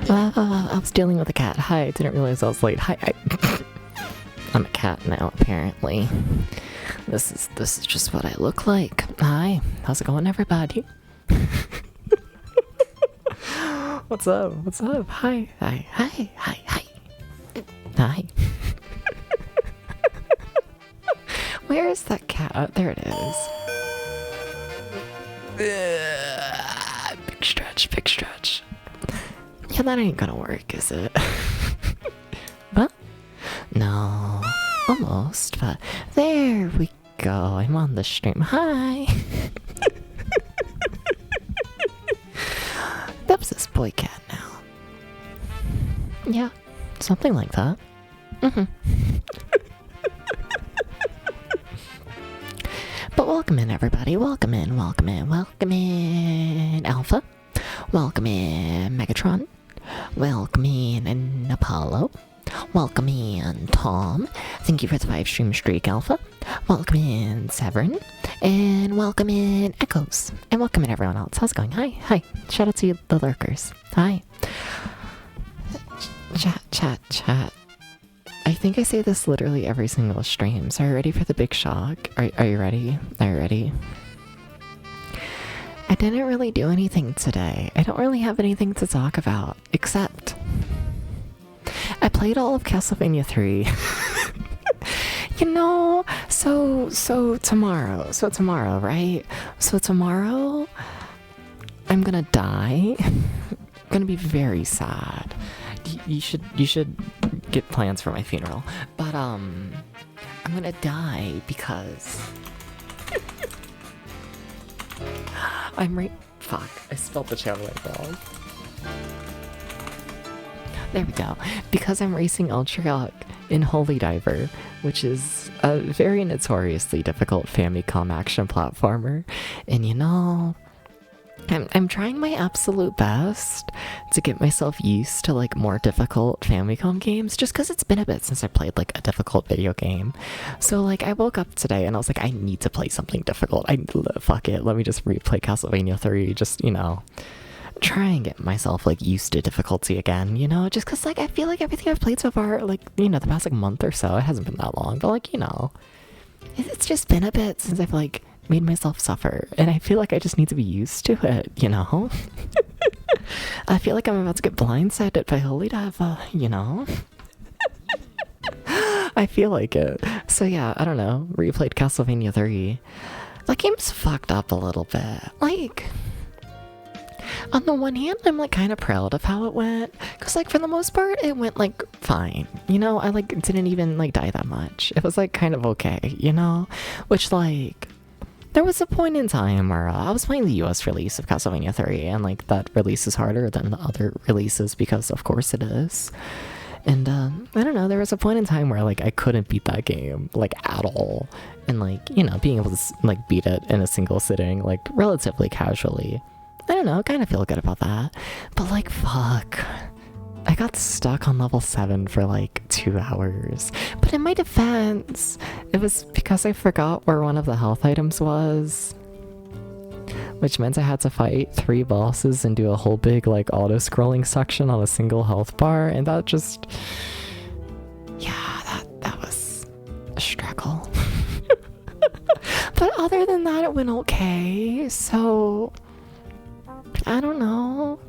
I was dealing with a cat. Hi, I didn't realize I was late. Hi, I'm a cat now, apparently. This is just what I look like. Hi, how's it going, everybody? What's up? What's up? Hi. Hi. Where is that cat? Oh, there it is. Big stretch. Yeah, that ain't gonna work, is it? Well, no, almost, but there we go. I'm on the stream. Hi. That's this boy cat now. Yeah, something like that. But welcome in, everybody. Welcome in, Alpha. Welcome in, Megatron. Welcome in, Apollo. Welcome in, Tom. Thank you for the 5-stream streak, Alpha. Welcome in, Severin. And welcome in, Echoes. And welcome in, everyone else. How's it going? Hi. Shout out to you, the lurkers. Hi. Chat. I think I say this literally every single stream. So are you ready for the big shock? Are you ready? Are you ready? I didn't really do anything today. I don't really have anything to talk about, except I played all of Castlevania 3. You know, so tomorrow, right? So tomorrow, I'm gonna die. I'm gonna be very sad. You should get plans for my funeral. But I'm gonna die because fuck, I spelled the channel wrong. There we go. Because I'm racing Ultra in Holy Diver, which is a very notoriously difficult Famicom action platformer. And you know, I'm trying my absolute best to get myself used to like more difficult Famicom games, just because it's been a bit since I played like a difficult video game. So like I woke up today and I was like, I need to play something difficult. Fuck it, let me just replay Castlevania 3, just, you know, try and get myself like used to difficulty again, you know, just because like I feel like everything I've played so far, like, you know, the past like month or so, it hasn't been that long, but like, you know, it's just been a bit since I've like made myself suffer, and I feel like I just need to be used to it, you know? I feel like I'm about to get blindsided by Holy Diver, you know? I feel like it. So yeah, I don't know, replayed Castlevania 3. That game's fucked up a little bit. Like, on the one hand, I'm like kind of proud of how it went, because like for the most part it went like fine, you know? I like didn't even like die that much. It was like kind of okay, you know? Which like, there was a point in time where I was playing the US release of Castlevania 3, and like that release is harder than the other releases because of course it is. And I don't know, there was a point in time where like I couldn't beat that game like at all, and like, you know, being able to like beat it in a single sitting like relatively casually, I don't know, I kind of feel good about that. But like, fuck, I got stuck on level 7 for like 2 hours. But in my defense, it was because I forgot where one of the health items was, which meant I had to fight 3 bosses and do a whole big like auto-scrolling section on a single health bar, and that just, yeah, that was a struggle. But other than that, it went okay. So I don't know.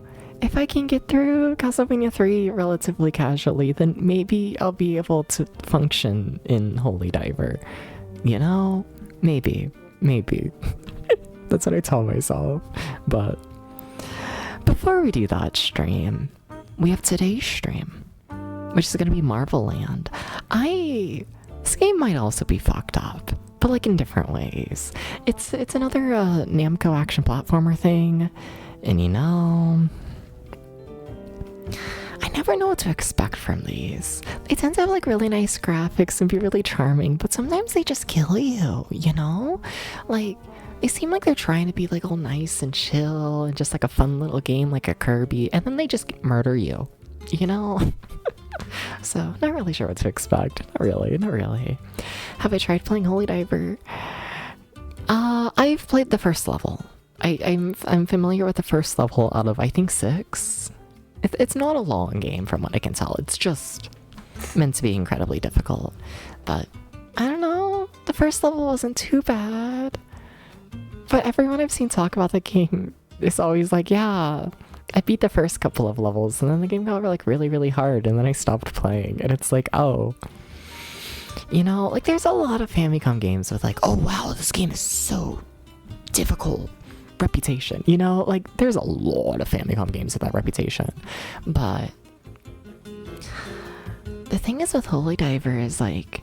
If I can get through Castlevania 3 relatively casually, then maybe I'll be able to function in Holy Diver. You know? Maybe. That's what I tell myself. But before we do that stream, we have today's stream, which is going to be Marvel Land. This game might also be fucked up, but like in different ways. It's another Namco action platformer thing, and you know, I never know what to expect from these. They tend to have like really nice graphics and be really charming, but sometimes they just kill you, you know? Like, they seem like they're trying to be like all nice and chill and just like a fun little game like a Kirby, and then they just murder you, you know? So, not really sure what to expect. Not really. Have I tried playing Holy Diver? I've played the first level. I'm familiar with the first level out of, I think, 6. It's not a long game from what I can tell. It's just meant to be incredibly difficult. But I don't know. The first level wasn't too bad. But everyone I've seen talk about the game is always like, yeah, I beat the first couple of levels and then the game got like really, really hard and then I stopped playing. And it's like, oh, you know, like there's a lot of Famicom games with like, oh wow, this game is so difficult reputation, you know, like there's a lot of Famicom games with that reputation. But the thing is with Holy Diver is like,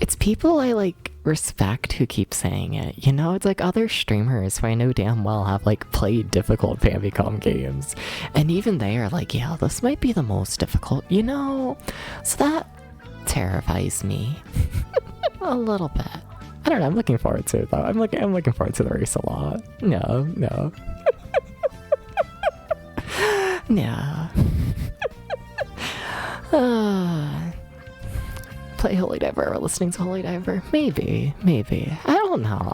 it's people I like respect who keep saying it, you know. It's like other streamers who I know damn well have like played difficult Famicom games, and even they are like, yeah, this might be the most difficult, you know. So that terrifies me a little bit. I don't know, I'm looking forward to it though. I'm looking forward to the race a lot. No play Holy Diver or listening to Holy Diver? Maybe. I don't know.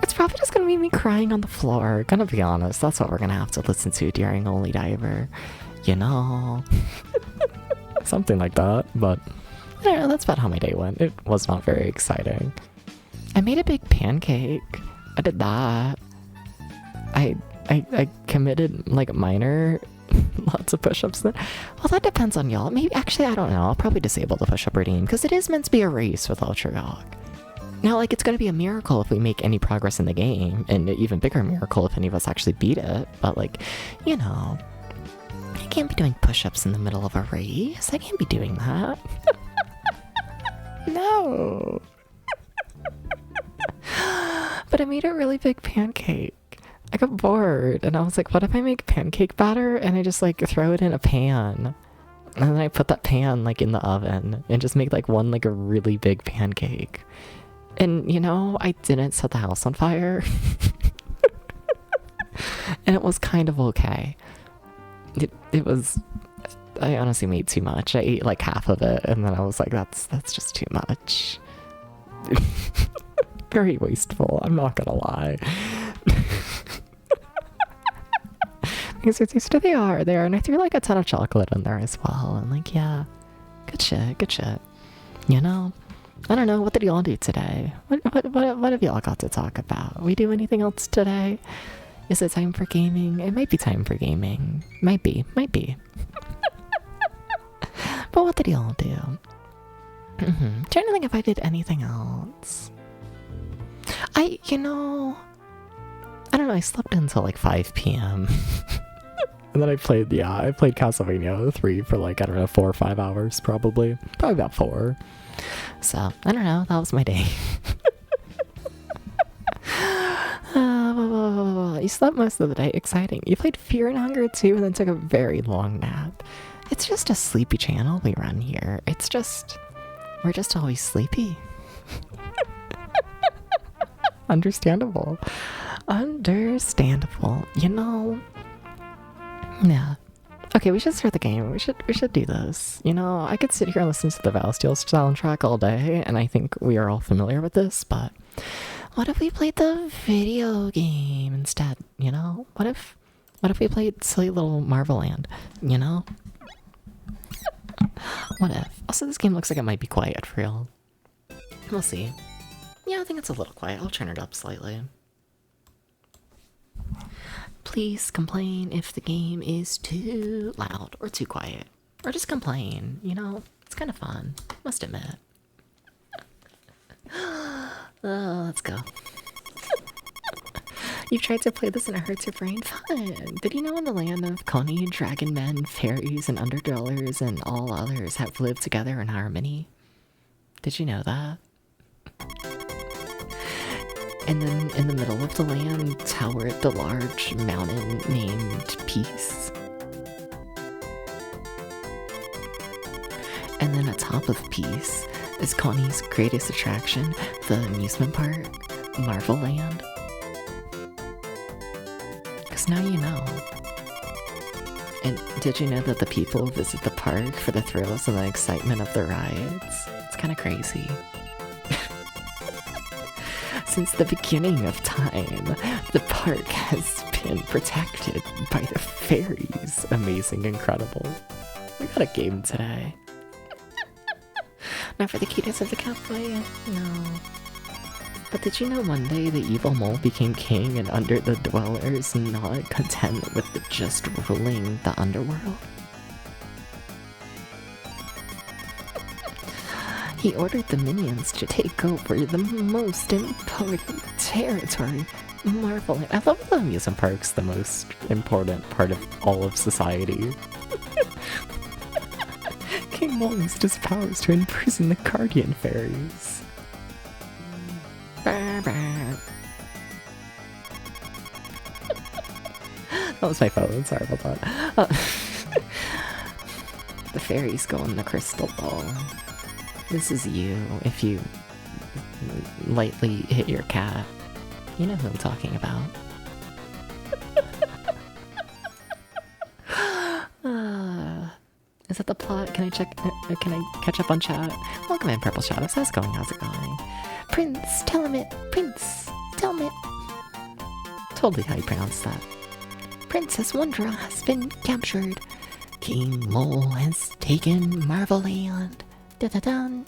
It's probably just gonna be me crying on the floor. Gonna be honest, that's what we're gonna have to listen to during Holy Diver. You know? Something like that, but I don't know, that's about how my day went. It was not very exciting. I made a big pancake. I did that. I committed like minor lots of push-ups then. Well, that depends on y'all. Maybe, actually, I don't know. I'll probably disable the push-up routine because it is meant to be a race with Ultra Gog. Now, like, it's going to be a miracle if we make any progress in the game, and an even bigger miracle if any of us actually beat it. But, like, you know, I can't be doing push-ups in the middle of a race. I can't be doing that. No. But I made a really big pancake. I got bored and I was like, what if I make pancake batter and I just like throw it in a pan, and then I put that pan like in the oven and just make like one like a really big pancake. And you know, I didn't set the house on fire. And it was kind of okay. It was, I honestly made too much. I ate like half of it and then I was like, that's just too much. Very wasteful, I'm not gonna lie. Because it's used to they are, and I threw like a ton of chocolate in there as well, and like, yeah, good shit. You know, I don't know, what did y'all do today? What have y'all got to talk about? We do anything else today? Is it time for gaming? It might be time for gaming. Might be. But what did y'all do? Trying to think if I did anything else. I don't know, I slept until like 5 p.m. And then I played Castlevania 3 for like, I don't know, 4 or 5 hours, probably about 4. So, I don't know, that was my day. You slept most of the day, exciting. You played Fear and Hunger too, and then took a very long nap. It's just a sleepy channel we run here. We're just always sleepy. Understandable, you know. Yeah. Okay, we should start the game. We should do this. You know, I could sit here and listen to the Valsteel soundtrack all day, and I think we are all familiar with this, but what if we played the video game instead, you know? What if we played silly little Marvel Land, you know? What if? Also, this game looks like it might be quiet for real. We'll see. Yeah, I think it's a little quiet. I'll turn it up slightly. Please complain if the game is too loud or too quiet. Or just complain, you know? It's kind of fun, must admit. Let's go. You tried to play this and it hurts your brain? Fun! Did you know in the land of Connie, dragon men, fairies, and underdwellers, and all others have lived together in harmony? Did you know that? And then in the middle of the land towered the large mountain named Peace. And then atop of Peace is Connie's greatest attraction, the amusement park, Marvel Land. Because now you know. And did you know that the people visit the park for the thrills and the excitement of the rides? It's kind of crazy. Since the beginning of time, the park has been protected by the fairies. Amazing, incredible. We got a game today. Not for the cuteness of the cowboy, no. But did you know one day the evil mole became king and under the dwellers, not content with just ruling the underworld? He ordered the minions to take over the most important territory, marveling. I love the amusement park's the most important part of all of society. King Mole used his powers to imprison the guardian fairies. That was my phone, sorry about that. The fairies go in the crystal ball. This is you if you lightly hit your cat. You know who I'm talking about. Is that the plot? Can I check? Can I catch up on chat? Welcome in, Purple Shadows. How's it going? How's it going? Prince, tell him it. Prince, tell him it. Totally how you pronounce that. Princess Wondra has been captured. King Mole has taken Marveland. Da-da-dun.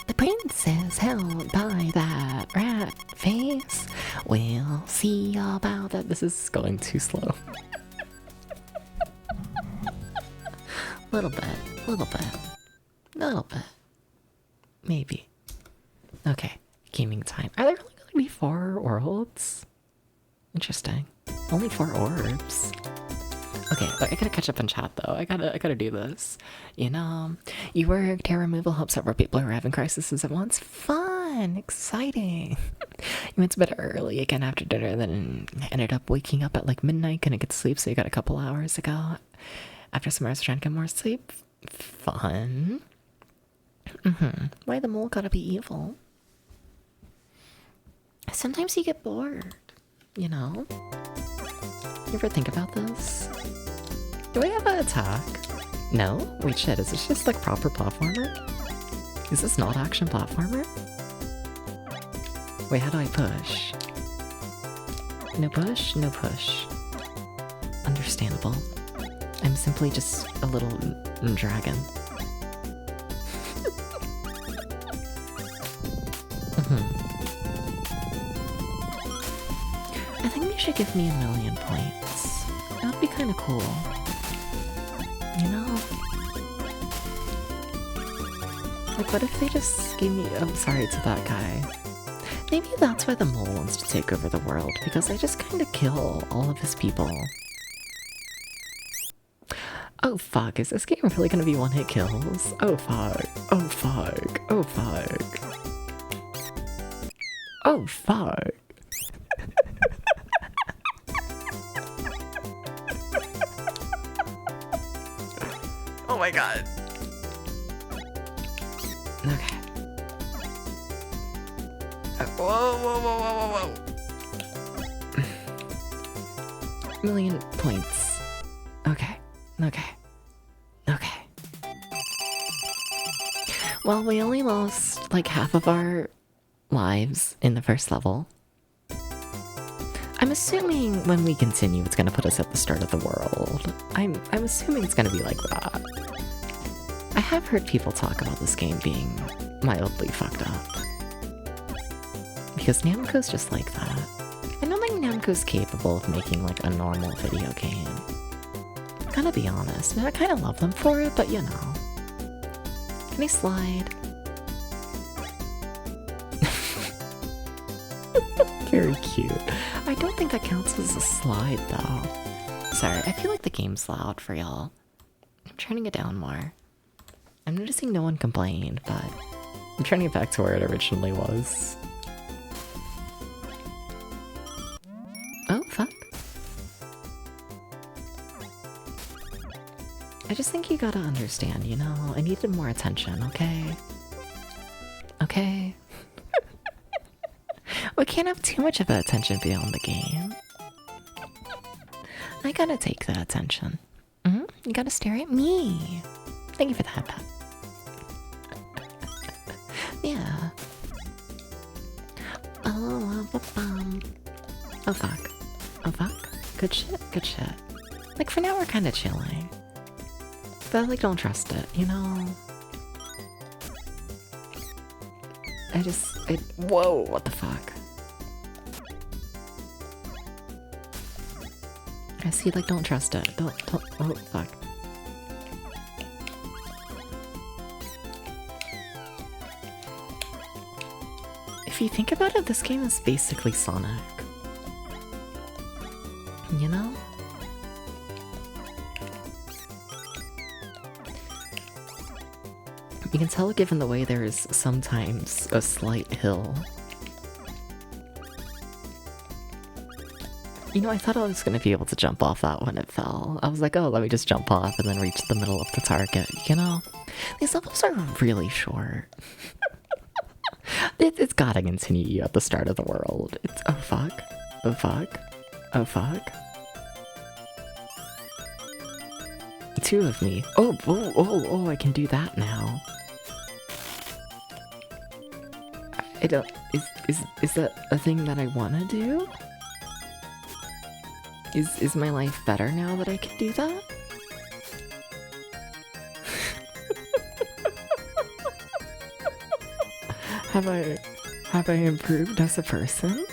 The princess held by that rat face. We'll see about that. This is going too slow. Little bit. Maybe. Okay, gaming time. Are there only going to be 4 worlds? Interesting. Only 4 orbs. Okay, I gotta catch up on chat though. I gotta do this. You know, you work, terror removal helps out where people are having crises at once. Fun, exciting. You went to bed early again after dinner, then ended up waking up at like midnight, gonna get to sleep, so you got a couple hours to go. After some hours trying to get more sleep. Fun. Why the mole gotta be evil? Sometimes you get bored, you know? You ever think about this? Do I have an attack? No? Wait, shit, is this just like proper platformer? Is this not action platformer? Wait, how do I push? No push? No push. Understandable. I'm simply just a little dragon. I think they should give me 1,000,000 points. That would be kind of cool. You know? Like, what if they just gave me... Oh, sorry to that guy. Maybe that's why the mole wants to take over the world, because I just kind of kill all of his people. Oh fuck, is this game really gonna be one-hit kills? Oh fuck, oh fuck, oh fuck. Oh fuck. Oh my god. Okay. Whoa, whoa, whoa, whoa, whoa, whoa. 1,000,000 points. Okay. Okay. Well, we only lost like half of our lives in the first level. I'm assuming when we continue, it's gonna put us at the start of the world. I'm assuming it's gonna be like that. I have heard people talk about this game being mildly fucked up. Because Namco's just like that. I don't think Namco's capable of making like a normal video game. Gotta be honest, I kind of love them for it, but you know. Can I slide? Very cute. I don't think that counts as a slide though. Sorry, I feel like the game's loud for y'all. I'm turning it down more. I'm noticing no one complained, but I'm turning it back to where it originally was. Oh, fuck. I just think you gotta understand, you know? I needed more attention, okay? Okay? We can't have too much of the attention beyond the game. I gotta take that attention. You gotta stare at me. Thank you for the head pat. Yeah. Oh, oh fuck. Oh fuck. Good shit, good shit. Like for now we're kind of chilling. But I like don't trust it, you know? Whoa, what the fuck? I see, like, don't trust it. Don't, oh, fuck. If you think about it, this game is basically Sonic. You know? You can tell given the way there is sometimes a slight hill. You know, I thought I was gonna be able to jump off that when it fell. I was like, oh, let me just jump off and then reach the middle of the target, you know? These levels are really short. It's gotta continue you at the start of the world. It's, oh fuck. Oh fuck. Oh fuck. Two of me. Oh, I can do that now. I don't, is that a thing that I wanna do? Is my life better now that I can do that? Have I improved as a person?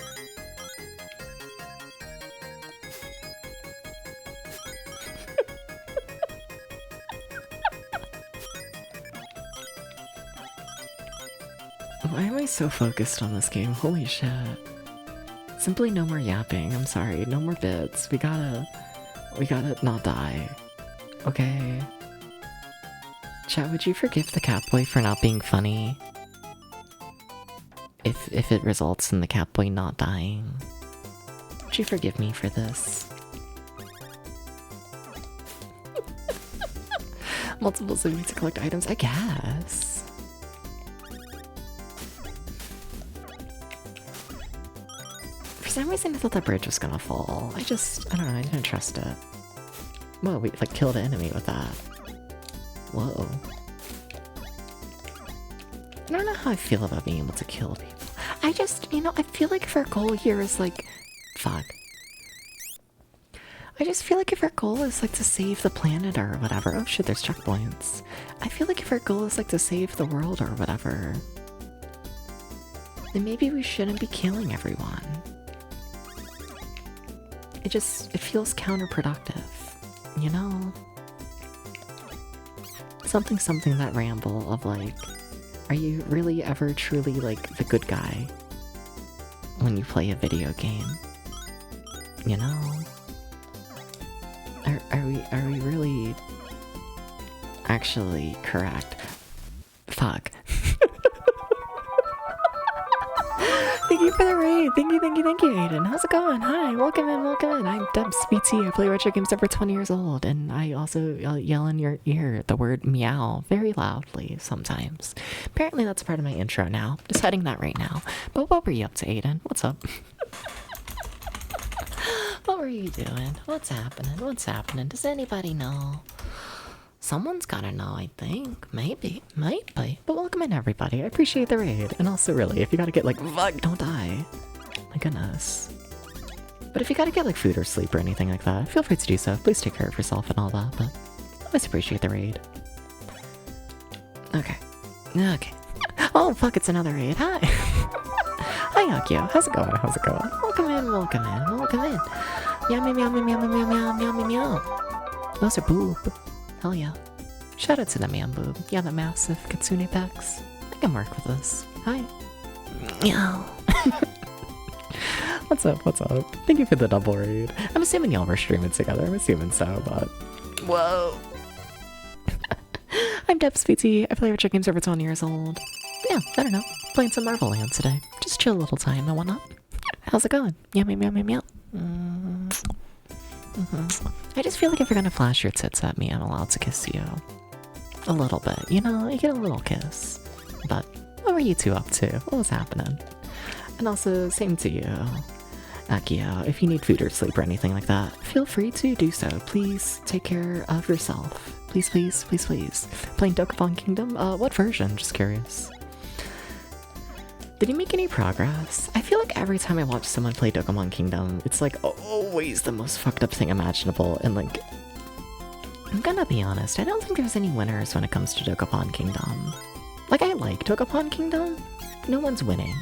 Why am I so focused on this game? Holy shit. Simply no more yapping, I'm sorry, no more bits. We gotta not die. Okay. Chat, would you forgive the Catboy for not being funny? If it results in the Catboy not dying? Would you forgive me for this? Multiples of you to collect items, I guess. For some reason I thought that bridge was gonna fall. I don't know, I didn't trust it. Whoa, we like killed an enemy with that. Whoa. I don't know how I feel about being able to kill people. I just, you know, I feel like if our goal here is like, fuck. I just feel like if our goal is like to save the planet or whatever, oh shit, there's checkpoints. I feel like if our goal is like to save the world or whatever, then maybe we shouldn't be killing everyone. It feels counterproductive, you know? Something that ramble of like, are you really ever truly like the good guy when you play a video game? You know? Are we really actually correct? Fuck. Thank you for the raid. Thank you, Aiden. How's it going? Hi, welcome in. I'm Debs BT. I play retro games over 20 years old, and I also yell in your ear the word meow very loudly sometimes. Apparently that's part of my intro now. Deciding that right now. But what were you up to, Aiden? What's up? What were you doing? What's happening? Does anybody know? Someone's gotta know, I think. Maybe. But welcome in, everybody. I appreciate the raid. And also, really, if you gotta get like, fuck, don't die. My goodness. But if you gotta get like food or sleep or anything like that, feel free to do so. Please take care of yourself and all that, but I always appreciate the raid. Okay. Oh, fuck, it's another raid. Hi. Hi, Akio. How's it going? Welcome in. Meow. Those are boob. Hell yeah. Shout out to the man boob. Yeah, the massive Kitsune pecs. I can work with this. Hi. Meow. What's up? Thank you for the double raid. I'm assuming y'all were streaming together. I'm assuming so, but... Whoa. I'm Debs PT. I play retro games over 20 years old. Yeah, I don't know. Playing some Marvel Land today. Just chill a little time and whatnot. How's it going? Meow. I just feel like if you're gonna flash your tits at me, I'm allowed to kiss you. A little bit, you know? You get a little kiss. But what were you two up to? What was happening? And also, same to you. Akio, if you need food or sleep or anything like that, feel free to do so. Please take care of yourself. Please. Playing Dokapon Kingdom? What version? Just curious. Did he make any progress? I feel like every time I watch someone play Dokapon Kingdom, it's like always the most fucked up thing imaginable, and like, I'm gonna be honest, I don't think there's any winners when it comes to Dokapon Kingdom. Like, I like Dokapon Kingdom, no one's winning.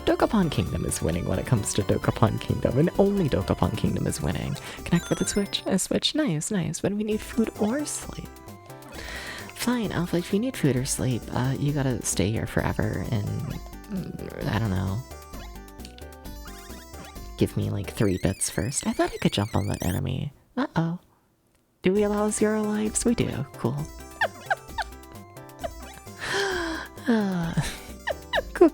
Dokapon Kingdom is winning when it comes to Dokapon Kingdom, and only Dokapon Kingdom is winning. Connect with the Switch? A Switch? Nice, nice. When we need food or sleep. Fine, Alpha, if you need food or sleep, you gotta stay here forever and, I don't know. Give me like 3 bits first. I thought I could jump on that enemy. Uh-oh. Do we allow 0 lives? We do. Cool. Cool.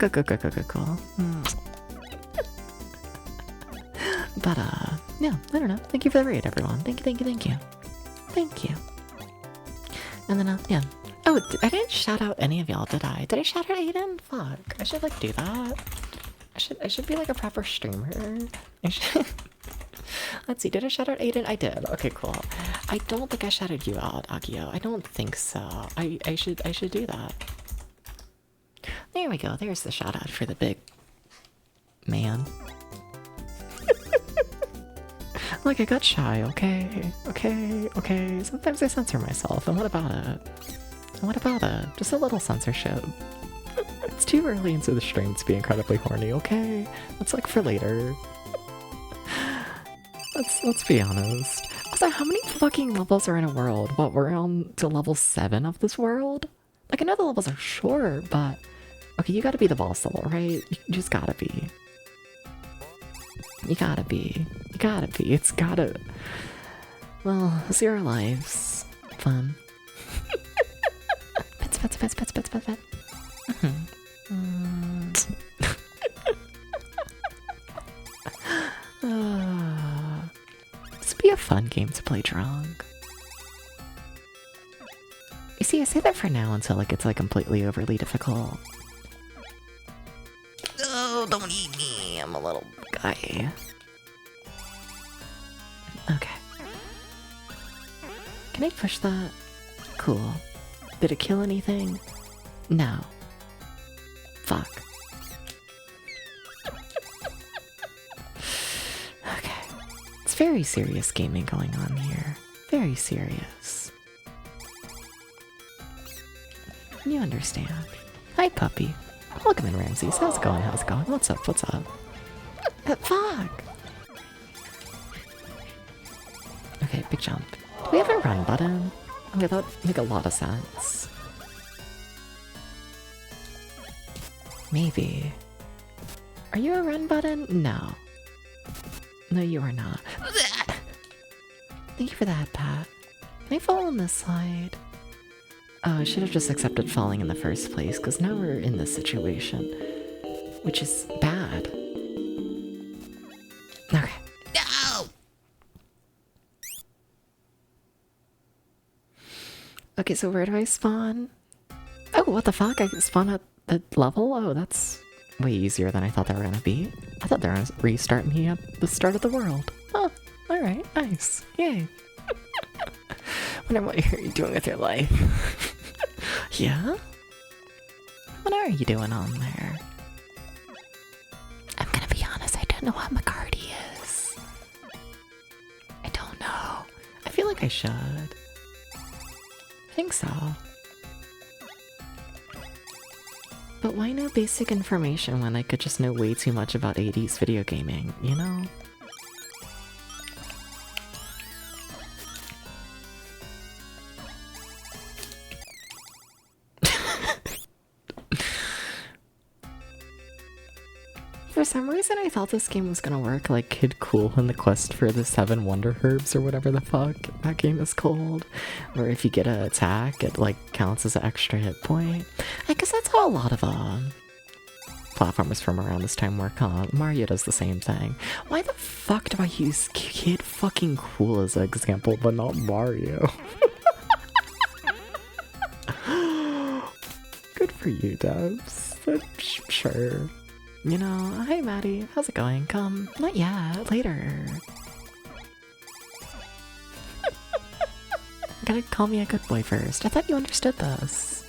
But, yeah, I don't know. Thank you for the raid, everyone. Thank you. Thank you. And then, yeah. Oh, I didn't shout out any of y'all, did I? Did I shout out Aiden? Fuck. I should, like, do that. I should be, like, a proper streamer. I should... Let's see, did I shout out Aiden? I did. Okay, cool. I don't think I shouted you out, Akio. I don't think so. I should do that. There we go. There's the shout out for the big man. Like, I got shy, okay? Sometimes I censor myself, and what about it? Just a little censorship. It's too early into the stream to be incredibly horny, okay? That's like for later. Let's be honest. Also, how many fucking levels are in a world? What, we're on to level 7 of this world? Like, I know the levels are short, but... Okay, you gotta be the boss level, right? You just gotta be. You gotta be. It's gotta... Well, 0 lives. Fun. Pets. This would be a fun game to play drunk. You see, I say that for now until like it's like completely overly difficult. Oh, don't eat me. I'm a little guy. Okay. Can I push that? Cool. Did it kill anything? No. Fuck. Okay. It's very serious gaming going on here. Very serious. You understand. Hi, puppy. Welcome in, Ramses. How's it going? What's up? Fuck! Okay, big jump. Do we have a run button? Okay, that would make a lot of sense. Maybe. Are you a run button? No. No, you are not. Thank you for that, Pat. Can I fall on this side? Oh, I should have just accepted falling in the first place, because now we're in this situation. Which is bad. Okay. No! Okay, so where do I spawn? Oh, what the fuck? I spawn at the level? Oh, that's way easier than I thought they were gonna be. I thought they were gonna restart me at the start of the world. Oh, alright, nice. Yay. Wonder what you're doing with your life. Yeah? What are you doing on there? I'm gonna be honest, I don't know what McCarty is. I don't know. I feel like I should. I think so. But why know basic information when I could just know way too much about 80s video gaming, you know? For some reason I thought this game was gonna work like Kid Cool in the quest for the 7 Wonder Herbs or whatever the fuck that game is called. Where if you get an attack, it like counts as an extra hit point. I guess that's how a lot of platformers from around this time work, huh? Mario does the same thing. Why the fuck do I use Kid fucking Cool as an example but not Mario? Good for you, Debs. But sure. You know, hey Maddie, how's it going? Come. Not yet, later. Gotta call me a good boy first. I thought you understood this.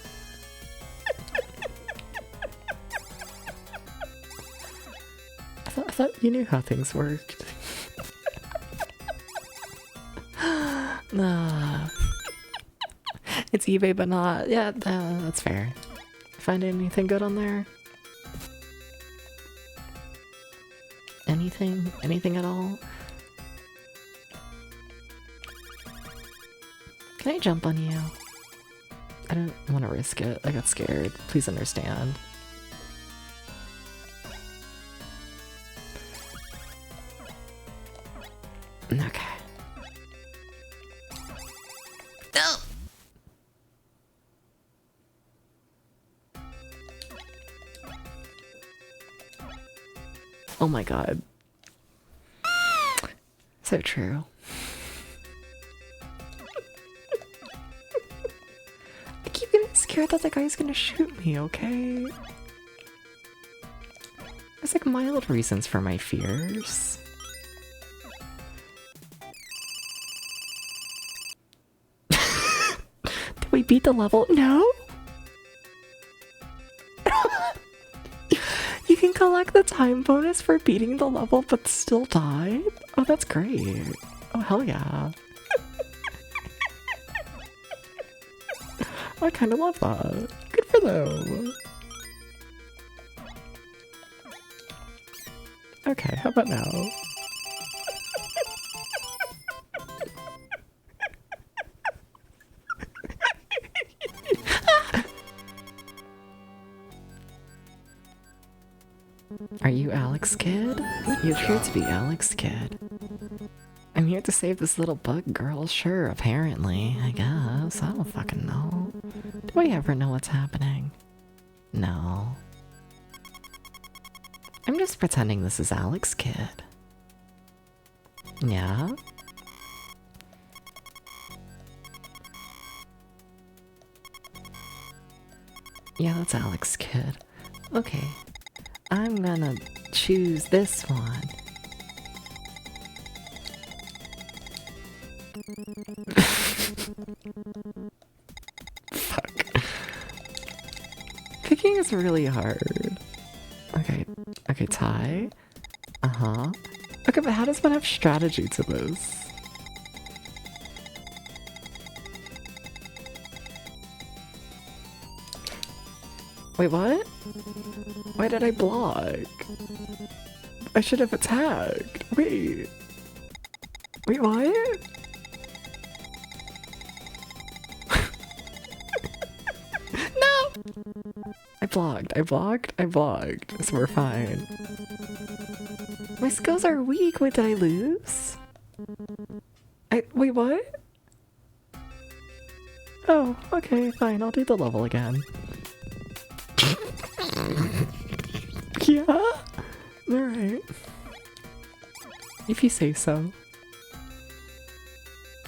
I thought you knew how things worked. Nah. It's eBay, but not. Yeah, that's fair. Find anything good on there? Anything? Anything at all? Can I jump on you? I don't want to risk it. I got scared. Please understand. Okay. No! Oh my god. So true. I keep getting scared that the guy's gonna shoot me, okay? There's like mild reasons for my fears. Did we beat the level? No? You can collect the time bonus for beating the level but still died? Oh, that's great. Oh, hell yeah. I kind of love that. Good for them. Okay, how about now? Are you Alex Kidd? You appear to be Alex Kidd. I'm here to save this little bug girl. Sure, apparently. I guess. I don't fucking know. Do I ever know what's happening? No. I'm just pretending this is Alex Kidd. Yeah? Yeah, that's Alex Kidd. Okay. I'm gonna choose this one. Fuck. Picking is really hard. Okay. Okay, tie. Uh-huh. Okay, but how does one have strategy to this? Wait, what? Why did I block? I should have attacked. Wait. Wait, what? No! I blocked. So we're fine. My skills are weak. Wait, did I lose? Wait, what? Oh, okay, fine. I'll do the level again. Yeah? Alright. If you say so.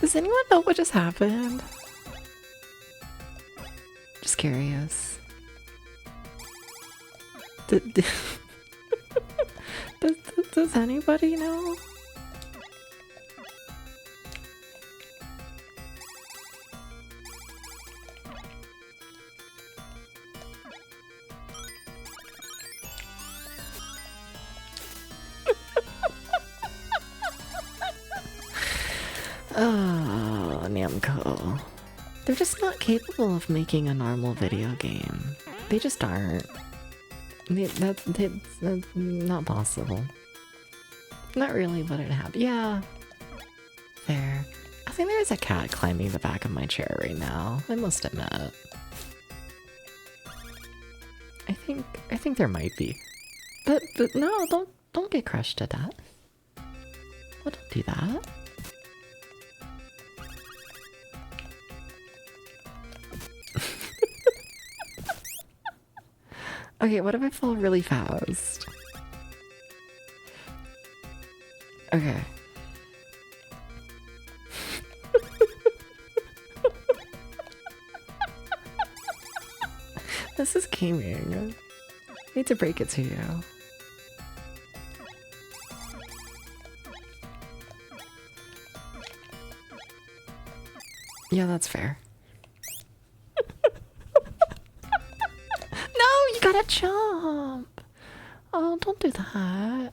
Does anyone know what just happened? Just curious. Does anybody know? Oh, Namco. They're just not capable of making a normal video game. They just aren't. That's not possible. Not really what it happened. Yeah. Fair. I think there's a cat climbing the back of my chair right now. I must admit. I think there might be. But no, don't get crushed to death. Well, don't do that. Okay, what if I fall really fast? Okay. This is gaming. I hate to break it to you. Yeah, that's fair. No, you gotta jump. Oh, don't do that.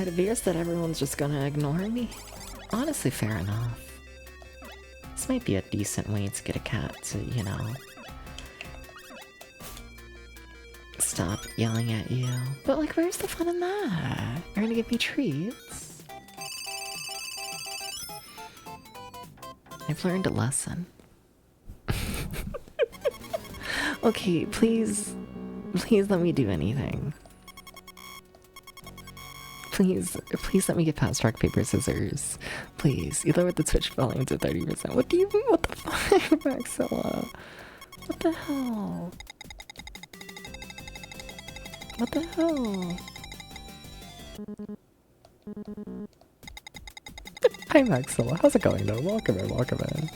It appears that everyone's just gonna ignore me. Honestly, fair enough. This might be a decent way to get a cat to, you know, stop yelling at you. But like, where's the fun in that? You're gonna give me treats? I've learned a lesson. Okay, please let me do anything. Please let me get past rock, paper, scissors. Please. You lowered the Twitch volume to 30%. What do you mean? What the fuck, Maxilla? What the hell? What the hell? Hi Maxilla, how's it going though? Welcome in, welcome in.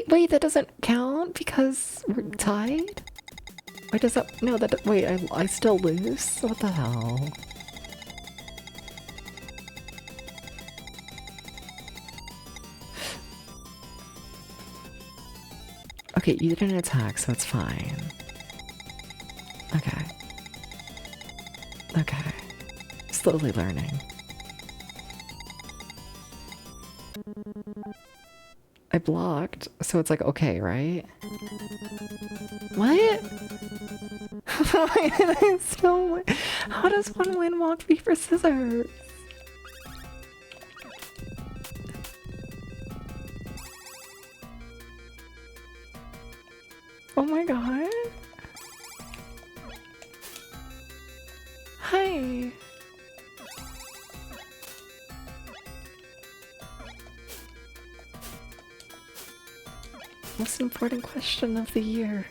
Wait, that doesn't count because we're tied? Or does that— no, that— wait, I still lose? What the hell? Okay, you didn't attack, so it's fine. Okay. Okay. Slowly learning. I blocked, so it's like okay, right? What? Why did I still win? How does one win rock, paper, scissors? Oh my god. Hi. Most important question of the year.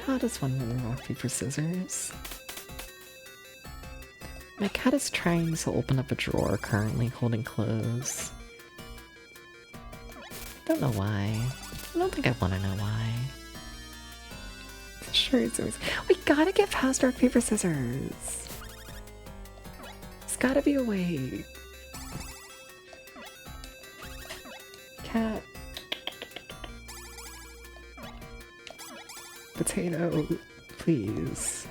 How does one win rock, paper, scissors? My cat is trying to open up a drawer currently holding clothes. Don't know why. I don't think I want to know why. Sure, it's always— we gotta get past rock, paper, scissors. There's gotta be a way. Cat. Potato, please.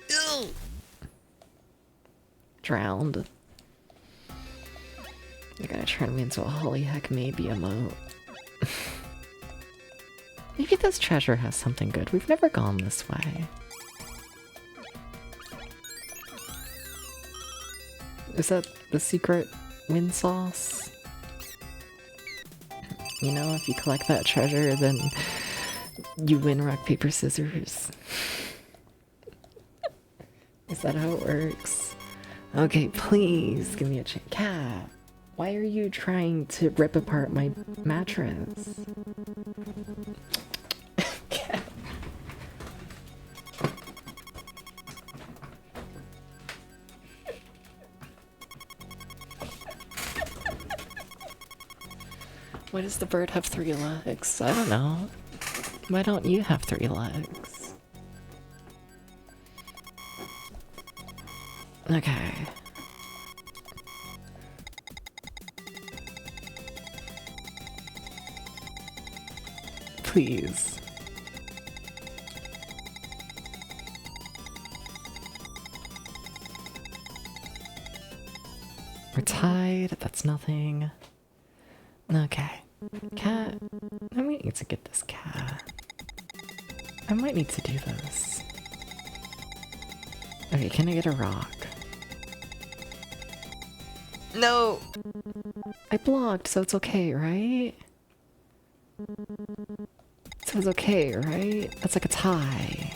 Ew. Drowned. You're gonna turn me into a holy heck maybe emote. Maybe this treasure has something good. We've never gone this way. Is that the secret win sauce? You know, if you collect that treasure, then you win rock, paper, scissors. Is that how it works? Okay, please give me a chance. Cat, why are you trying to rip apart my mattress? Cat. Why does the bird have 3 legs? I don't know. Why don't you have 3 legs? Okay. Please. We're tied. That's nothing. Okay. Cat. I might need to get this cat. I might need to do this. Okay, can I get a rock? No! I blocked, so it's okay, right? So it's okay, right? That's like a tie.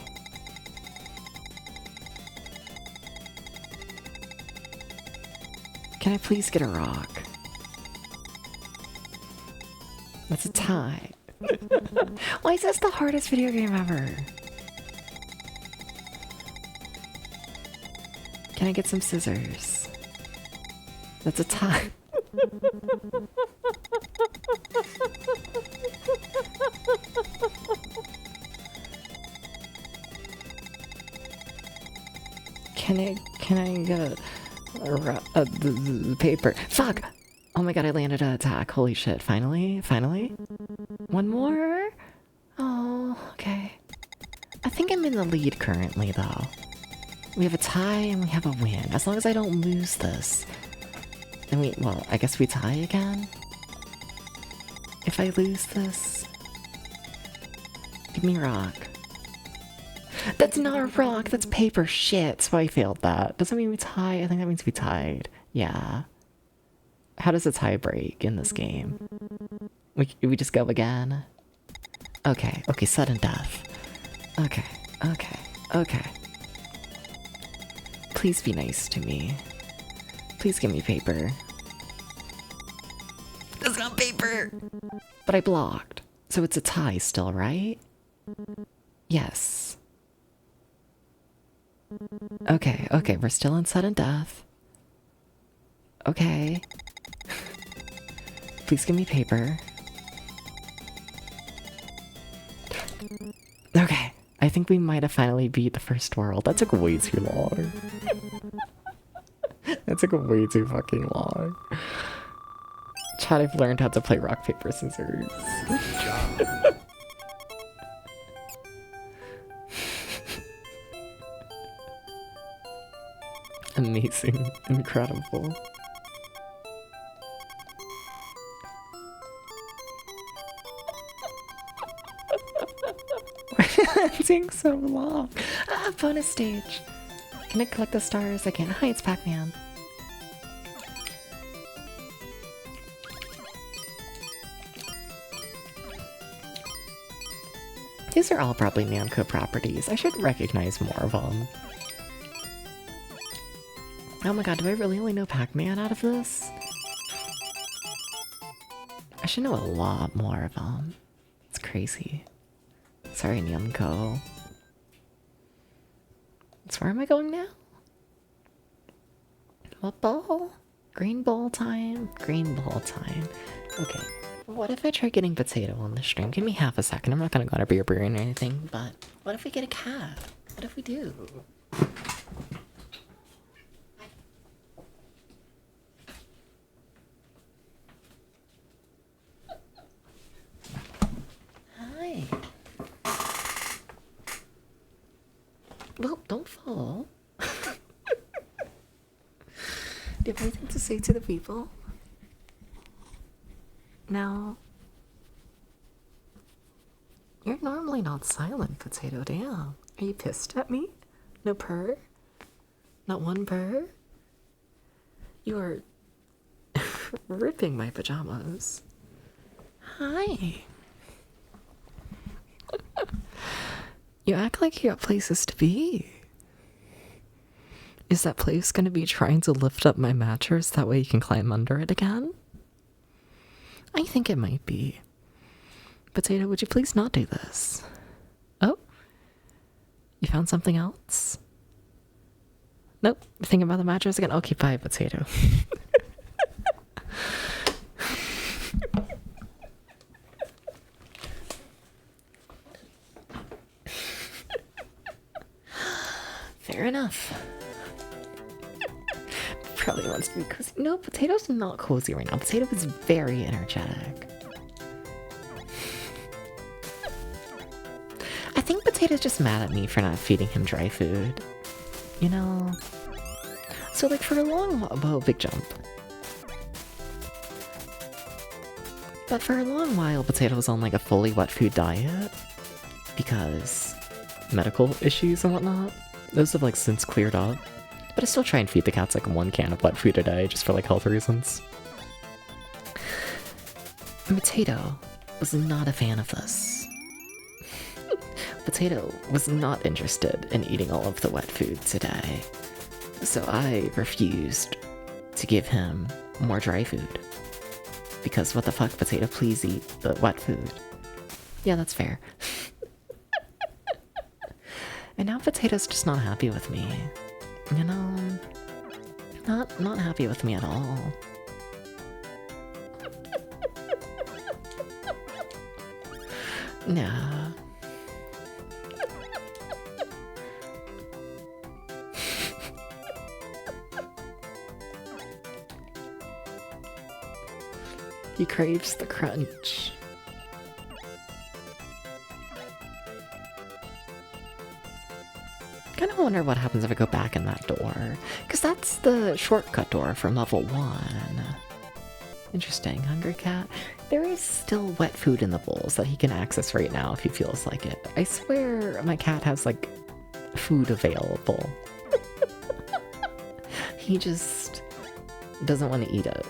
Can I please get a rock? That's a tie. Why is this the hardest video game ever? Can I get some scissors? That's a tie. Can I get the paper? Fuck! Oh my god, I landed an attack. Holy shit, finally? Finally? One more? Oh, okay. I think I'm in the lead currently, though. We have a tie and we have a win. As long as I don't lose this. Then well, I guess we tie again? If I lose this... Give me rock. That's not a rock, that's paper. Shit, so I failed that. Doesn't mean we tie. I think that means we tied. Yeah. How does a tie break in this game? We just go again? Okay, okay, sudden death. Okay, okay, okay. Please be nice to me. Please give me paper. That's not paper! But I blocked. So it's a tie still, right? Yes. Okay, okay, we're still in sudden death. Okay. Please give me paper. Okay, I think we might have finally beat the first world. That took way too long. That took way too fucking long. Chat, I've learned how to play rock, paper, scissors. Good job. Amazing. Incredible. It's taking so long. Ah, bonus stage. Can I collect the stars? I can. Hi, it's Pac-Man. These are all probably Namco properties. I should recognize more of them. Oh my god, do I really only know Pac-Man out of this? I should know a lot more of them. It's crazy. Sorry, Namco. So where am I going now? What ball? Green ball time? Green ball time. Okay. What if I try getting potato on the stream? Give me half a second. I'm not gonna go to beer or anything, but what if we get a cat? What if we do? Hi. Well, don't fall. Do you have anything to say to the people? No. You're normally not silent, Potato. Damn. Are you pissed at me? No purr? Not one purr? You are ripping my pajamas. Hi. You act like you got places to be. Is that place gonna be trying to lift up my mattress that way you can climb under it again? I think it might be. Potato, would you please not do this? Oh? You found something else? Nope. Thinking about the mattress again? Okay, bye, Potato. Fair enough. Probably wants to be cozy. No, Potato's not cozy right now. Potato is very energetic. I think Potato's just mad at me for not feeding him dry food. You know? So like for a long while, whoa, big jump. But for a long while, Potato was on like a fully wet food diet. Because medical issues and whatnot. Those have like since cleared up. But I still try and feed the cats like 1 can of wet food a day just for like health reasons. Potato was not a fan of this. Potato was not interested in eating all of the wet food today. So I refused to give him more dry food. Because what the fuck, Potato, please eat the wet food. Yeah, that's fair. And now Potato's just not happy with me. You know, not happy with me at all. Nah. He craves the crunch. Kinda wonder what happens if I go back in that door. Because that's the shortcut door from level 1. Interesting, hungry cat. There is still wet food in the bowls that he can access right now if he feels like it. I swear my cat has, like, food available. He just doesn't want to eat it.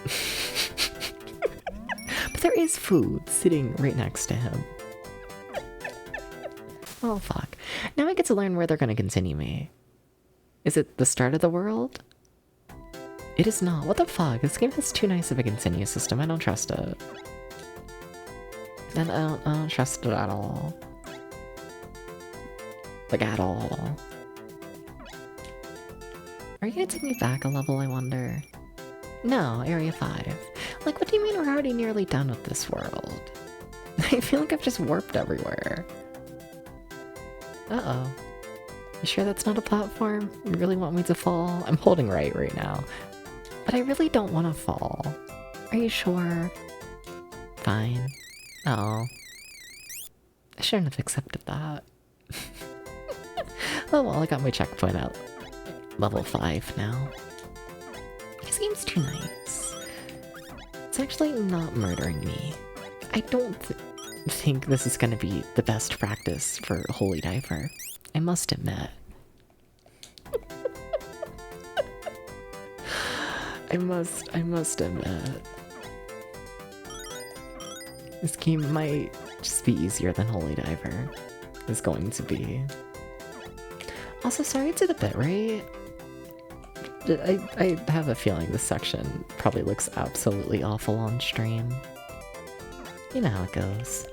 But there is food sitting right next to him. Oh fuck. Now I get to learn where they're gonna continue me. Is it the start of the world? It is not. What the fuck? This game has too nice of a continue system. I don't trust it. And I don't trust it at all. Like, at all. Are you gonna take me back a level, I wonder? No, Area 5. Like, what do you mean we're already nearly done with this world? I feel like I've just warped everywhere. Uh-oh. You sure that's not a platform? You really want me to fall? I'm holding right now. But I really don't want to fall. Are you sure? Fine. Oh. I shouldn't have accepted that. Oh well, I got my checkpoint at level 5 now. This game's too nice. It's actually not murdering me. I don't think this is gonna be the best practice for Holy Diver. I must admit. I must admit. This game might just be easier than Holy Diver is going to be. Also, sorry to the bitrate. I have a feeling this section probably looks absolutely awful on stream. You know how it goes.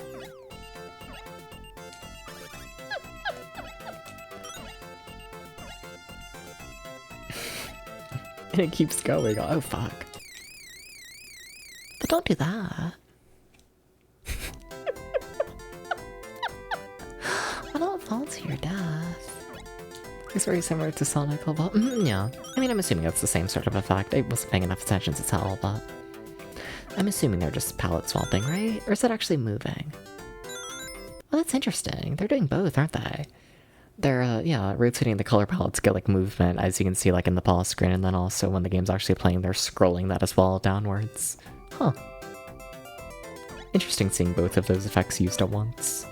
And it keeps going. Oh fuck. But don't do that. I don't fall to your death. It's very similar to Sonic level. Yeah. I mean, I'm assuming it's the same sort of effect. I wasn't paying enough attention to tell, but I'm assuming they're just palette swapping, right? Or is it actually moving? Well, that's interesting. They're doing both, aren't they? They're, yeah, rotating the color palette to get, like, movement, as you can see, like, in the pause screen, and then also when the game's actually playing, they're scrolling that as well downwards. Huh. Interesting seeing both of those effects used at once.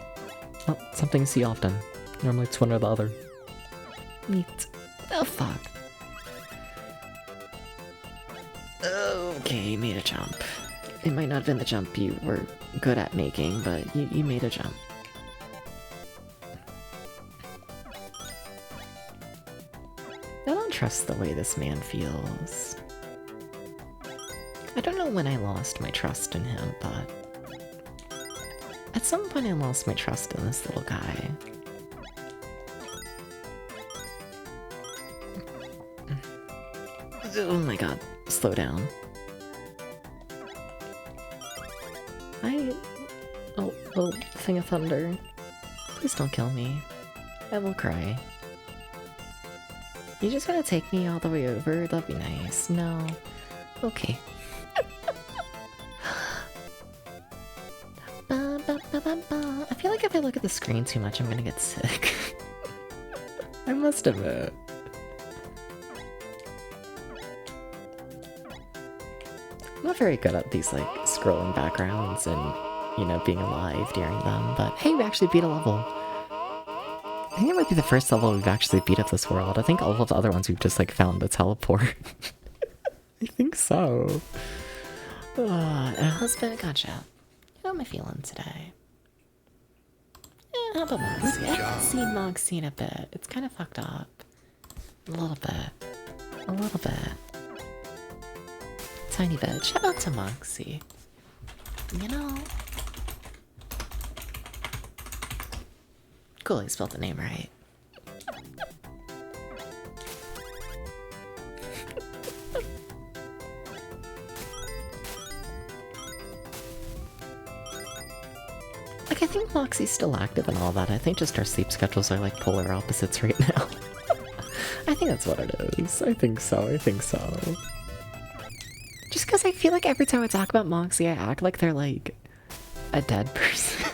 Well, something you see often. Normally it's one or the other. Neat. Oh, fuck. Okay, you made a jump. It might not have been the jump you were good at making, but you made a jump. I don't trust the way this man feels. I don't know when I lost my trust in him, but at some point I lost my trust in this little guy. Oh my god, slow down. Oh, thing of thunder. Please don't kill me. I will cry. You just gonna take me all the way over? That'd be nice. No. Okay. I feel like if I look at the screen too much, I'm gonna get sick. I must admit. I'm not very good at these, like, scrolling backgrounds and, you know, being alive during them, but hey, we actually beat a level. I think it might be the first level we've actually beat up this world. I think all of the other ones we've just, like, found the teleport. I think so. And a husband, gotcha. How am I feeling today? How about Moxie? I haven't seen Moxie in a bit. It's kind of fucked up. A little bit. A little bit. Tiny bit. Shout out to Moxie. You know. Cool, he spelled the name right. Like, I think Moxie's still active and all that. I think just our sleep schedules are like polar opposites right now. I think that's what it is. I think so. Just Just because I feel like every time I talk about Moxie, I act like they're like a dead person.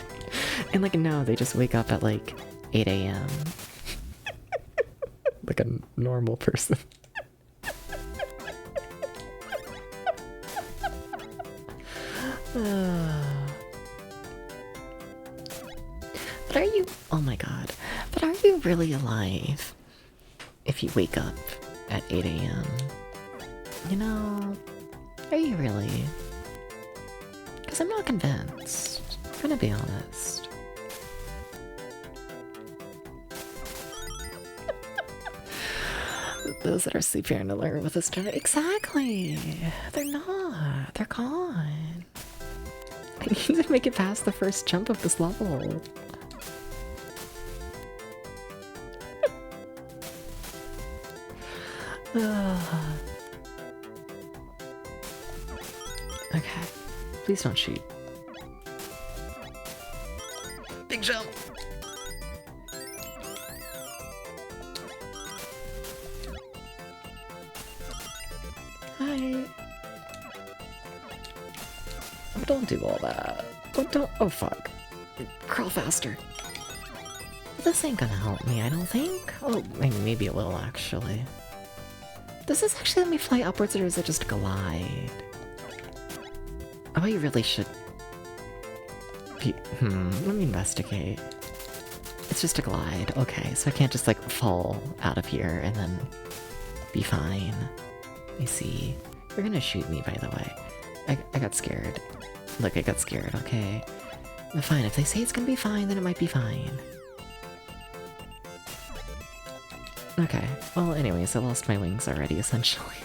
And like, no, they just wake up at like 8 a.m. like a normal person. But are you, oh my god, but are you really alive if you wake up at 8 a.m.? You know, are you really? Because I'm not convinced, I'm gonna be honest. Those that are sleeping and alert with us, exactly. They're not. They're gone. I need to make it past the first jump of this level. Okay. Please don't shoot. Big jump. Hi. Oh, don't do all that. Don't. Oh, fuck. Crawl faster. This ain't gonna help me, I don't think. Oh, maybe it will, actually. Does this actually let me fly upwards, or is it just glide? Oh, you really should be. Let me investigate. It's just a glide. Okay, so I can't just, like, fall out of here and then be fine. I see. You're gonna shoot me, by the way. I got scared. Look, I got scared, okay? But fine, if they say it's gonna be fine, then it might be fine. Okay, well anyways, I lost my wings already, essentially.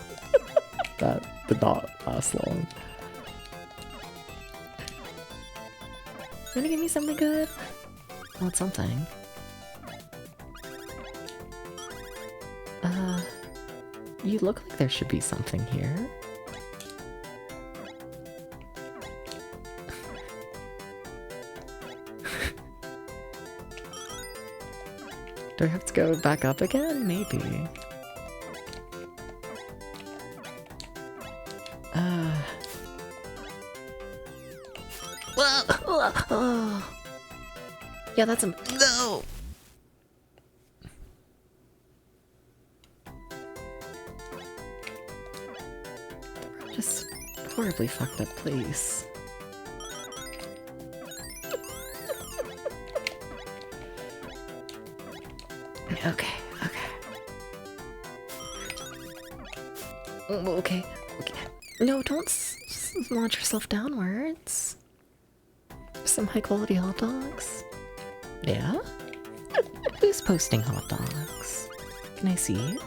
That did not last long. Gonna give me something good? Well, it's something. You look like there should be something here. Do I have to go back up again? Maybe. Yeah, that's a no. Just horribly fucked up place. Okay. Okay. No, don't launch yourself downwards. Some high quality hot dogs. Yeah? Who's posting hot dogs? Can I see?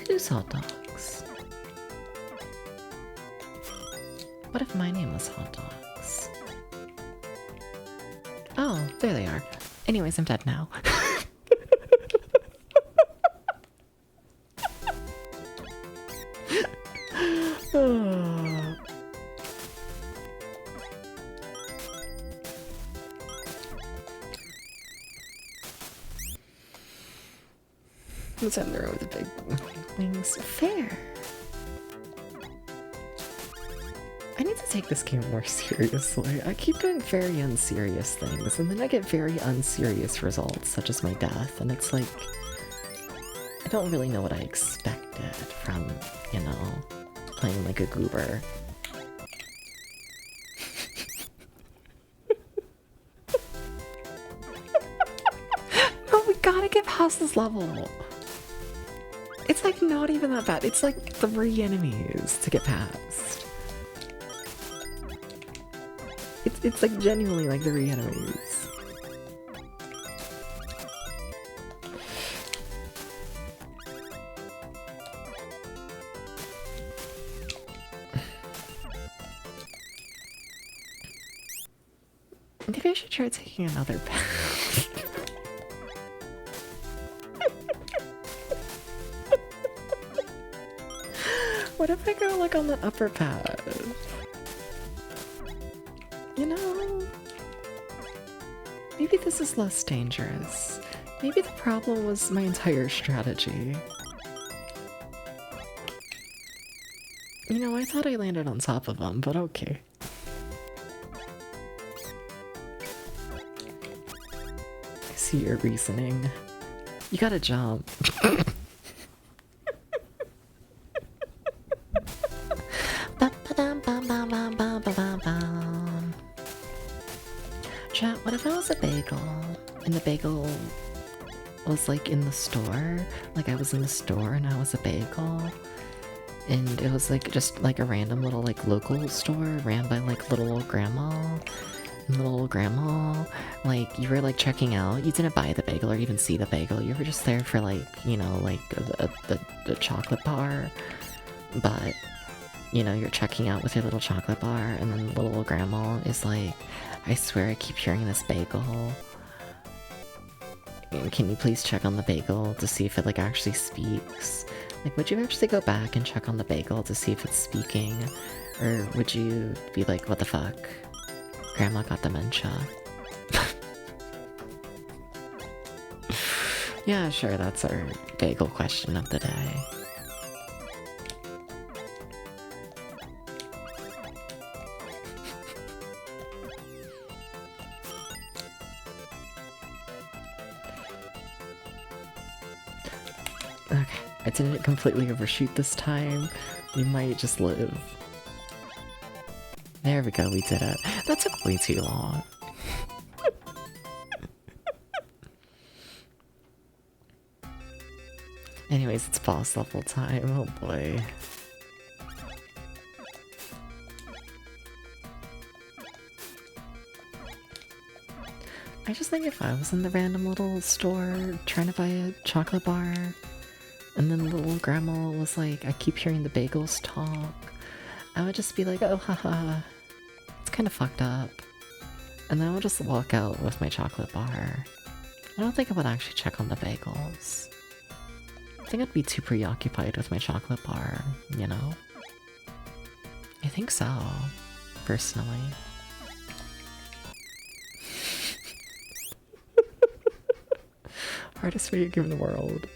Who's hot dogs? What if my name was hot dogs? Oh, there they are. Anyways, I'm dead now. What's in there with the big wings? Fair. I need to take this game more seriously. I keep doing very unserious things, and then I get very unserious results, such as my death, and it's like, I don't really know what I expected from, you know, playing like a goober. No, we gotta get past this level. It's like not even that bad. It's like 3 enemies to get past. It's like genuinely like 3 enemies. Maybe I should try taking another path. What if I go like on the upper path? You know, maybe this is less dangerous. Maybe the problem was my entire strategy. You know, I thought I landed on top of them, but okay. I see your reasoning. You gotta jump. Chat, what if I was a bagel and the bagel was like in the store? Like I was in the store and I was a bagel and it was like just like a random little like local store ran by like little old grandma. And little old grandma, like you were like checking out, you didn't buy the bagel or even see the bagel, you were just there for like, you know, like the chocolate bar, but you know, you're checking out with your little chocolate bar and then the little old grandma is like, I swear I keep hearing this bagel. Can you please check on the bagel to see if it like actually speaks? Like, would you actually go back and check on the bagel to see if it's speaking? Or would you be like, what the fuck? Grandma got dementia. Yeah, sure, that's our bagel question of the day. Okay, I didn't completely overshoot this time. We might just live. There we go, we did it. That took way too long. Anyways, it's boss level time, oh boy. I just think if I was in the random little store trying to buy a chocolate bar, and then the little grandma was like, I keep hearing the bagels talk, I would just be like, oh haha, it's kind of fucked up. And then I would just walk out with my chocolate bar. I don't think I would actually check on the bagels. I think I'd be too preoccupied with my chocolate bar, you know? I think so, personally. Hardest video game in the world.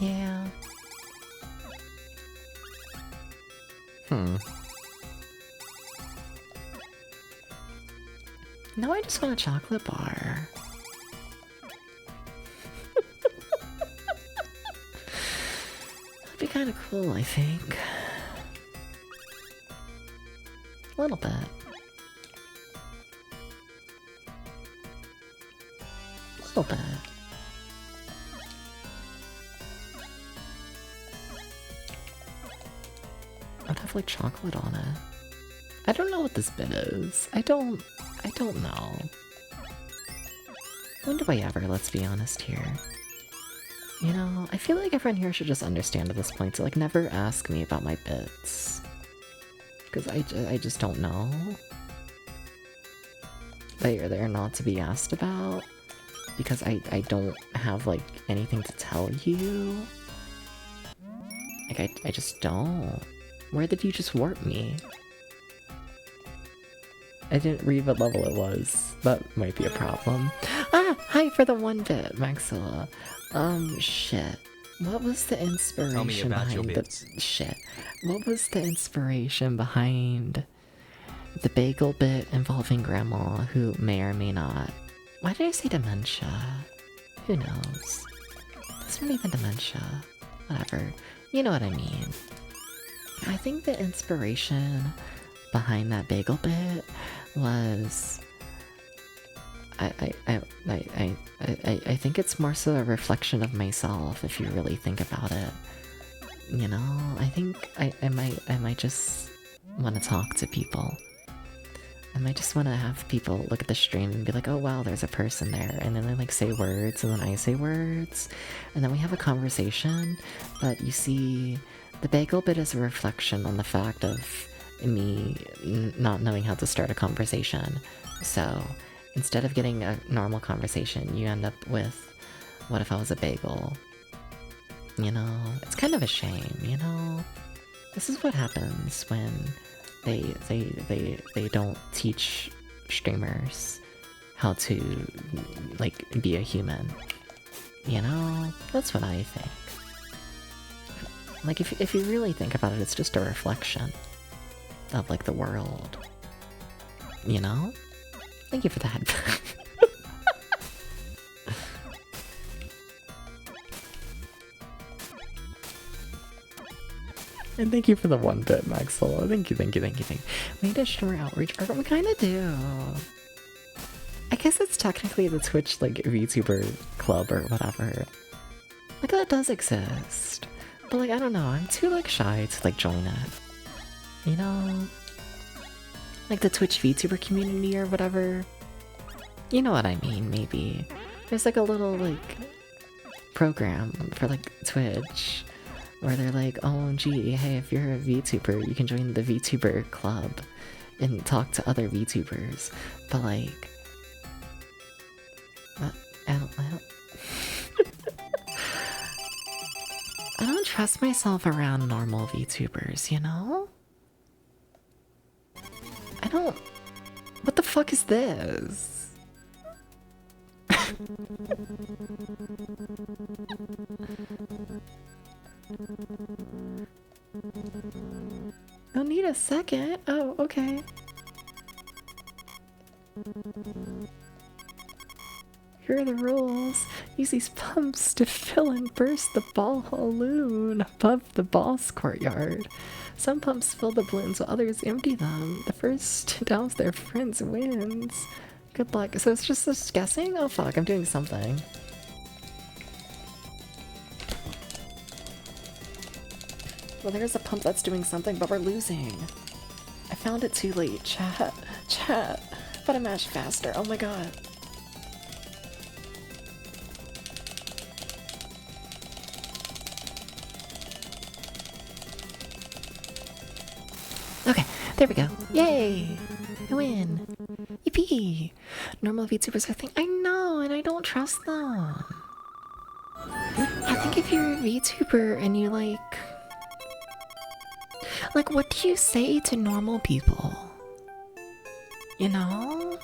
Yeah. No, I just want a chocolate bar. That'd be kind of cool, I think. A little bit. A little bit. I'd have like chocolate on it. I don't know what this bit is. I don't know. When do I ever, let's be honest here. You know, I feel like everyone here should just understand at this point to like never ask me about my bits. Because I just don't know. They're not to be asked about. Because I don't have like anything to tell you. Like I just don't. Where did you just warp me? I didn't read what level it was. That might be a problem. Ah! Hi for the 1-bit, Maxilla. Shit. What was the inspiration behind the... Shit. What was the inspiration behind the bagel bit involving Grandma, who may or may not... Why did I say dementia? Who knows? It's not even dementia. Whatever. You know what I mean. I think the inspiration behind that bagel bit was... I think it's more so a reflection of myself if you really think about it. You know, I think I might just want to talk to people. I might just want to have people look at the stream and be like, oh wow, there's a person there, and then they like say words, and then I say words, and then we have a conversation. But you see, the bagel bit is a reflection on the fact of me not knowing how to start a conversation. So instead of getting a normal conversation, you end up with, what if I was a bagel? You know, it's kind of a shame, you know? This is what happens when they don't teach streamers how to, like, be a human. You know? That's what I think. Like, if you really think about it, it's just a reflection of, like, the world. You know? Thank you for that. And thank you for the 1-bit, Maxwell. Thank you. We need a streamer outreach program. We kind of do. I guess it's technically the Twitch, like, VTuber club or whatever. Like, that does exist. But, like, I don't know. I'm too, like, shy to, like, join it. You know? Like, the Twitch VTuber community or whatever. You know what I mean, maybe. There's, like, a little, like, program for, like, Twitch. Where they're like, oh gee, hey, if you're a VTuber, you can join the VTuber club and talk to other VTubers. But like, I don't I don't trust myself around normal VTubers, you know? I don't. What the fuck is this? I'll need a second. Oh, okay. Here are the rules. Use these pumps to fill and burst the ball balloon above the boss courtyard. Some pumps fill the balloons while others empty them. The first to douse their friends wins. Good luck. So it's just this guessing? Oh fuck, I'm doing something. Well, there's a pump that's doing something, but we're losing. I found it too late, chat. But I mashed faster. Oh my god. Okay, there we go. Yay! I win. Yippee! Normal VTubers, I think. I know, and I don't trust them. I think if you're a VTuber and you like, what do you say to normal people? You know?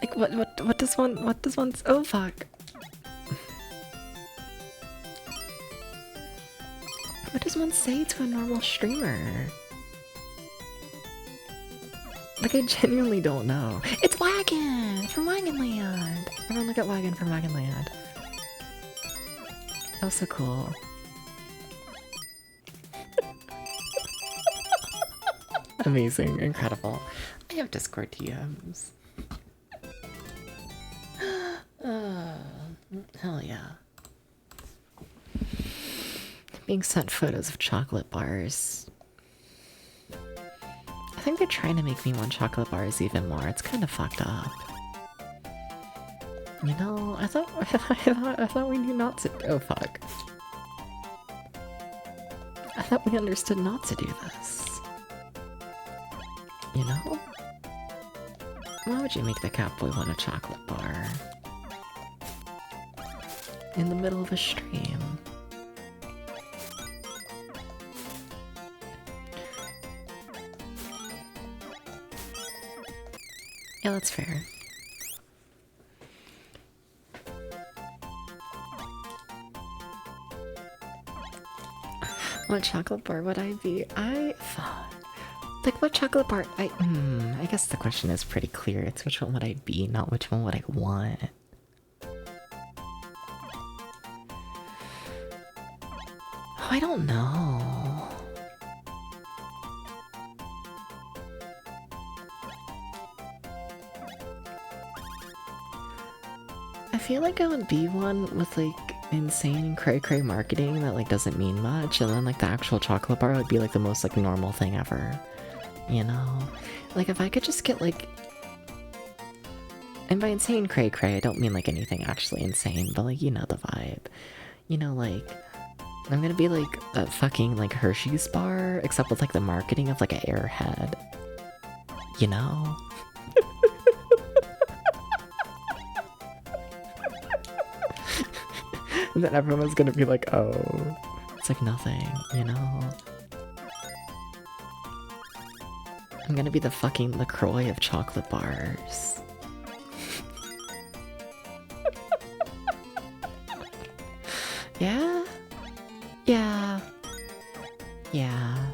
Like, what does one, oh fuck. What does one say to a normal streamer? Like, I genuinely don't know. It's Wagon! From Wagonland! Everyone look at Wagon from Wagonland. That was so cool. Amazing, incredible. I have Discord TMs. Hell yeah. Being sent photos of chocolate bars. I think they're trying to make me want chocolate bars even more. It's kind of fucked up. You know, I thought we knew not to. Oh fuck. I thought we understood not to do this. You know? Why would you make the Catboy want a chocolate bar? In the middle of a stream. Yeah, that's fair. What chocolate bar would I be? Like, what chocolate bar? I guess the question is pretty clear. It's which one would I be, not which one would I want. Oh, I don't know. I feel like I would be one with, like, insane cray-cray marketing that, like, doesn't mean much, and then, like, the actual chocolate bar would be, like, the most, like, normal thing ever. You know? Like, if I could just get, like... And by insane cray-cray, I don't mean, like, anything actually insane, but, like, you know the vibe. You know, like... I'm gonna be, like, a fucking, like, Hershey's bar, except with, like, the marketing of, like, an airhead. You know? And then everyone's gonna be like, oh, it's like nothing, you know? I'm gonna be the fucking LaCroix of chocolate bars. Yeah? Yeah. Yeah.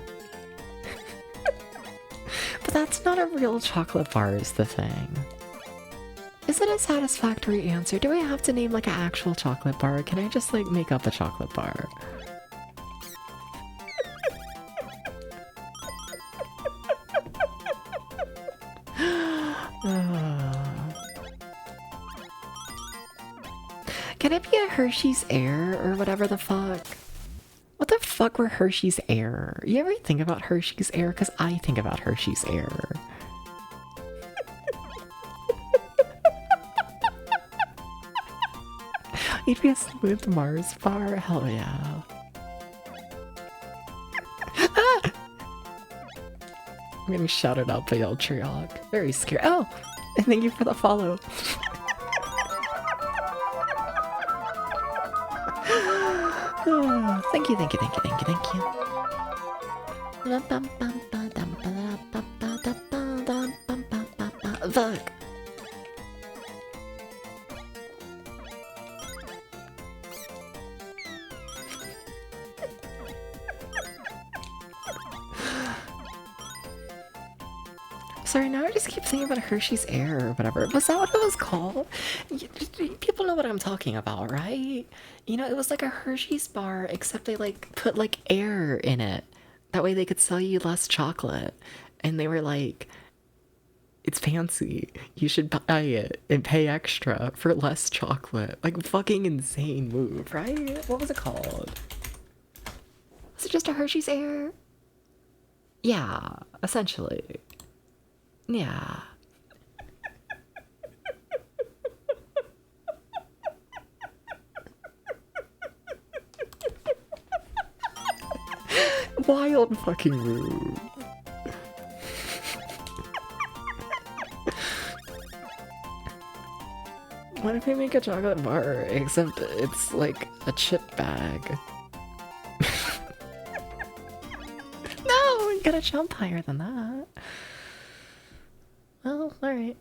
But that's not a real chocolate bar is the thing. Is it a satisfactory answer? Do I have to name like an actual chocolate bar? Or can I just like make up a chocolate bar? Can it be a Hershey's Air or whatever the fuck? What the fuck were Hershey's Air? You ever think about Hershey's Air? Because I think about Hershey's Air. You'd be a smooth Mars bar? Hell yeah. Ah! I'm getting shouted out by Eltriok. Very scary. Oh! Thank you for the follow. Thank you, thank you, thank you, thank you, thank you. Fuck. Sorry, now I just keep thinking about Hershey's Air or whatever. Was that what it was called? People know what I'm talking about, right? You know, it was like a Hershey's bar, except they like put like air in it. That way they could sell you less chocolate. And they were like, it's fancy. You should buy it and pay extra for less chocolate. Like, fucking insane move, right? What was it called? Was it just a Hershey's Air? Yeah, essentially. Yeah. Wild fucking move. What if we make a chocolate bar, except it's like a chip bag? No, you gotta jump higher than that. Well, alright.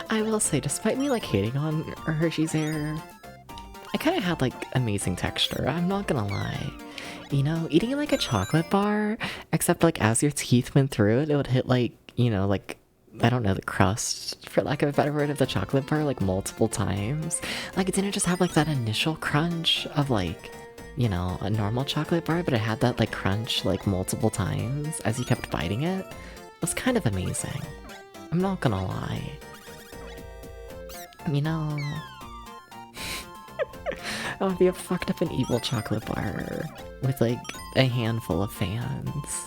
I will say, despite me like hating on Hershey's Air, I kind of had like amazing texture, I'm not gonna lie. You know, eating like a chocolate bar, except like as your teeth went through it, it would hit like, you know, like, I don't know, the crust, for lack of a better word, of the chocolate bar like multiple times. Like it didn't just have like that initial crunch of like, you know, a normal chocolate bar, but it had that like crunch like multiple times as you kept biting it. It was kind of amazing. I'm not gonna lie. You know... It would be a fucked up and evil chocolate bar with like a handful of fans.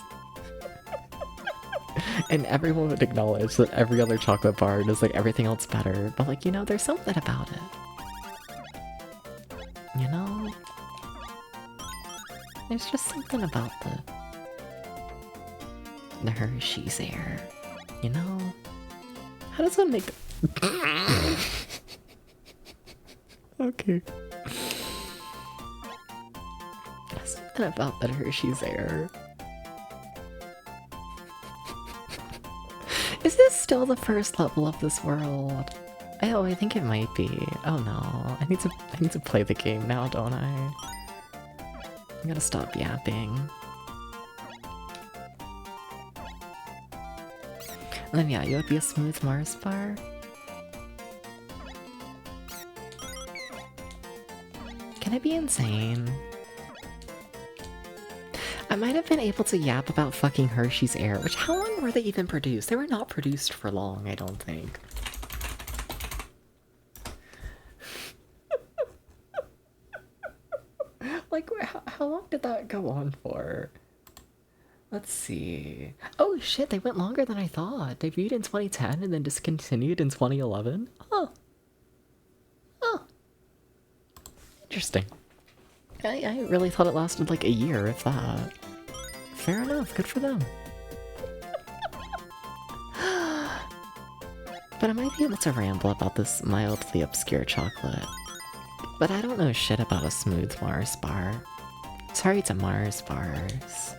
And everyone would acknowledge that every other chocolate bar does like everything else better, but like, you know, there's something about it. You know? There's just something about the Hershey's Air. You know? How does one make... Okay. Something about that Hershey's Air. Is this still the first level of this world? Oh, I think it might be. Oh no. I need to play the game now, don't I? I'm gonna stop yapping. And then yeah, you would be a smooth Mars bar. Can I be insane? I might have been able to yap about fucking Hershey's Air, which how long were they even produced? They were not produced for long, I don't think. Like, how long did that go on for? Let's see. Oh shit, they went longer than I thought. Debuted in 2010 and then discontinued in 2011? Oh. Oh. Interesting. I really thought it lasted like a year, if that. Fair enough, good for them. But I might be able to ramble about this mildly obscure chocolate. But I don't know shit about a smooth Mars bar. Sorry to Mars bars.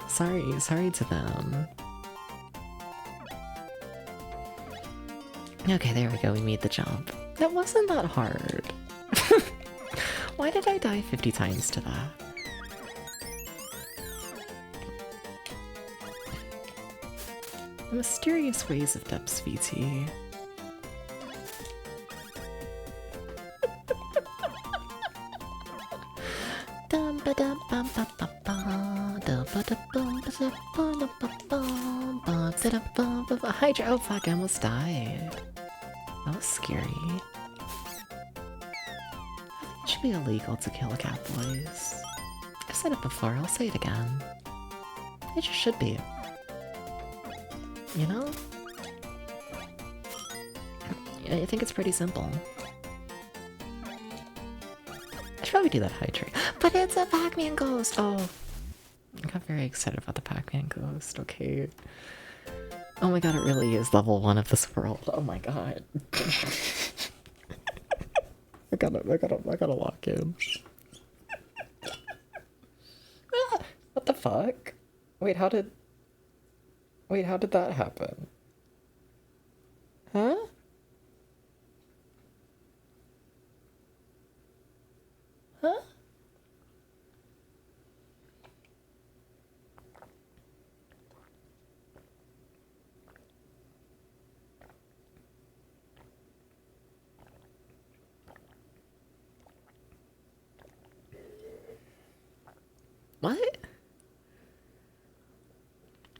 Sorry to them. Okay, there we go, we made the jump. That wasn't that hard. Why did I die 50 times to that? The mysterious ways of Depths VT. Hydra, oh fuck, I almost died. That was scary. I think it should be illegal to kill cat boys. I've said it before, I'll say it again. It just should be. You know? I think it's pretty simple. I should probably do that Hydra. But it's a Pac-Man ghost! Oh. I got very excited about the Pac-Man ghost, okay. Oh my god, it really is level 1 of this world. Oh my god. I gotta lock in. What the fuck? Wait, how did that happen? Huh? Huh? What?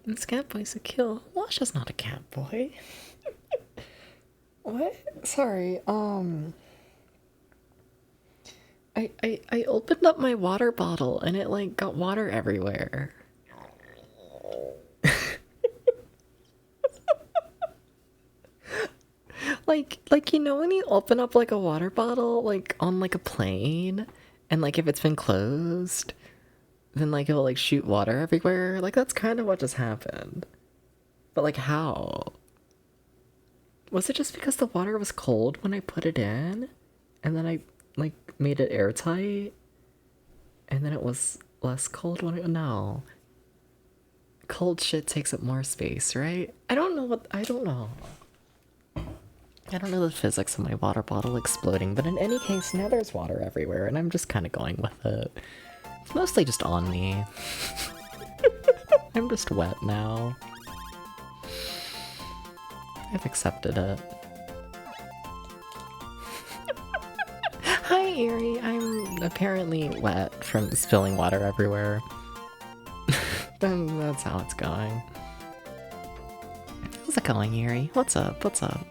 This cat boy's a kill. Washa's not a cat boy. What? Sorry, I opened up my water bottle and it like got water everywhere. Like you know when you open up like a water bottle like on like a plane and like if it's been closed then like it'll like shoot water everywhere? Like that's kind of what just happened. But like how? Was it just because the water was cold when I put it in? And then I like made it airtight? And then it was less cold when it... No. Cold shit takes up more space, right? I don't know. I don't know the physics of my water bottle exploding, but in any case, now there's water everywhere, and I'm just kind of going with it. It's mostly just on me. I'm just wet now. I've accepted it. Hi, Eerie. I'm apparently wet from spilling water everywhere. Then that's how it's going. How's it going, Eerie? What's up? What's up?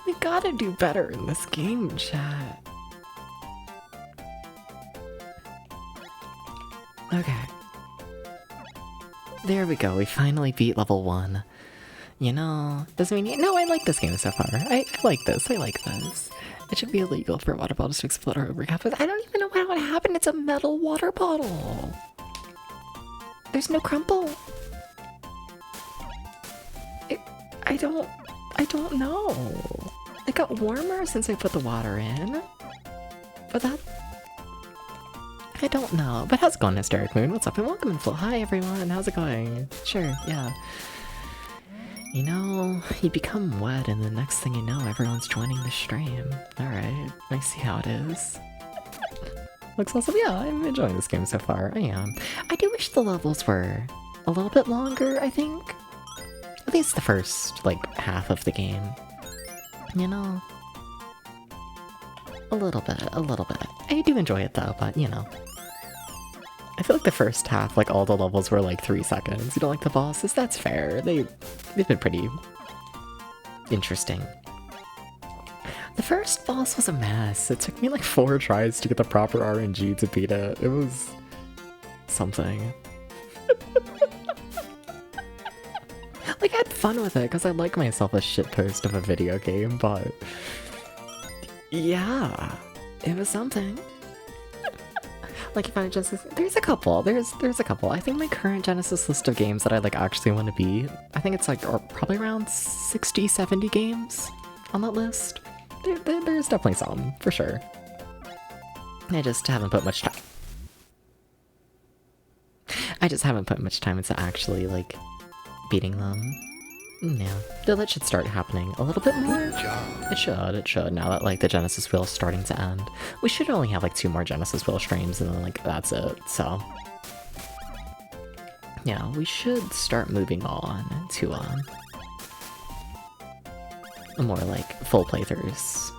We gotta do better in this game, chat. Okay. There we go, we finally beat level 1. You know, doesn't mean... No, I like this game so far. I like this, I like this. It should be illegal for water bottles to explode or overcap, but I don't even know what would happen. It's a metal water bottle. There's no crumple. I don't know. It got warmer since I put the water in. But that... I don't know. But how's it going, Hysteric Moon? What's up? And welcome in Flow. Hi, everyone. How's it going? Sure, yeah. You know, you become wet and the next thing you know, everyone's joining the stream. Alright, I see how it is. Looks awesome. Yeah, I'm enjoying this game so far. I am. I do wish the levels were a little bit longer, I think. At least the first, like, half of the game. You know? A little bit. I do enjoy it though, but you know. I feel like the first half, like, all the levels were like 3 seconds. You don't like the bosses? That's fair. They've been pretty interesting. The first boss was a mess. It took me like 4 tries to get the proper RNG to beat it. It was something. Like, I had fun with it because I like myself a shitpost of a video game, but yeah, it was something. Like, if I just, there's a couple. There's a couple. I think my current Genesis list of games that I like actually want to beat, I think it's like probably around 60, 70 games on that list. There's definitely some, for sure. I just haven't put much time. I just haven't put much time into actually, like, beating them. Yeah, that should start happening a little bit more. It should, now that, like, the Genesis wheel is starting to end. We should only have, like, 2 more Genesis wheel streams, and then, like, that's it, so. Yeah, we should start moving on to, more, like, full playthroughs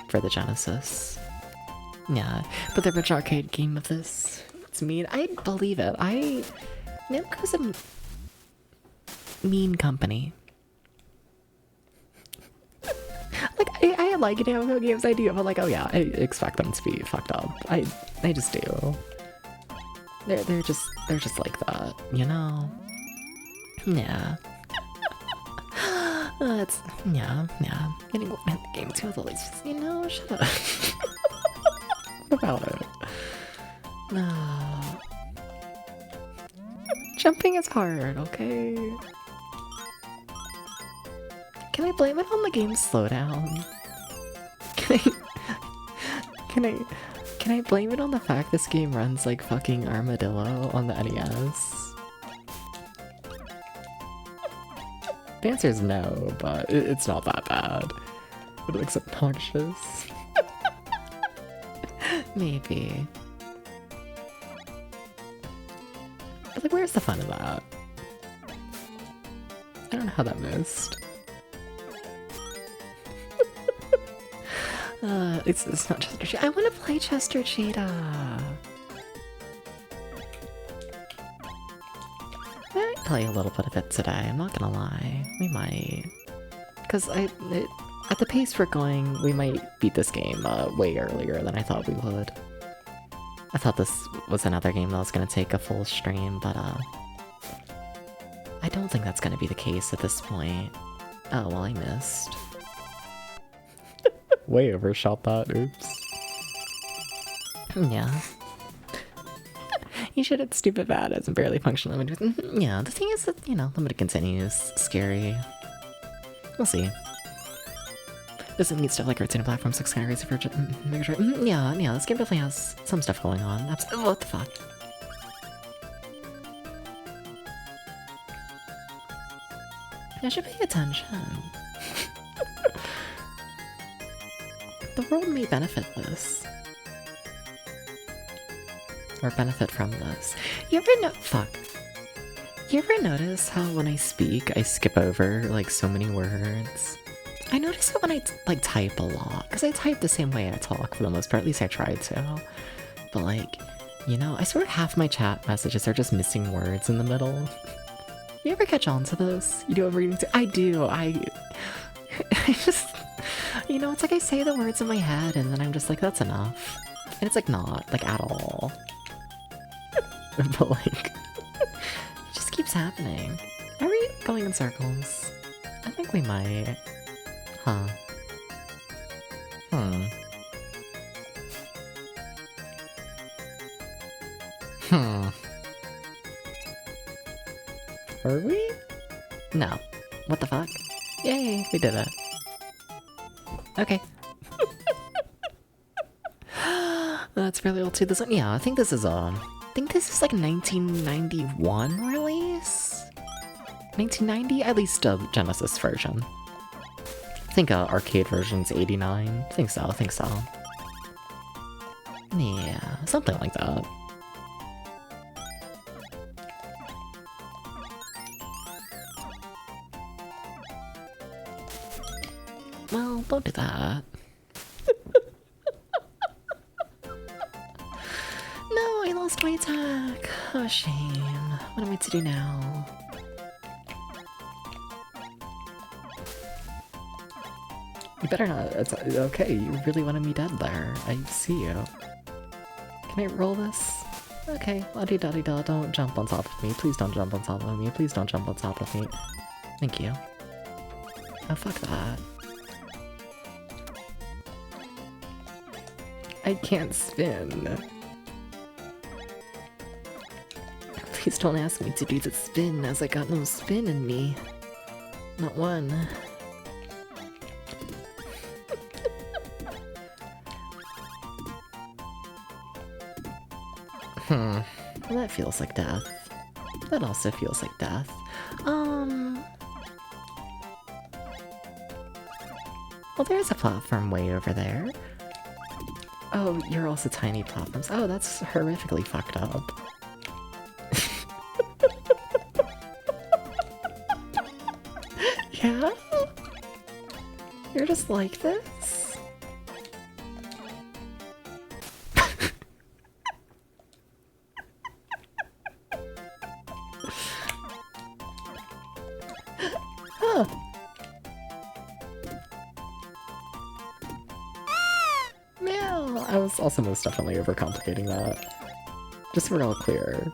for the Genesis. Yeah, but the rich arcade game of this, it's mean. I believe it. Namco's a mean company. Like, I like Namco games, I do, but like, oh yeah, I expect them to be fucked up. I just do. They're just like that, you know? Yeah. Yeah. Getting the game too, the least, you know, shut up. What about it? No. Jumping is hard, okay? Can I blame it on the game's slowdown? Can I blame it on the fact this game runs like fucking Armadillo on the NES? The answer is no, but it's not that bad. It looks obnoxious. Maybe. But like, where's the fun of that? I don't know how that missed. It's not Chester Cheetah. I want to play Chester Cheetah. I might play a little bit of it today, I'm not gonna lie. We might. Because at the pace we're going, we might beat this game way earlier than I thought we would. I thought this was another game that was gonna take a full stream, but I don't think that's gonna be the case at this point. Oh, well, I missed. Way overshot that, oops. Yeah. You should have stupid bad as a barely functional limited. Yeah, the thing is that, you know, limited continues. Scary. We'll see. Does it need stuff like rotating platforms, 6 categories for yeah, this game definitely has some stuff going on. What the fuck? I should pay attention. The world may benefit this. Or benefit from this. You ever notice how when I speak, I skip over, like, so many words? I notice it when I, like, type a lot. Because I type the same way I talk for the most part. At least I try to. But, like, you know, I swear half my chat messages are just missing words in the middle. You ever catch on to this? You do over reading too? I do. I just... You know, it's like I say the words in my head and then I'm just like, that's enough. And it's like not, like, at all. But like, it just keeps happening. Are we going in circles? I think we might. Huh. Are we? No. What the fuck? Yay, we did it. Okay. That's really old too. This one, yeah, I think this is like 1991 release? 1990? At least a Genesis version. I think arcade version's 89. I think so. Yeah, something like that. Well, don't do that. No, I lost my attack. Oh, shame. What am I to do now? You better not. It's okay, you really wanted me dead there. I see you. Can I roll this? Okay, la-di-da-di-da, don't jump on top of me. Please don't jump on top of me. Please don't jump on top of me. Thank you. Oh, fuck that. I can't spin. Please don't ask me to do the spin, as I got no spin in me. Not one. Well, that feels like death. That also feels like death. Well, there's a platform way over there. Oh, you're also tiny platforms. Oh, that's horrifically fucked up. Yeah? You're just like this? Huh. Yeah, I was also most definitely overcomplicating that. Just so we're all clear.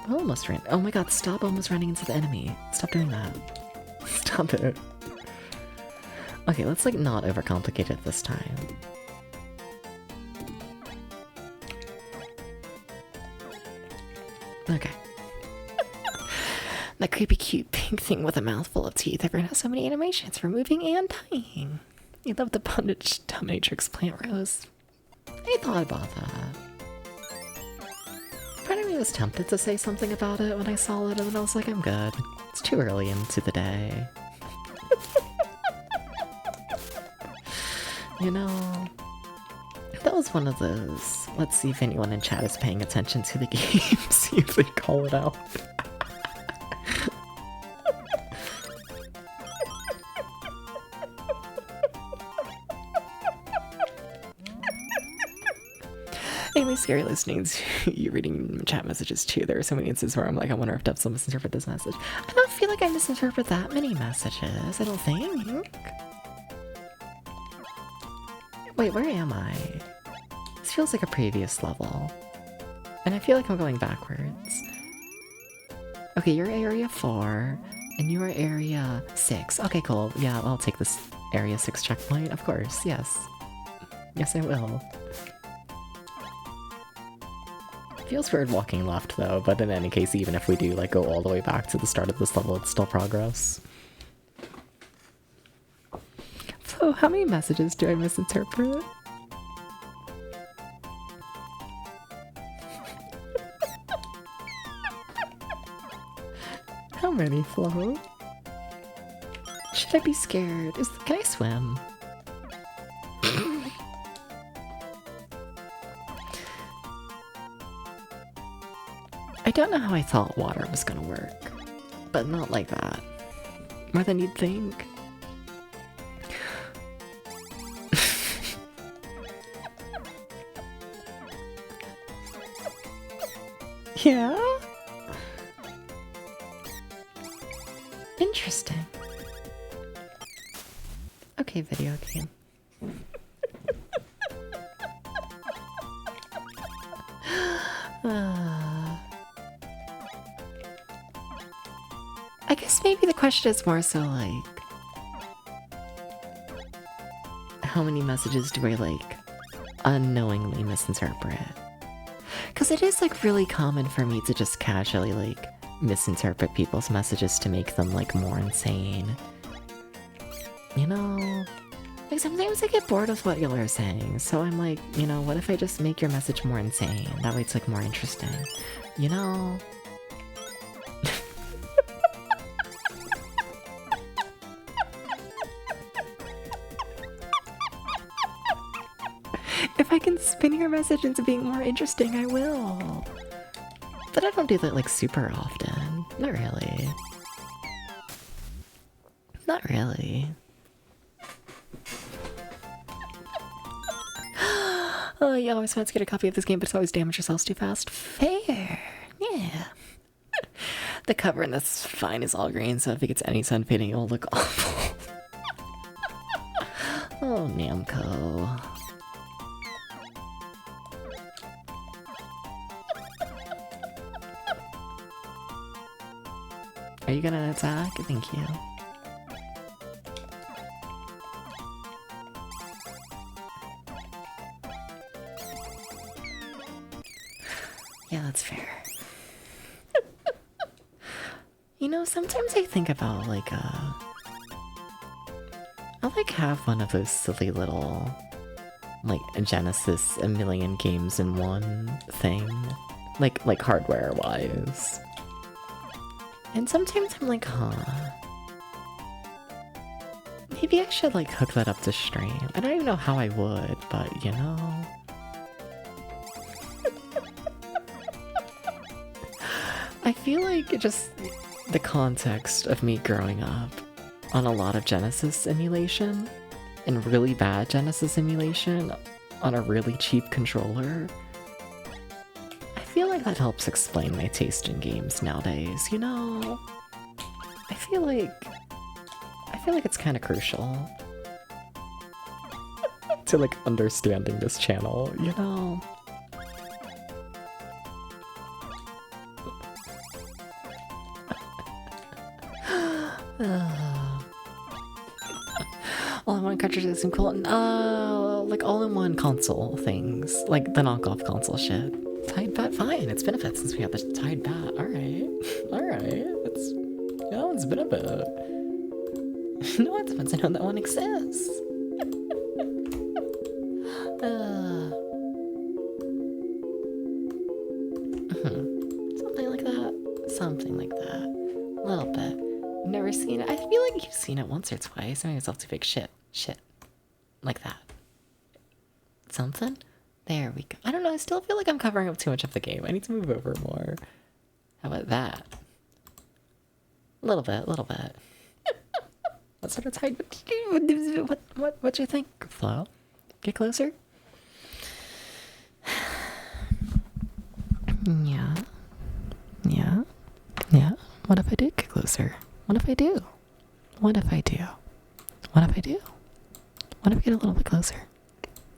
I almost ran. Oh my god, stop almost running into the enemy. Stop doing that. Stop it. Okay, let's like not overcomplicate it this time. Okay. That creepy cute pink thing with a mouthful of teeth. Everyone has so many animations for moving and dying. You love the bondage dominatrix plant rose. I thought about that. Part of me was tempted to say something about it when I saw it, and then I was like, I'm good. It's too early into the day. You know, that was one of those, let's see if anyone in chat is paying attention to the game, see if they call it out. Anyway, scary listening to you reading chat messages too. There are so many instances where I'm like, I wonder if Debs will misinterpret this message. I don't feel like I misinterpret that many messages, I don't think. Wait, where am I? This feels like a previous level. And I feel like I'm going backwards. Okay, you're area 4, and you're area 6. Okay, cool. Yeah, I'll take this area 6 checkpoint, of course, yes. Yes, I will. Feels weird walking left though, but in any case, even if we do like go all the way back to the start of this level, it's still progress. So how many messages do I misinterpret? How many, Flo? Should I be scared? Can I swim? I don't know how I thought water was gonna work, but not like that. More than you'd think. Yeah? Interesting. Okay, video game. I guess maybe the question is more so like, how many messages do I like unknowingly misinterpret? Because it is like really common for me to just casually like misinterpret people's messages to make them like more insane. You know? Like sometimes I get bored of what y'all are saying, so I'm like, you know, what if I just make your message more insane? That way it's like more interesting. You know? If I can spin your message into being more interesting, I will. But I don't do that like super often. Not really. Not really. Oh, you always want to get a copy of this game, but it's always damage yourselves too fast. Fair. Yeah. The cover in this fine is all green, so if it gets any sun fading, it will look awful. Oh, Namco. Are you gonna attack? Thank you. Yeah, that's fair. You know, sometimes I think about like I'll like have one of those silly little like Genesis a million games in one thing. Like hardware wise. And sometimes I'm like, huh. Maybe I should like hook that up to stream. I don't even know how I would, but you know. I feel like just the context of me growing up on a lot of Genesis emulation and really bad Genesis emulation on a really cheap controller. I feel like that helps explain my taste in games nowadays, you know? I feel like it's kind of crucial to like understanding this channel, you know? All-in-one cartridges and cool, like all-in-one console things, like the knockoff console shit. Tide Bat, fine. It's been a bit since we had the Tide Bat. Alright. It's, you know, it's been a bit. No, it depends on how that one exists. Something like that. Something like that. A little bit. You've never seen it? I feel like you've seen it once or twice. I made myself too big. Shit. Like that. Something? There we go. I don't know, I still feel like I'm covering up too much of the game. I need to move over more. How about that? A little bit. What sort of tide? What you think, Flo? Get closer? Yeah. What if I did get closer? What if I do? What if I get a little bit closer?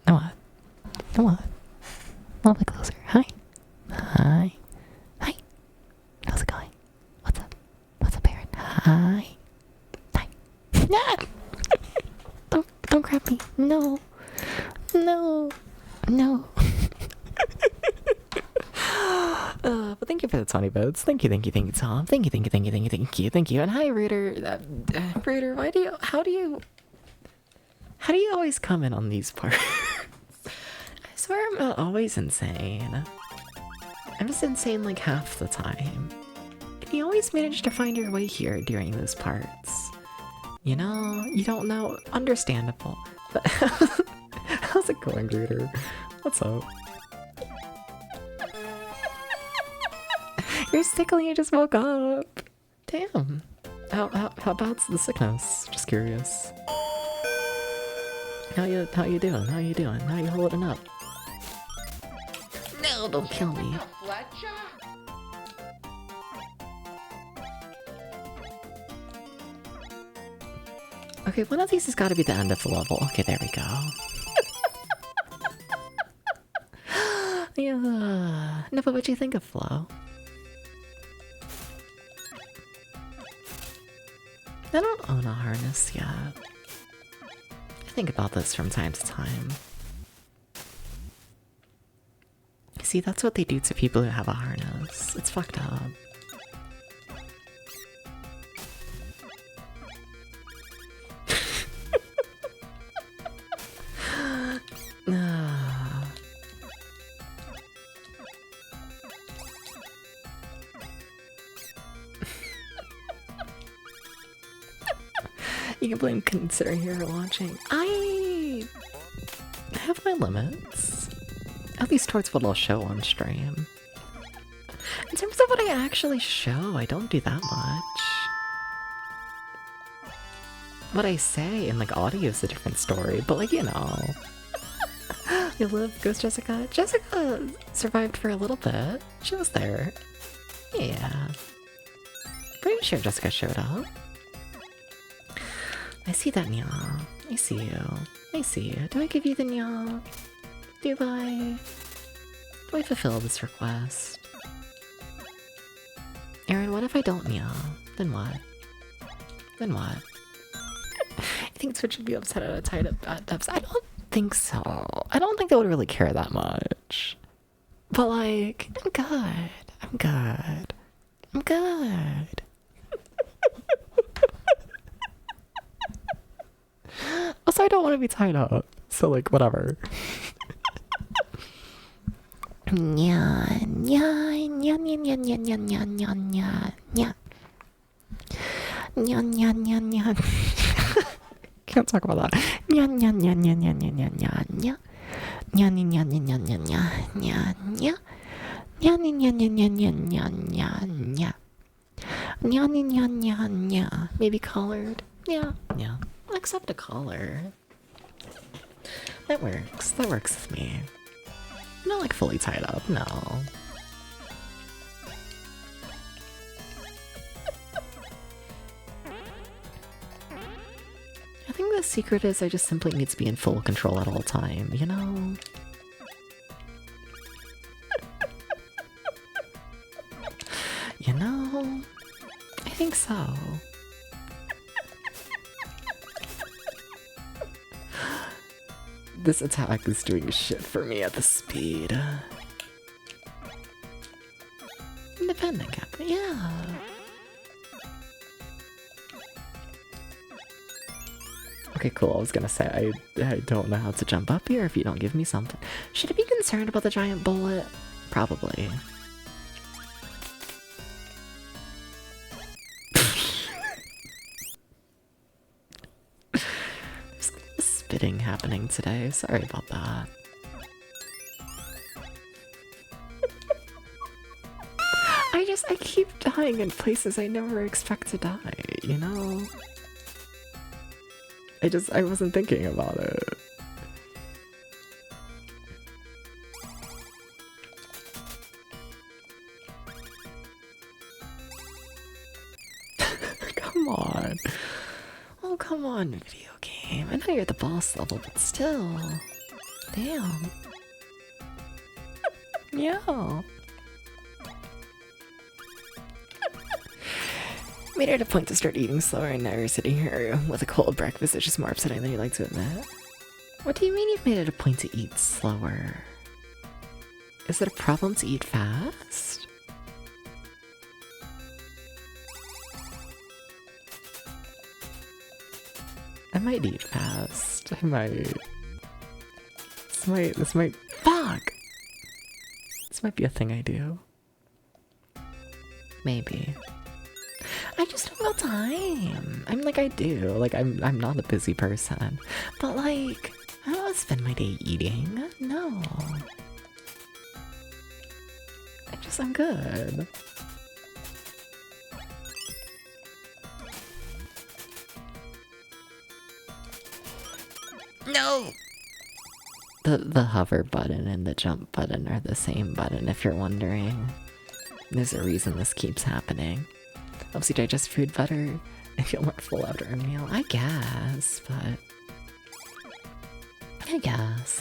Now what? A little bit closer. Hi. How's it going? What's up, Aaron? Hi. Don't grab me. No. But thank you for the 20 votes. Thank you, Tom. Thank you. And hi, Rooter. Rooter, how do you always come in on these parts? I swear I'm not always insane. I'm just insane like half the time. And you always manage to find your way here during those parts. You know, you don't know. Understandable. But how's it going, Rooter? What's up? You're sick and you just woke up. Damn. How bad's the sickness? Just curious. How you doing? How you holding up? No, don't kill me. Okay, one of these has got to be the end of the level. Okay, there we go. Yeah. No, but what'd you think of Flo? I don't own a harness yet. I think about this from time to time. See, that's what they do to people who have a harness. It's fucked up. You can blame considering you're watching. I have my limits. At least towards what I'll show on stream. In terms of what I actually show, I don't do that much. What I say in like audio is a different story, but like, you know. You live, Ghost Jessica? Jessica survived for a little bit. She was there. Yeah. Pretty sure Jessica showed up. I see that, Nya. I see you. Do I give you the Nya? Do I fulfill this request? Aaron, what if I don't, Nya? Then what? Then what? I think Twitch would be upset at a tight at depths. I don't think so. I don't think they would really care that much. But like, I'm good. I'm good. I'm good. Also, I don't want to be tied up. So like, whatever. Nya, nya, nya, nya, nya, nya, nya, nya, nya, nya, nya. Nya, nya, nya, nya. Can't talk about that. Nya, nya, nya, nya, nya, nya, nya, nya, nya. Nya, nya, nya, nya, nya, nya, nya, nya. Nya, nya, nya, nya, nya, nya, nya, nya. Nya, nya, nya, nya. Maybe collared. Yeah, yeah. I'll accept a collar. That works. That works with me. I'm not like fully tied up, no. I think the secret is I just simply need to be in full control at all time, you know? You know? I think so. This attack is doing shit for me at the speed. Independent cap, yeah. Okay, cool. I was gonna say, I don't know how to jump up here if you don't give me something. Should I be concerned about the giant bullet? Probably. Spitting happening today. Sorry about that. I keep dying in places I never expect to die, you know? I wasn't thinking about it. Come on. Oh, come on, video game. I know you're at the boss level, but still. Damn. Yeah. Made it a point to start eating slower, and now you're sitting here with a cold breakfast. It's just more upsetting than you like to admit. What do you mean you've made it a point to eat slower? Is it a problem to eat fast? I might eat fast. I might. This might. Fuck! This might be a thing I do. Maybe. I just don't got time. I'm like, I do. Like, I'm not a busy person. But like, I don't want to spend my day eating. No. I'm good. No! The hover button and the jump button are the same button, if you're wondering. There's a reason this keeps happening. Helps you digest food better and feel more full after a meal. I guess, but... I guess.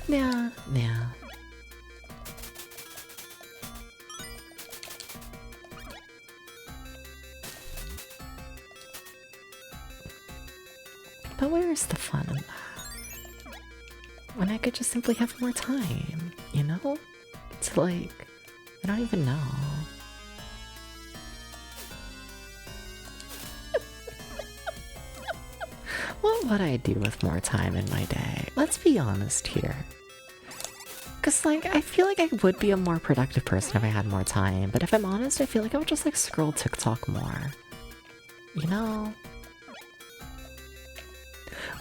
Yeah. But where's the fun in that? When I could just simply have more time, you know? It's like, I don't even know. What would I do with more time in my day? Let's be honest here. Cause like, I feel like I would be a more productive person if I had more time, but if I'm honest, I feel like I would just like scroll TikTok more. You know?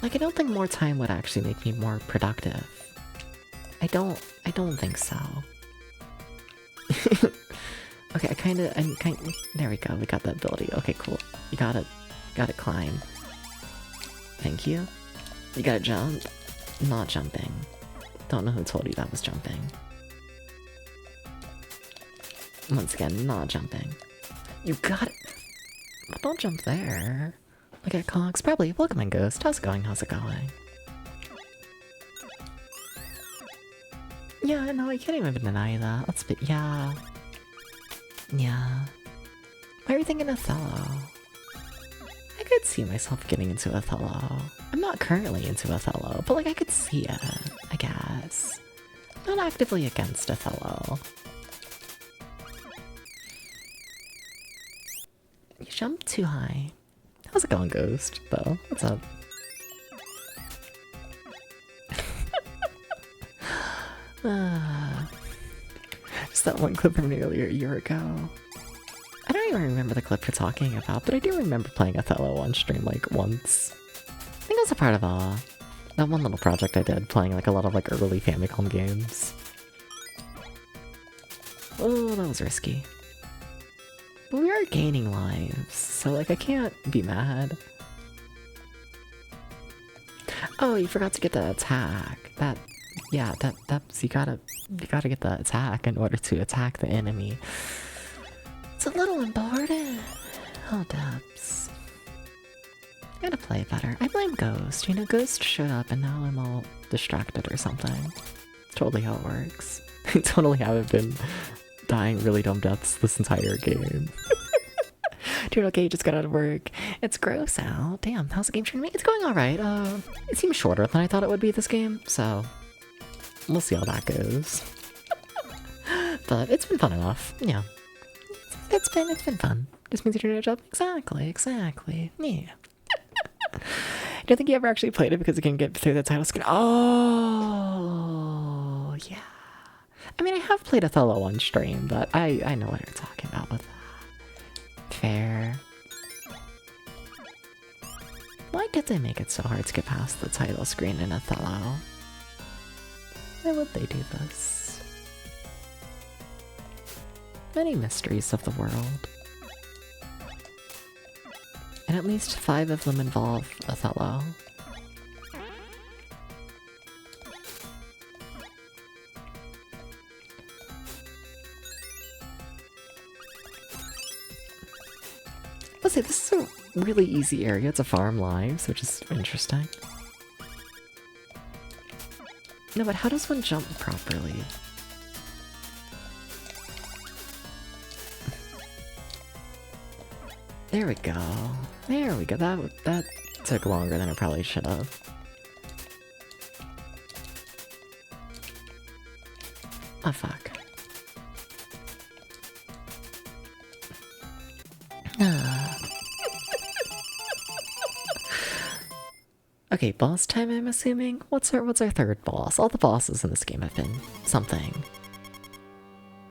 Like, I don't think more time would actually make me more productive. I don't think so. Okay, I'm kind of, there we go, we got that ability. Okay, cool. You got it climb. Thank you. You gotta jump. Not jumping. Don't know who told you that was jumping. Once again, not jumping. You got it. But don't jump there. Look at Cox. Probably. Welcome in, Ghost. How's it going? Yeah, no, I can't even deny that. Let's be, yeah. Yeah. Why are you thinking Othello? I could see myself getting into Othello. I'm not currently into Othello, but like I could see it, I guess. Not actively against Othello. You jumped too high. How's it going, Ghost, though? What's up? Just that one clip from nearly a year ago. I don't even remember the clip you're talking about, but I do remember playing Othello on stream like once. I think it was a part of that one little project I did, playing like a lot of like early Famicom games. Oh, that was risky. But we are gaining lives, so like I can't be mad. Oh, you forgot to get the attack. Yeah, that's you gotta get the attack in order to attack the enemy. It's a little important. Oh, Debs. I gotta play better. I blame Ghost. You know, Ghost showed up and now I'm all distracted or something. Totally how it works. I totally haven't been dying really dumb deaths this entire game. Dude, okay, just got out of work. It's gross out. Damn, how's the game treating me? It's going alright. It seems shorter than I thought it would be this game, so we'll see how that goes. But it's been fun enough. Yeah. It's been fun. Just means you're doing a job. Exactly. Yeah. I don't think you ever actually played it because you can get through the title screen. Oh, yeah. I mean, I have played Othello on stream, but I know what you're talking about with that. Fair. Why did they make it so hard to get past the title screen in Othello? Why would they do this? Many mysteries of the world. And at least 5 of them involve Othello. Let's say this is a really easy area to farm lives, which is interesting. No, but how does one jump properly? There we go. There we go. That took longer than it probably should have. Oh, fuck. Okay, boss time, I'm assuming? What's our third boss? All the bosses in this game have been something.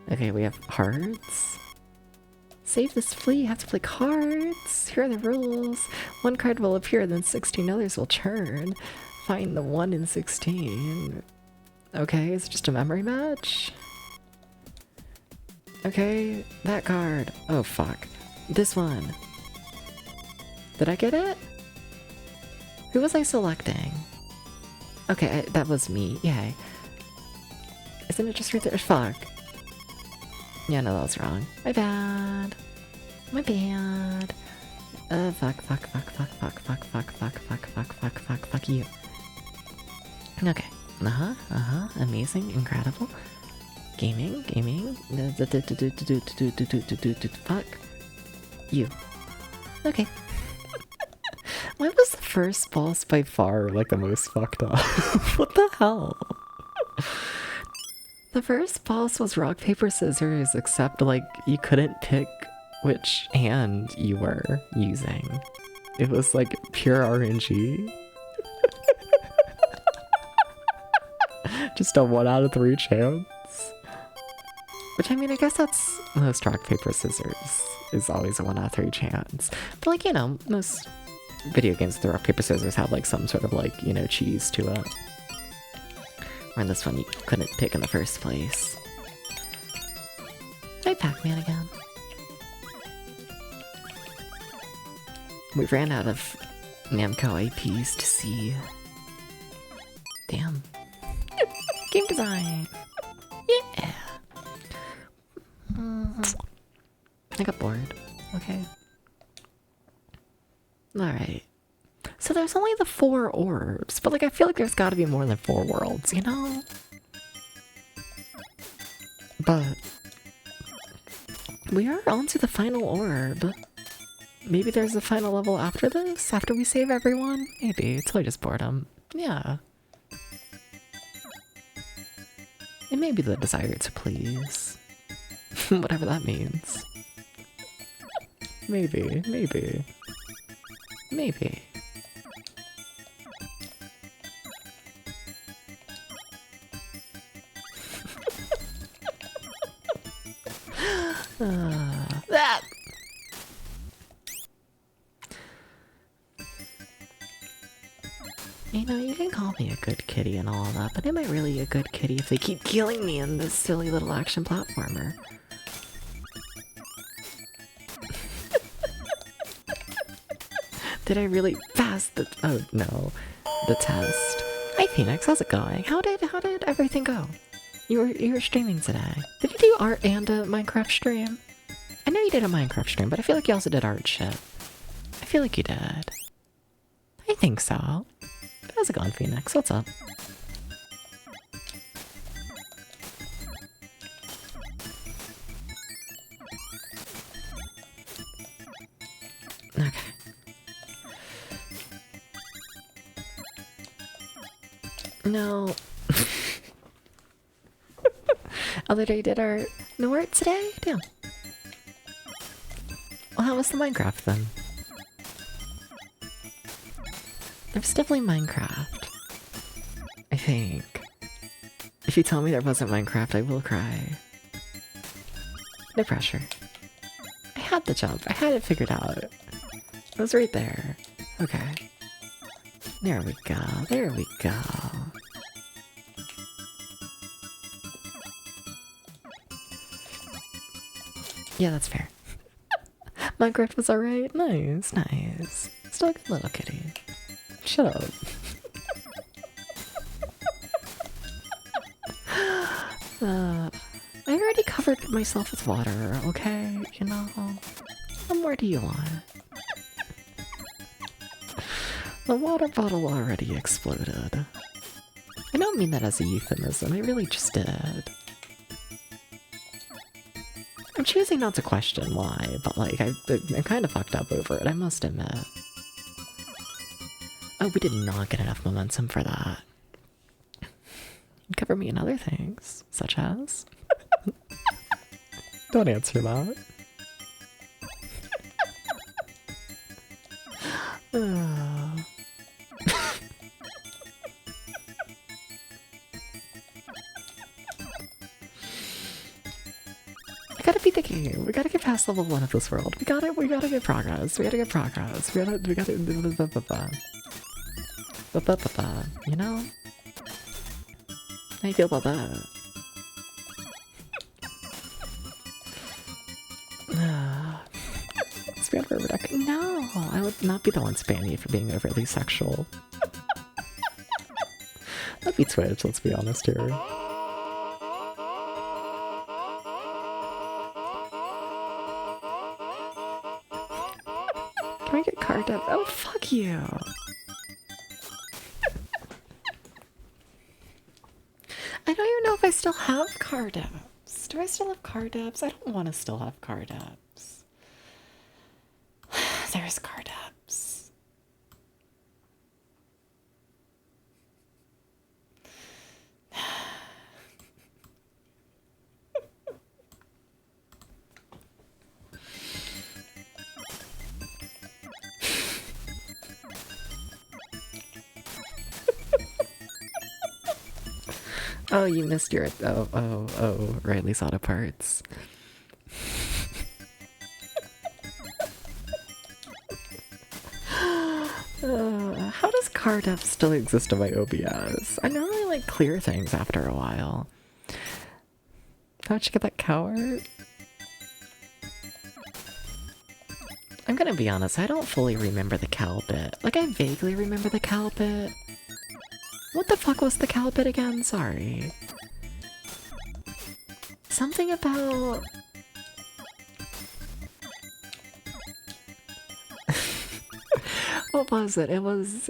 Okay, we have hearts. Save this flea, you have to play cards. Here are the rules. 1 card will appear, then 16 others will churn. Find the 1 in 16. Okay, it's just a memory match. Okay, that card. Oh, fuck. This one. Did I get it? Who was I selecting? Okay, that was me. Yay. Isn't it just right there? Fuck. Yeah, no, that was wrong. My bad. My bad. Fuck you. Okay. Amazing, incredible. Gaming. Fuck. You. Okay. Why was the first boss by far, like, the most fucked up? What the hell? The first boss was rock, paper, scissors, except, like, you couldn't pick which hand you were using. It was, like, pure RNG. Just a 1 out of 3 chance. Which, I mean, I guess that's most rock, paper, scissors is always a 1 out of 3 chance. But, like, you know, most video games with the rock, paper, scissors have, like, some sort of, like, you know, cheese to it. Or in this one, you couldn't pick in the first place. Hi, Pac-Man again. We ran out of Namco IPs to see. Damn. Game design! Yeah! I got bored. Okay. Alright. So there's only the 4 orbs, but like I feel like there's gotta be more than 4 worlds, you know? But we are on to the final orb. Maybe there's a final level after this? After we save everyone? Maybe. It's really just boredom. Yeah. It may be the desire to please. Whatever that means. Maybe, maybe. Maybe. That. You know, you can call me a good kitty and all that, but am I really a good kitty if they keep killing me in this silly little action platformer? Did I really pass the— oh no, the test? Hi Phoenix, how's it going? How did everything go? You were streaming today. Did you do art and a Minecraft stream? I know you did a Minecraft stream, but I feel like you also did art shit. I feel like you did. I think so. How's it going, Phoenix? What's up? Okay. No. Other day did art. No art today? Damn. Well, how was the Minecraft then? There was definitely Minecraft. I think. If you tell me there wasn't Minecraft, I will cry. No pressure. I had the jump. I had it figured out. It was right there. Okay. There we go. There we go. Yeah, that's fair. Minecraft was alright. Nice, nice. Still a good little kitty. Shut up. I already covered myself with water, okay? You know? What more do you want? The water bottle already exploded. I don't mean that as a euphemism, I really just did. I'm choosing not to question why, but like, I'm kind of fucked up over it, I must admit. Oh, we did not get enough momentum for that. Cover me in other things, such as... Don't answer that. I gotta beat the game. We gotta get past level 1 of this world. We gotta get progress. We gotta get progress. We gotta you know? How you feel about that? Spam for Rebecca? No! I would not be the one spamming you for being overly sexual. That'd be Twitch, let's be honest here. Can I get card up? Oh, fuck you! I don't even know if I still have card apps. Do I still have card apps? I don't want to still have card apps. There's card apps. Oh, you missed your— oh, Riley's auto parts. How does card up still exist in my OBS? I normally like clear things after a while. How'd you get that coward? I'm gonna be honest, I don't fully remember the cow bit. Like, I vaguely remember the cow bit. What the fuck was the cow bit again? Sorry. Something about... What was it? It was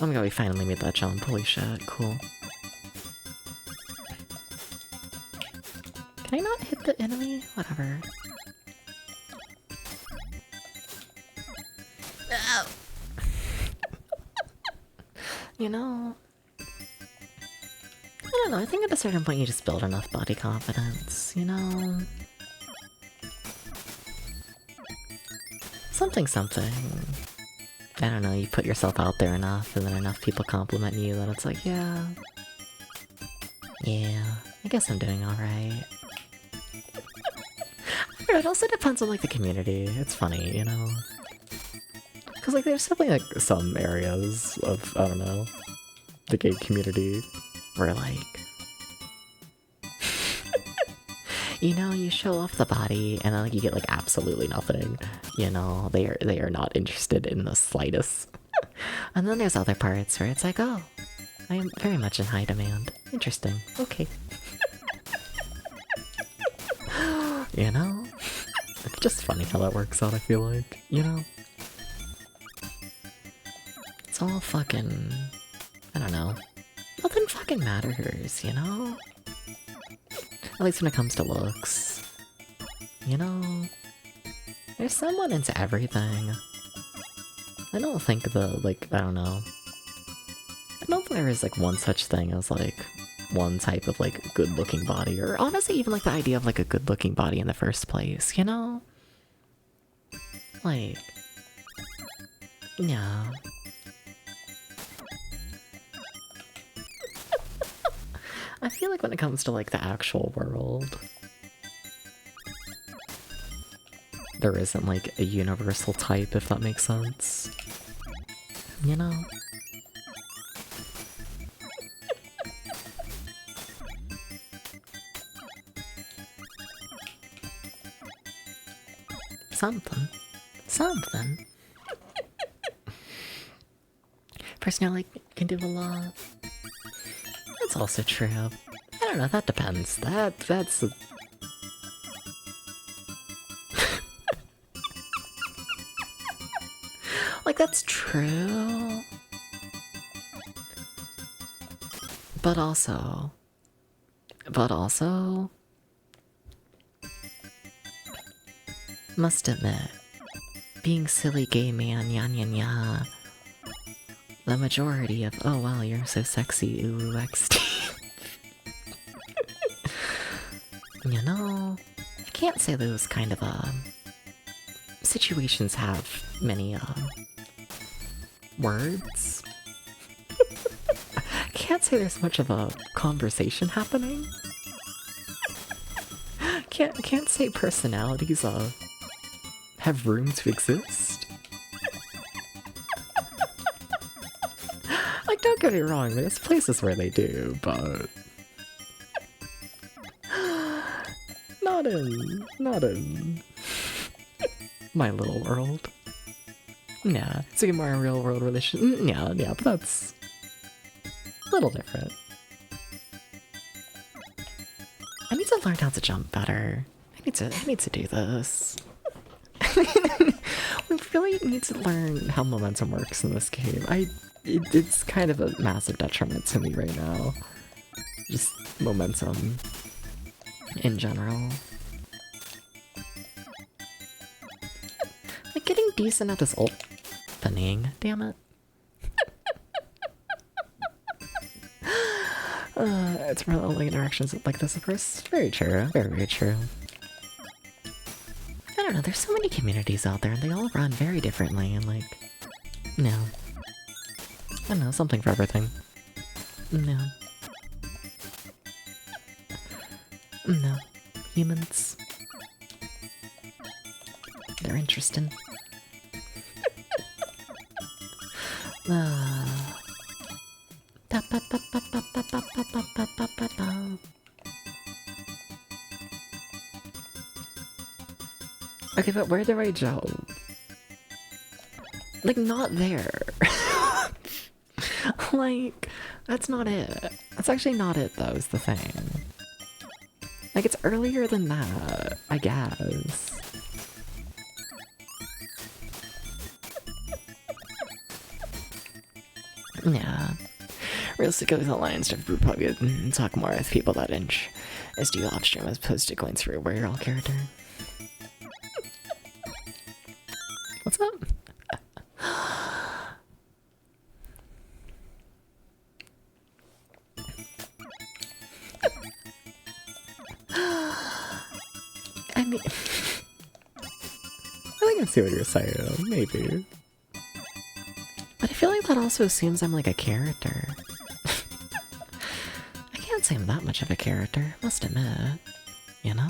Oh my god, we finally made that jump. Holy shit, cool. Can I not hit the enemy? Whatever. Ow. You know... I don't know, I think at a certain point you just build enough body confidence, you know? Something. I don't know, you put yourself out there enough, and then enough people compliment you that it's like, yeah... Yeah, I guess I'm doing alright. It also depends on, like, the community. It's funny, you know? Because, like, there's definitely, like, some areas of, I don't know, the gay community where, like... you know, you show off the body, and then, like, you get, like, absolutely nothing. You know, they are not interested in the slightest. And then there's other parts where it's like, oh, I am very much in high demand. Interesting. Okay. You know? It's just funny how that works out, I feel like. You know? It's all fucking... I don't know. Nothing fucking matters, you know? At least when it comes to looks. You know? There's someone into everything. I don't think I don't know. I don't think there is, like, one such thing as, like, one type of, like, good-looking body, or honestly even, like, the idea of, like, a good-looking body in the first place, you know? Like... yeah. I feel like when it comes to, like, the actual world, there isn't, like, a universal type, if that makes sense. You know? Something. Personality can do a lot. That's also true. I don't know, that depends. That's... like, that's true. But also... must admit, being silly gay man, nya. The majority of, oh wow, you're so sexy, ooh, XD. You know, I can't say those kind of, situations have many, words. I can't say there's much of a conversation happening. Can't say personalities, have room to exist. Like, don't get me wrong, there's places where they do, but... not in my little world. Yeah, it's a more real world relation. Yeah, but that's a little different. I need to learn how to jump better. I need to do this. We really need to learn how momentum works in this game. It's kind of a massive detriment to me right now. Just momentum in general. Like, getting decent at this opening, damn it. It's really only interactions like this at first. Very true, very true. I don't know, there's so many communities out there and they all run very differently and like... no. I don't know, something for everything. No. No. Humans. They're interesting. Okay, but where do I jump? Like, not there. Like, that's not it. That's actually not it, though, is the thing. Like, it's earlier than that, I guess. Yeah. Realistically, the lines would probably talk more with people that inch as do off stream as opposed to going through where you're all character. What's up? I mean, I think I see what you're saying, maybe. But I feel like that also assumes I'm like a character. I can't say I'm that much of a character, must admit. You know?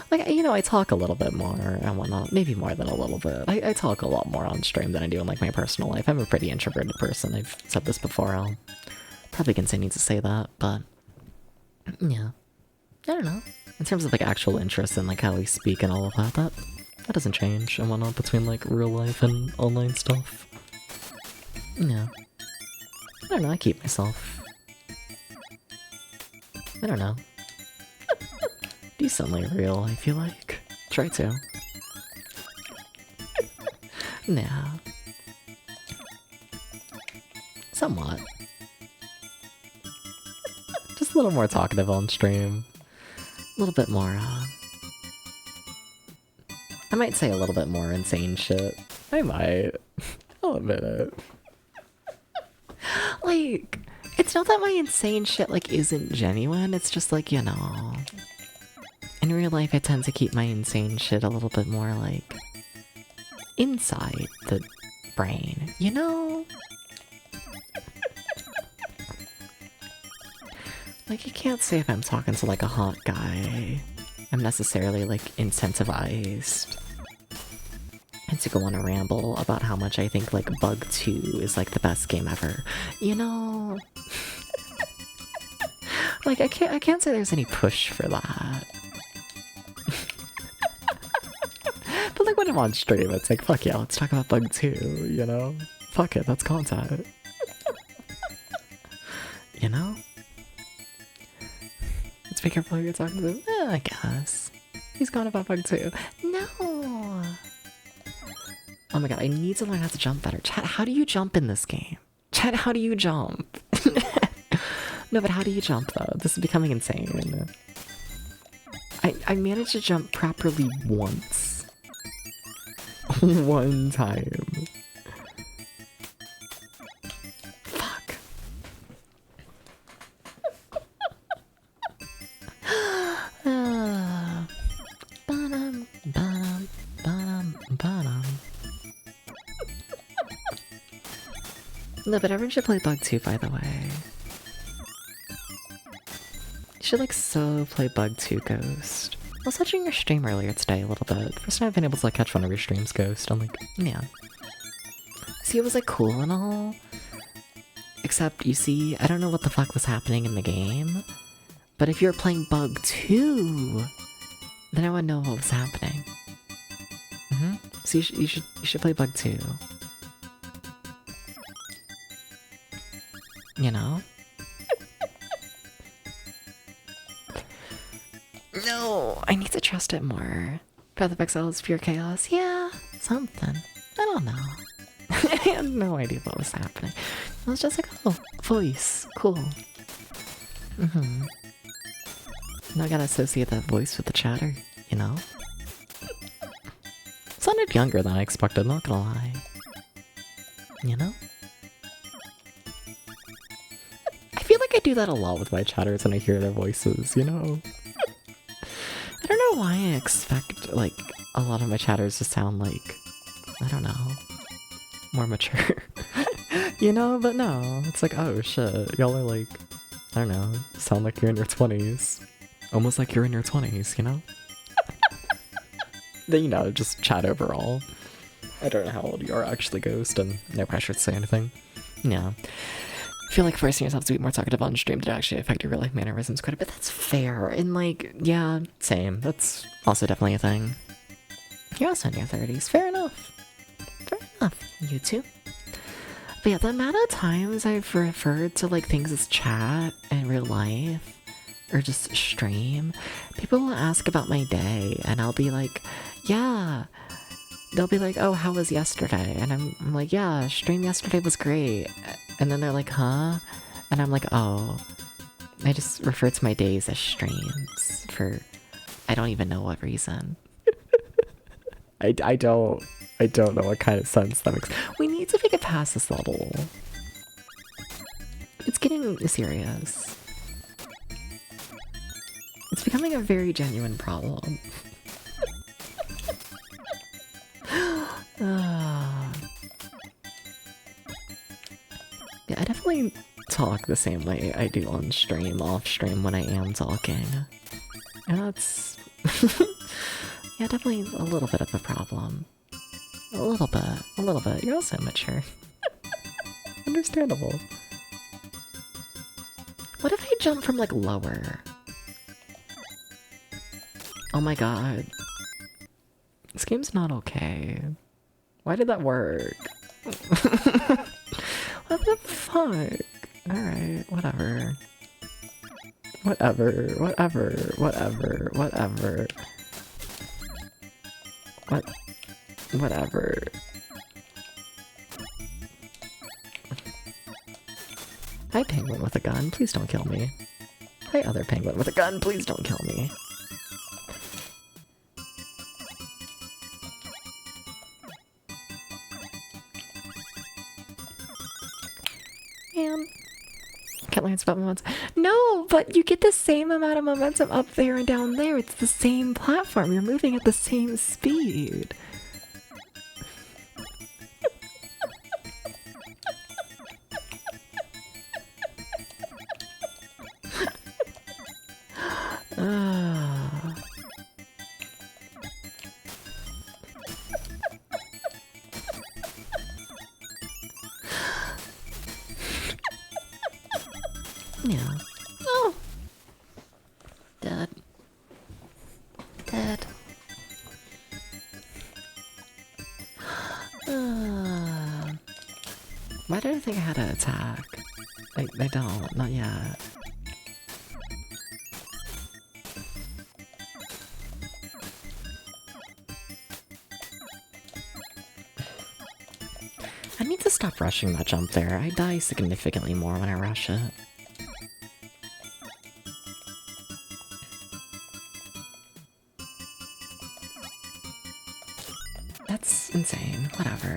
Like, you know, I talk a little bit more and whatnot. Maybe more than a little bit. I talk a lot more on stream than I do in, like, my personal life. I'm a pretty introverted person. I've said this before. I'll probably continue to say that, but... yeah. I don't know. In terms of, like, actual interest in, like, how we speak and all of that, that doesn't change and whatnot between, like, real life and online stuff. Yeah. I don't know, I keep myself. I don't know. Decently real, I feel like. Try to. Nah. Somewhat. Just a little more talkative on stream. A little bit more, I might say a little bit more insane shit. I might. I'll admit it. Like, it's not that my insane shit, like, isn't genuine. It's just like, you know... in real life, I tend to keep my insane shit a little bit more, like... inside the brain, you know? Like, you can't say if I'm talking to, like, a hot guy, I'm necessarily, like, incentivized and to go on a ramble about how much I think, like, Bug 2 is, like, the best game ever. You know? Like, I can't say there's any push for that. But, like, when I'm on stream, it's like, fuck yeah, let's talk about Bug 2, you know? Fuck it, that's content. You know? Let's be careful who you're talking to. I guess. He's gone about Bug 2. No! Oh my god, I need to learn how to jump better. Chat, how do you jump in this game? Chat, how do you jump? No, but how do you jump though? This is becoming insane. I managed to jump properly once. One time. Fuck. Ba-dum, ba-dum, ba-dum, ba-dum. No, but everyone should play Bug 2, by the way. You should, like, so play Bug 2 Ghost. I was watching your stream earlier today a little bit. First time I've been able to, like, catch one of your streams, Ghost. I'm like, yeah. See, it was, like, cool and all. Except, you see, I don't know what the fuck was happening in the game. But if you were playing Bug 2, then I would know what was happening. So you should play Bug 2. You know? No, I need to trust it more. Path of Exile is pure chaos. Yeah, something. I don't know. I had no idea what was happening. I was just like, oh, voice, cool. Now I gotta associate that voice with the chatter, you know? Sounded younger than I expected, not gonna lie. You know? I feel like I do that a lot with my chatters when I hear their voices, you know? I don't know why I expect, like, a lot of my chatters to sound like, I don't know, more mature. You know, but no, it's like, oh shit, y'all are like, I don't know, sound like you're in your 20s. Almost like you're in your 20s, you know? Then, you know, just chat overall. I don't know how old you are actually, Ghost, and no pressure to say anything. Yeah. I feel like forcing yourself to be more talkative on stream did actually affect your real life mannerisms quite a bit. That's fair. And like, yeah, same. That's also definitely a thing. You're also in your 30s. Fair enough. Fair enough, you two. But yeah, the amount of times I've referred to like things as chat in real life or just stream, people will ask about my day and I'll be like, yeah, they'll be like, oh, how was yesterday? And I'm like, yeah, stream yesterday was great. And then they're like, huh? And I'm like, oh, I just refer to my days as streams for I don't even know what reason. I don't know what kind of sense that makes. We need to make it past this level. It's getting serious. It's becoming a very genuine problem. Yeah, I definitely talk the same way I do on stream, off stream when I am talking. And that's... yeah, definitely a little bit of a problem. A little bit. You're also immature. Understandable. What if I jump from, like, lower? Oh my god. This game's not okay. Why did that work? What the fuck? Alright, whatever. Whatever. Whatever. Hi, penguin with a gun, please don't kill me. Hi, other penguin with a gun, please don't kill me. Man. Can't learn about momentum. No, but you get the same amount of momentum up there and down there. It's the same platform. You're moving at the same speed. Yeah. Oh. Dead. Dead. Why did I think I had an attack? I don't. Not yet. I need to stop rushing that jump there. I die significantly more when I rush it. That's insane. Whatever.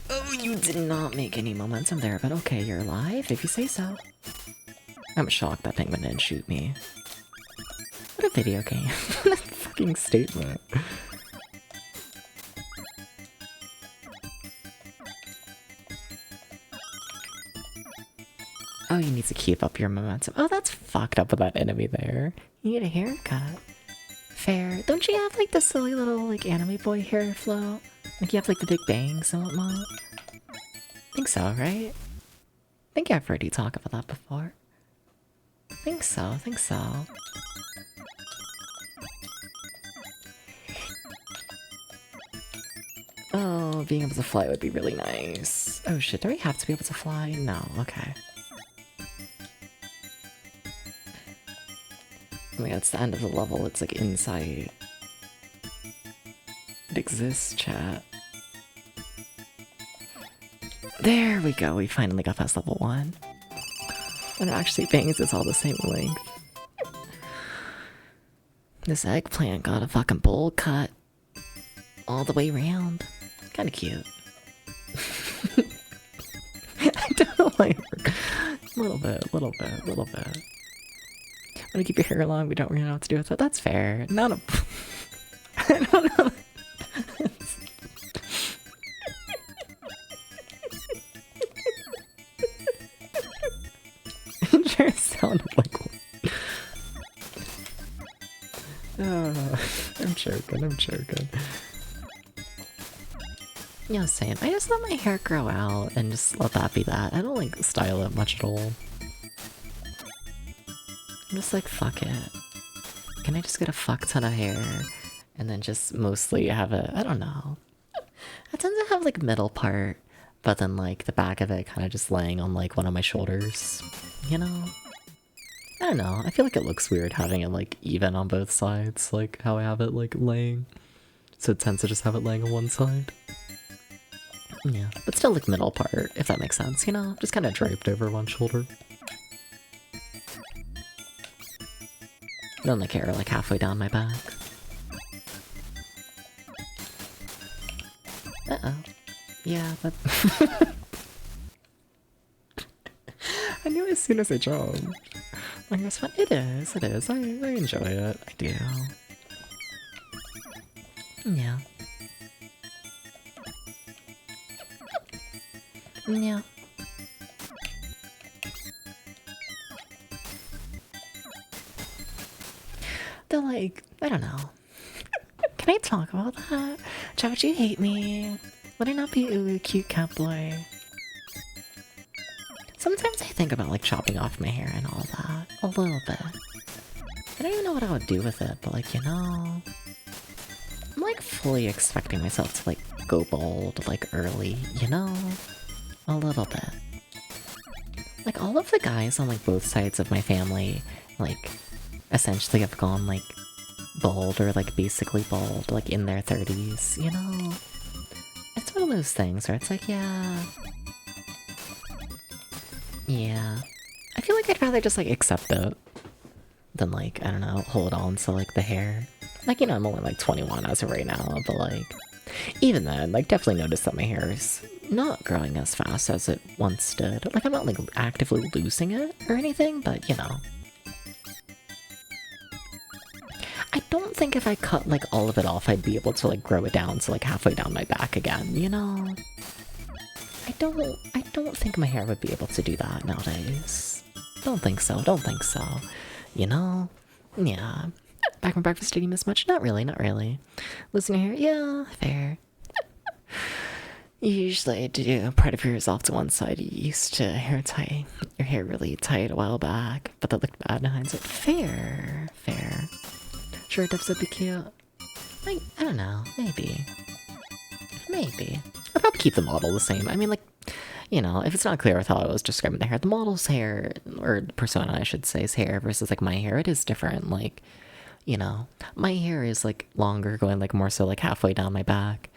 Oh, you did not make any momentum there, but okay, you're alive if you say so. I'm shocked that penguin didn't shoot me. What a video game. That fucking statement. Oh, you need to keep up your momentum. Oh, that's fucked up with that enemy there. You need a haircut. Fair. Don't you have like the silly little like anime boy hair flow? Like you have like the big bangs and whatnot? Think so, right? Think I've heard you talk about that before. Think so. Oh, being able to fly would be really nice. Oh shit, do I have to be able to fly? No, okay. Oh my god, it's the end of the level, it's like insight. It exists, chat. There we go, we finally got past level 1. And it actually bangs, it's all the same length. This eggplant got a fucking bowl cut. All the way around. Kinda cute. I don't know why. A little bit. When you keep your hair long, we don't really know what to do with it. That's fair. Not a... I don't know. It sure sounded like one. Oh, I'm joking. Yeah, same. I just let my hair grow out and just let that be that. I don't like style it much at all. I'm just like, fuck it. Can I just get a fuck ton of hair and then just mostly have a, I don't know. I tend to have like middle part, but then like the back of it kind of just laying on like one of my shoulders, you know? I don't know, I feel like it looks weird having it like even on both sides, like how I have it like laying. So it tends to just have it laying on one side. Yeah, but still like middle part, if that makes sense, you know? Just kind of draped over one shoulder. Then like hair like halfway down my back. Uh-oh. Yeah, but... I knew as soon as I jumped. Like, it's fun. It is. I enjoy it. I do. Yeah. Yeah. They're like, I don't know. Can I talk about that? Chad, would you hate me? Would I not be a cute cat boy? Sometimes I think about like chopping off my hair and all that. A little bit. I don't even know what I would do with it, but like, you know... I'm like fully expecting myself to like go bald like early, you know? A little bit. Like all of the guys on like both sides of my family, like essentially have gone like bald or like basically bald, like in their 30s, you know? It's one of those things where it's like, yeah. Yeah. I feel like I'd rather just like accept it than like, I don't know, hold on to like the hair. Like, you know, I'm only like 21 as of right now, but like, even then, like definitely noticed that my hair is not growing as fast as it once did. Like I'm not like actively losing it or anything, but you know. I don't think if I cut like all of it off, I'd be able to like grow it down to like halfway down my back again, you know? I don't think my hair would be able to do that nowadays. Don't think so, You know? Yeah. Back from breakfast, did you miss much? Not really, not really. Losing your hair? Yeah, fair. You usually do part of yours off to one side. You used to tie your hair really tight a while back, but that looked bad in hindsight. Fair, fair. Sure, dubs would be cute. I don't know, maybe. Maybe. I'll probably keep the model the same. I mean, like, you know, if it's not clear with how I was describing the hair, the model's hair, or persona, I should say, is hair versus, like, my hair, it is different. Like, you know, my hair is, like, longer, going, like, more so, like, halfway down my back.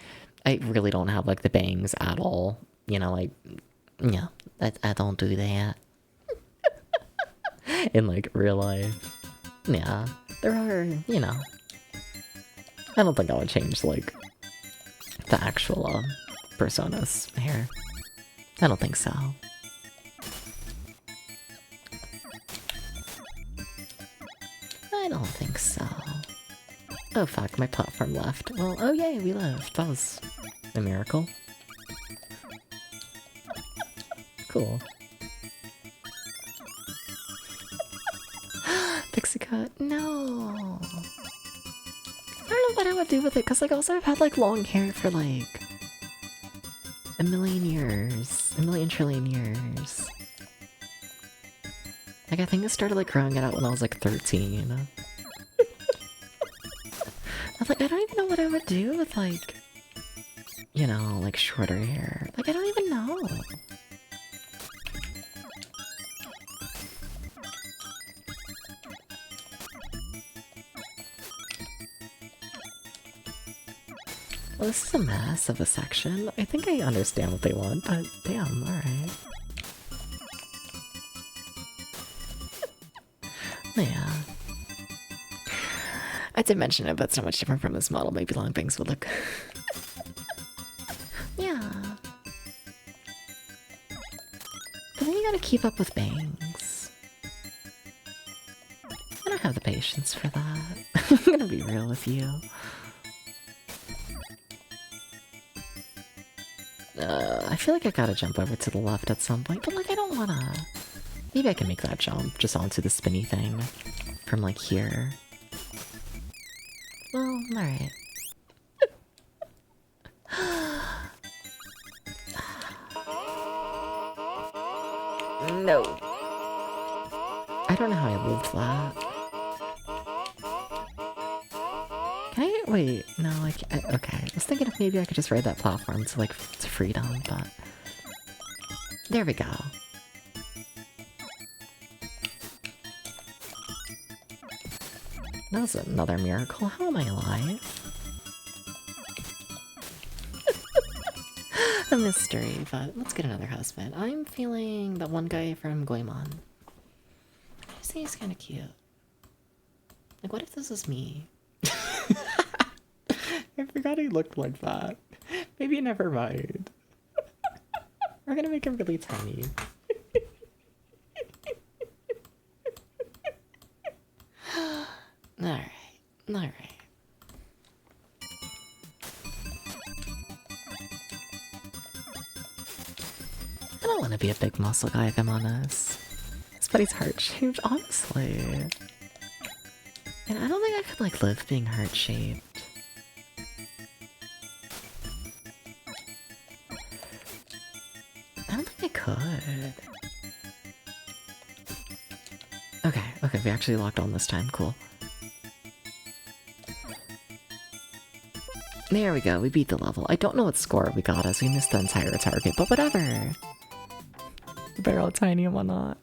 I really don't have, like, the bangs at all. You know, like, yeah, I don't do that. In, like, real life. Yeah, there are, you know, I don't think I would change, like, the actual, persona's hair. I don't think so. I don't think so. Oh fuck, my platform left. Well, oh yay, we left. That was a miracle. Cool. Pixie cut, no. I don't know what I would do with it, because like also I've had like long hair for like a million years. A million trillion years. Like I think I started like growing it out when I was like 13. I was like, I don't even know what I would do with like, you know, like shorter hair. Like I don't even know. Well, this is a mess of a section. I think I understand what they want, but damn, alright. Yeah. I did mention it, but it's not much different from this model. Maybe long bangs would look... Yeah. But then you gotta keep up with bangs. I don't have the patience for that. I'm gonna be real with you. I feel like I gotta jump over to the left at some point, but like I don't wanna... Maybe I can make that jump just onto the spinny thing from like here. Well, alright. No. I don't know how I moved that. Can I? Wait, no, okay. I was thinking if maybe I could just ride that platform to like to freedom, but there we go. That was another miracle. How am I alive? A mystery, but let's get another husband. I'm feeling that one guy from Goemon. I just think he's kind of cute. Like, what if this is me? I forgot he looked like that. Maybe never mind. We're gonna make him really tiny. Alright, alright. I don't want to be a big muscle guy if I'm honest. His body's heart-shaped, honestly. And I don't think I could like live being heart-shaped. I don't think I could. Okay, we actually locked on this time, cool. There we go, we beat the level. I don't know what score we got as we missed the entire target, but whatever. They're all tiny and whatnot.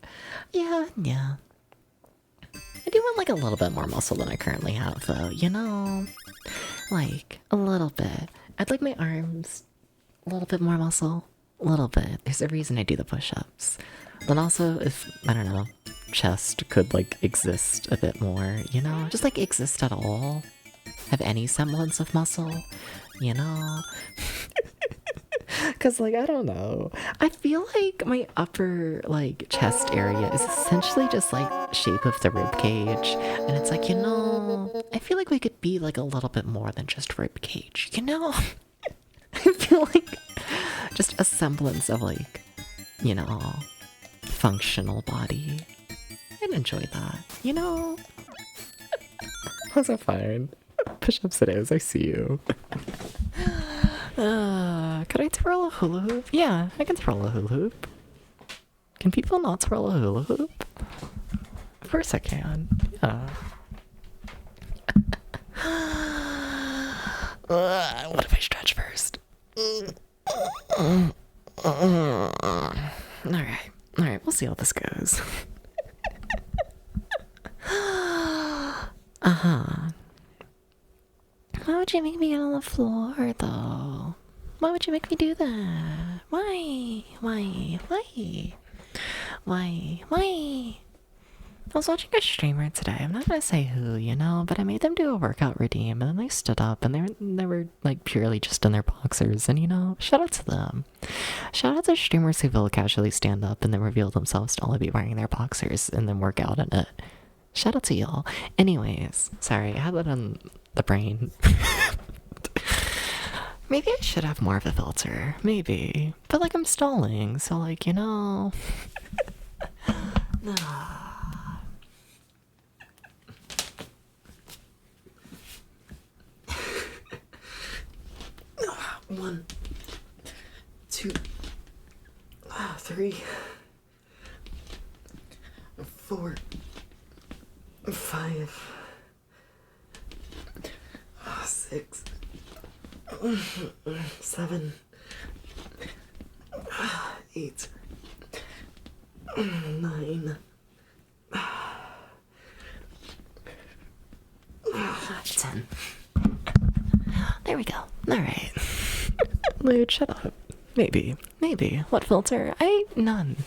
Yeah. I do want like a little bit more muscle than I currently have though, you know? Like, a little bit. I'd like my arms, a little bit more muscle, a little bit. There's a reason I do the push-ups. Then also, if, I don't know, chest could like exist a bit more, you know? Just like exist at all. Have any semblance of muscle, you know? Cause like, I don't know. I feel like my upper like chest area is essentially just like shape of the rib cage. And it's like, you know, I feel like we could be like a little bit more than just rib cage, you know? I feel like just a semblance of like, you know, functional body. I'd enjoy that, you know? How's that fine? Push-ups it is, I see you. Could I twirl a hula hoop? Yeah, I can twirl a hula hoop. Can people not twirl a hula hoop? Of course I can. Yeah. What if I stretch first? Alright, we'll see how this goes. Why would you make me get on the floor, though? Why would you make me do that? Why? I was watching a streamer today. I'm not gonna say who, you know, but I made them do a workout routine, and then they stood up, and they were like purely just in their boxers, and you know, shout out to them. Shout out to streamers who will casually stand up and then reveal themselves to only be wearing their boxers and then work out in it. Shout out to y'all. Anyways, sorry, I had that on the brain. Maybe I should have more of a filter. Maybe. But like I'm stalling, so like, you know. One, two, 3, 4, 5, 6, 7, 8, 9, 10. There we go. Alright. Lude, shut up. Maybe. What filter? None.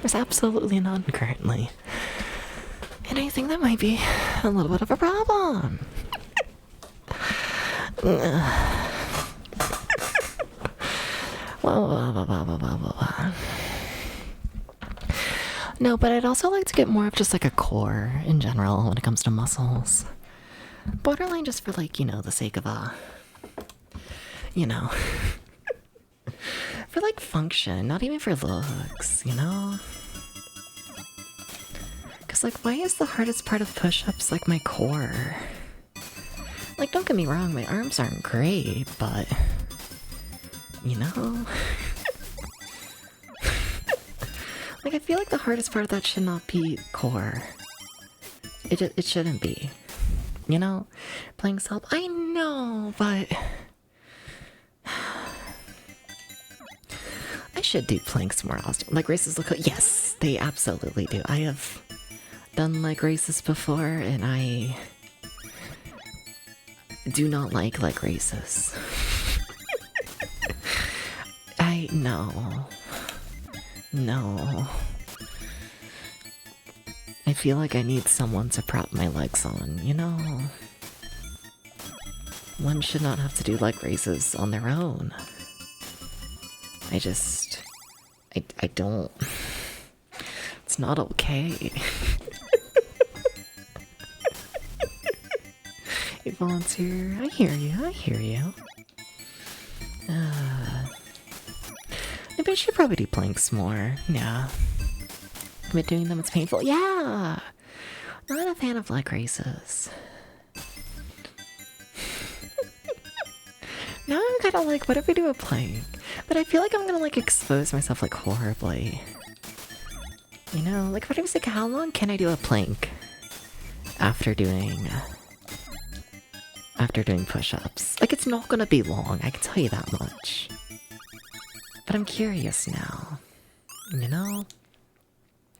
There's absolutely none currently. And I think that might be a little bit of a problem. No, but I'd also like to get more of just like a core in general when it comes to muscles. Borderline just for like, you know, the sake of you know, for like function, not even for looks, you know? Cause like, why is the hardest part of push-ups like my core? Like, don't get me wrong, my arms aren't great, but, you know? Like, I feel like the hardest part of that should not be core. It shouldn't be. You know? Playing self, I know, but I should do planks more often. Like races look, yes, they absolutely do. I have done like races before, and I do not like leg raises. No. No. I feel like I need someone to prop my legs on, you know? One should not have to do leg raises on their own. I don't. It's not okay. Hey, volunteer, I hear you. Maybe I should probably do planks more. Yeah. But doing them, it's painful. Yeah! Not a fan of leg raises. Now I'm kind of like, what if we do a plank? But I feel like I'm gonna like expose myself like horribly. You know, like what I was like, how long can I do a plank after doing push-ups? Like it's not gonna be long, I can tell you that much. But I'm curious now. You know?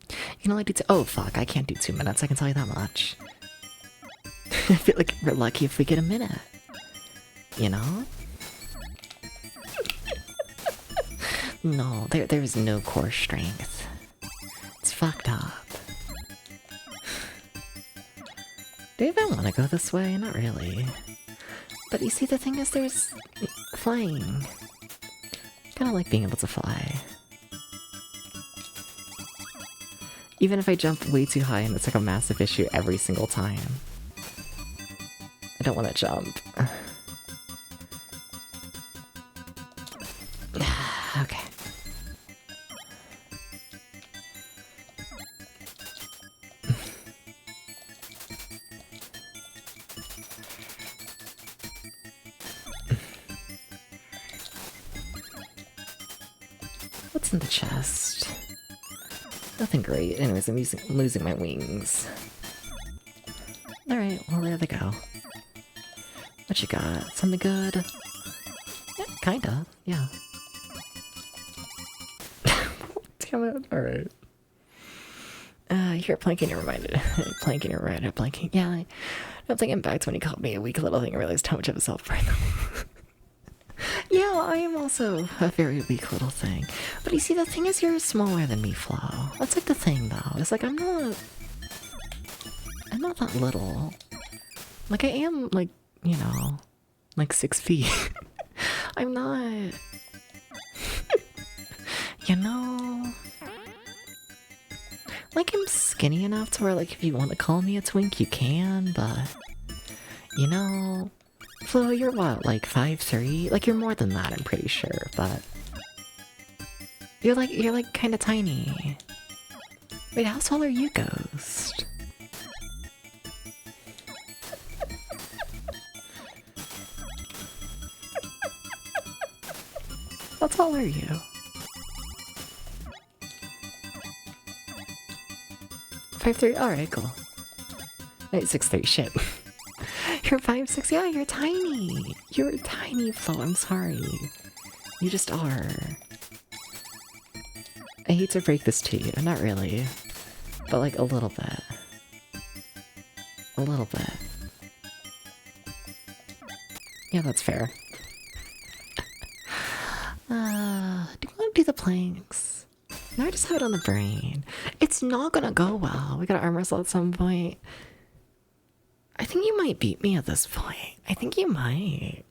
You can only do oh fuck, I can't do 2 minutes, I can tell you that much. I feel like we're lucky if we get a minute. You know? No, there's no core strength. It's fucked up. Do I even want to go this way? Not really. But you see, the thing is, there's flying. Kind of like being able to fly. Even if I jump way too high and it's like a massive issue every single time. I don't want to jump. Okay. What's in the chest? Nothing great. Anyways, I'm losing my wings. Alright, well there they go. What you got? Something good? Yeah, kinda, yeah. Damn it, alright. You're planking, you're reminded. Planking, you're right, planking. Yeah, I don't think I'm back to when he called me a weak little thing. I realized how much of a self-pride. Yeah, I am also a very weak little thing. But you see, the thing is, you're smaller than me, Flo. That's like the thing, though. It's like, I'm not that little. Like, I am, like, you know, like 6 feet. I'm not... You know... Like, I'm skinny enough to where, like, if you want to call me a twink, you can, but... You know... Flo, you're what, like 5'3"? Like, you're more than that, I'm pretty sure, but... You're like kinda tiny. Wait, how tall are you, Ghost? How tall are you? 5'3"? Alright, cool. Wait, 6'3", shit. You're 5'6", yeah, you're tiny. You're tiny, Flo, I'm sorry. You just are. I hate to break this to you, not really. But like a little bit. A little bit. Yeah, that's fair. Do you want to do the planks? No, I just have it on the brain. It's not gonna go well. We gotta arm wrestle at some point. I think you might beat me at this point. I think you might.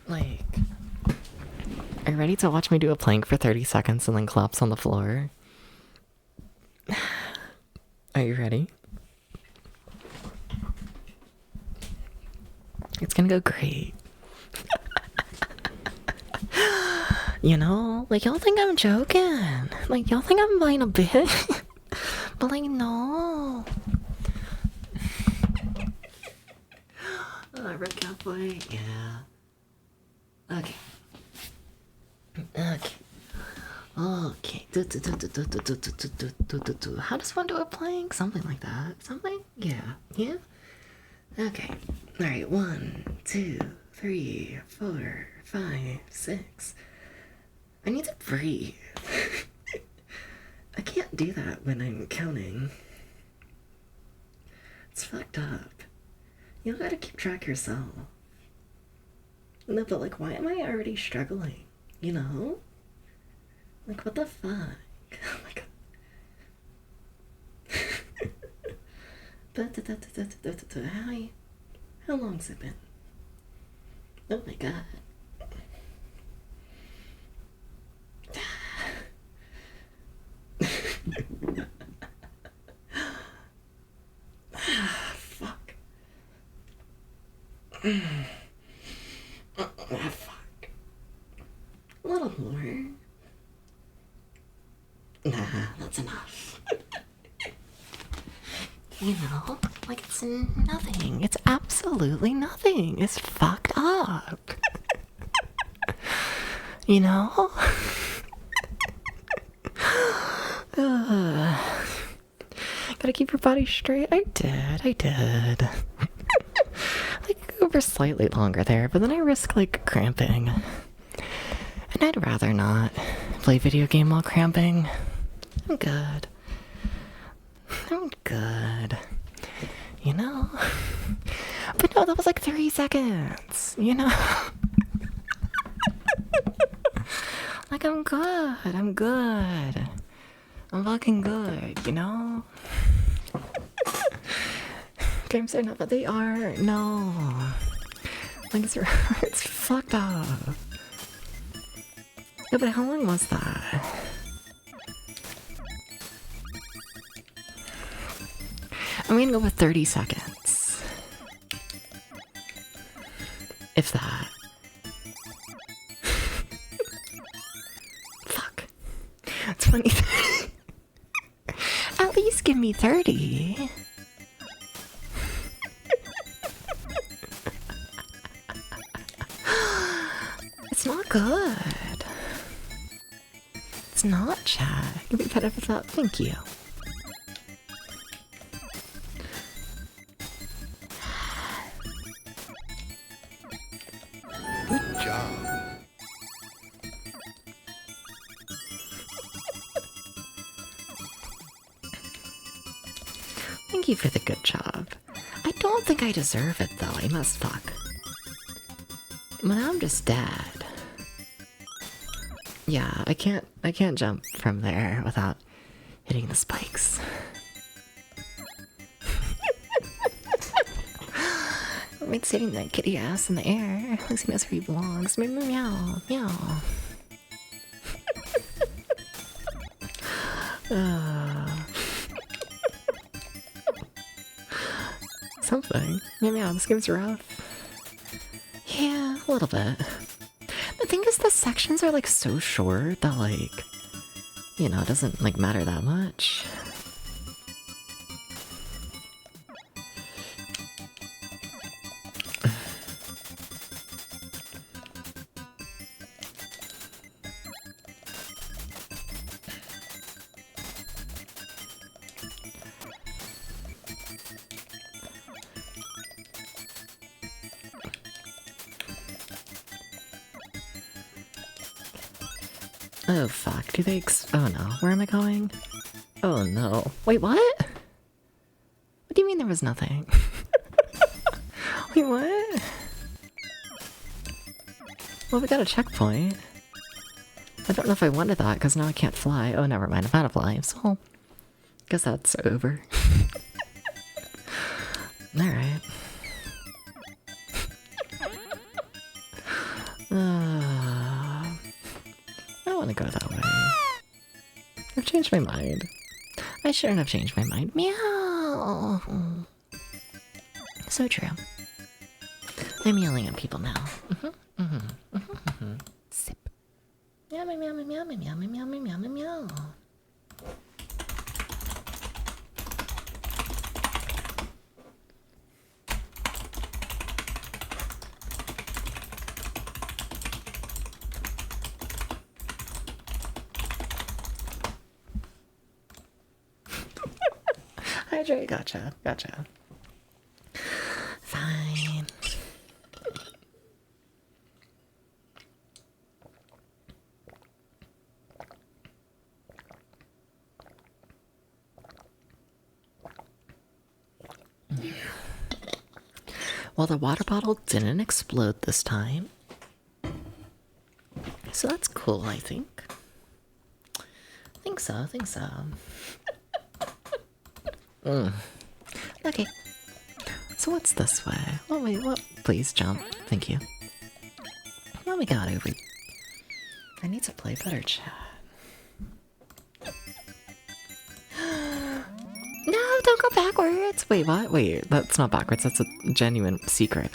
Like, are you ready to watch me do a plank for 30 seconds and then collapse on the floor? Are you ready? It's gonna go great. You know, like, y'all think I'm joking. Like, y'all think I'm buying a bit. But like, no. Oh, red cowboy, yeah. Okay. Okay. Okay. How does one do a plank? Something like that. Something? Yeah. Yeah? Okay. Alright, 1, 2, 3, 4, 5, 6. I need to breathe. I can't do that when I'm counting. It's fucked up. You gotta keep track of yourself. No, but like, why am I already struggling? You know? Like, what the fuck? Oh my god. How long's it been? Oh my god. Fuck. Fuck. A little more. Nah, that's enough. You know, like it's nothing. It's absolutely nothing. It's fucked up. You know? Gotta keep your body straight. I did. Like, go for slightly longer there, but then I risk, like, cramping. And I'd rather not play video game while cramping. I'm good. You know? But no, that was like 3 seconds, you know? Like, I'm good. I'm fucking good, you know? Games are not what they are. No. Like, it's fucked up. Yeah, but how long was that? I'm gonna go with 30 seconds. If that. Fuck. 20. At least give me 30. It's not good. It's not, chat. Give me better with that. Thank you. Good job. Thank you for the good job. I don't think I deserve it though. I must fuck. But I'm just dead. Yeah, I can't jump from there without hitting the spikes. Like sitting that kitty ass in the air. Like he knows where he belongs. Meow meow meow. Something. Meow meow, this game's rough. Yeah, a little bit. The thing is, the sections are like so short that like, you know, it doesn't like matter that much. Oh fuck, do they oh no, where am I going? Oh no. Wait, what? What do you mean there was nothing? Wait, what? Well, we got a checkpoint. I don't know if I wanted that, because now I can't fly. Oh, never mind, I'm out of lives. Well, guess that's over. Alright. I don't want to go that way. I've changed my mind. I shouldn't have changed my mind. Meow! So true. I'm yelling at people now. Sip. Meow, meow, meow, meow, meow, meow, meow, meow, meow, meow. Hydrate, gotcha. Fine. Well, the water bottle didn't explode this time. So that's cool, I think. I think so, I think so. Okay. So what's this way? Oh wait, what? Please jump. Thank you. What we got over? I need to play better chat. No, don't go backwards. Wait, what? Wait, that's not backwards. That's a genuine secret.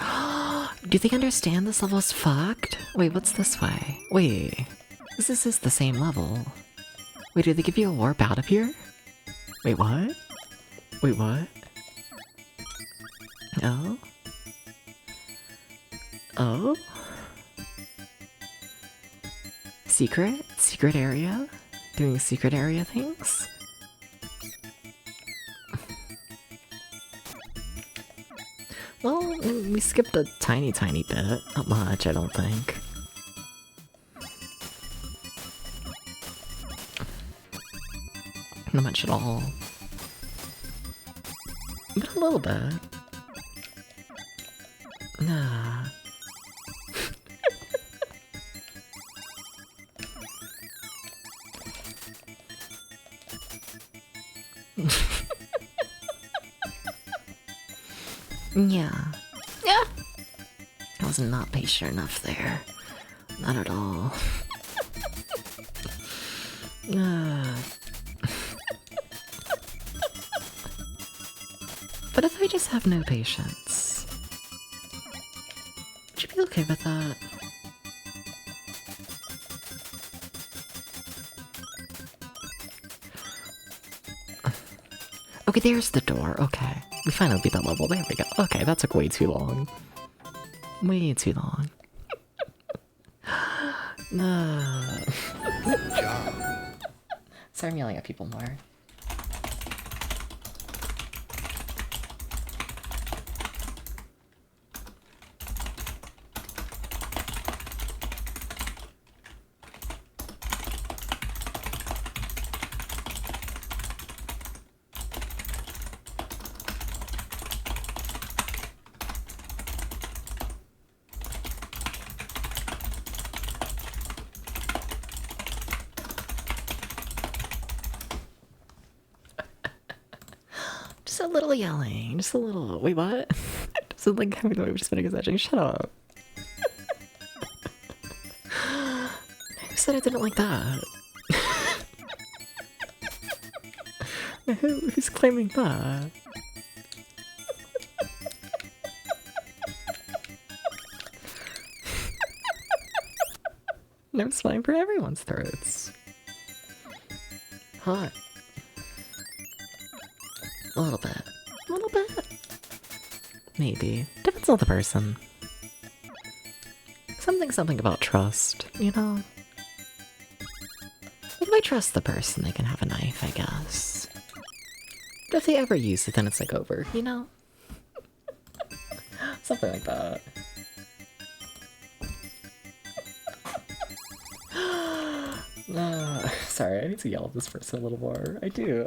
Do they understand this level's fucked? Wait, what's this way? Wait, this is the same level. Wait, did they give you a warp out of here? Wait, what? Wait, what? Oh? Oh? Secret? Secret area? Doing secret area things? Well, we skipped a tiny bit. Not much, I don't think. Not much at all. But a little bit. Nah. Yeah. Yeah. I was not patient enough there. Not at all. But if I just have no patience, would you be okay with that? Okay, there's the door. Okay. We finally beat that level. There we go. Okay, that took way too long. Way too long. Good job. Sorry, I'm yelling at people more. Just a little yelling. Just a little. Wait, what? Just like having the way of just paying attention. Shut up. Who said I didn't like that? Who's claiming that? No, it's fine for everyone's throats. Hot. A little bit. A little bit. Maybe. Depends on the person. Something about trust, you know? If I trust the person, they can have a knife, I guess. But if they ever use it, then it's like over, you know? Something like that. Sorry, I need to yell at this person a little more. I do.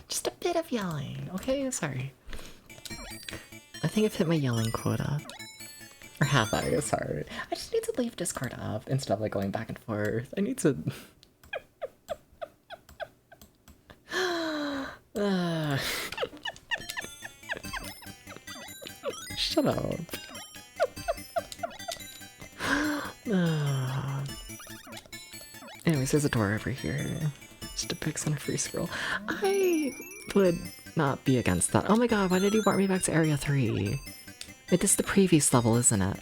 Just a bit of yelling, okay? Sorry. I think I've hit my yelling quota. Or have I? Sorry. I just need to leave Discord up instead of like going back and forth. I need to... Shut up. Anyways, there's a door over here. Just depicts on a free scroll. I would not be against that. Oh my god, why did you want me back to Area 3? Wait, this is the previous level, isn't it?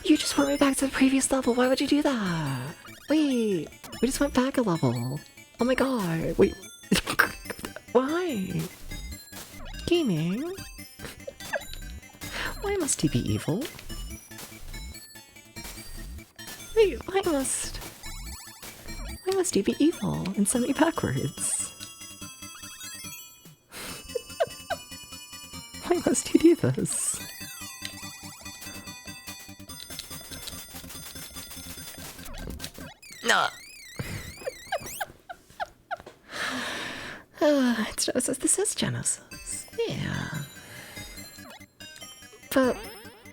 You just put me back to the previous level. Why would you do that? Wait, we just went back a level. Oh my god. Wait. Why? Gaming? Why must he be evil? Wait, why must he be evil and send me backwards? Why must he do this? No. It's Genesis. This is Genesis. Yeah. But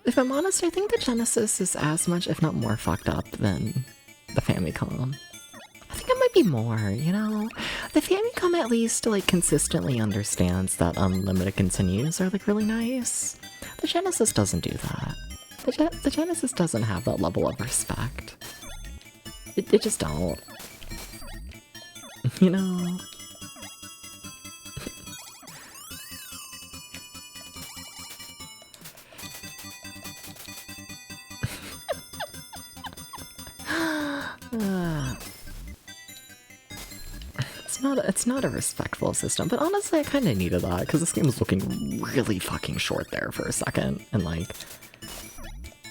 if I'm honest, I think the Genesis is as much, if not more, fucked up than the Famicom. I think it might be more, you know? The Famicom at least, like, consistently understands that unlimited continues are, like, really nice. The Genesis doesn't do that. The Genesis doesn't have that level of respect. It just don't. You know? It's not a respectful system, but honestly I kinda needed that, because this game was looking really fucking short there for a second, and like,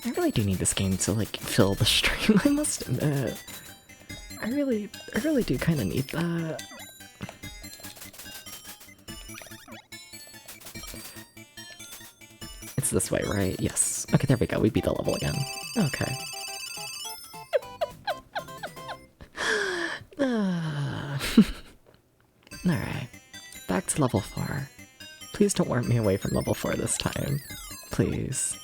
I really do need this game to like fill the stream, I must admit. I really do kinda need that. It's this way, right? Yes. Okay, there we go, we beat the level again. Okay. Alright, back to level 4. Please don't warp me away from level 4 this time. Please.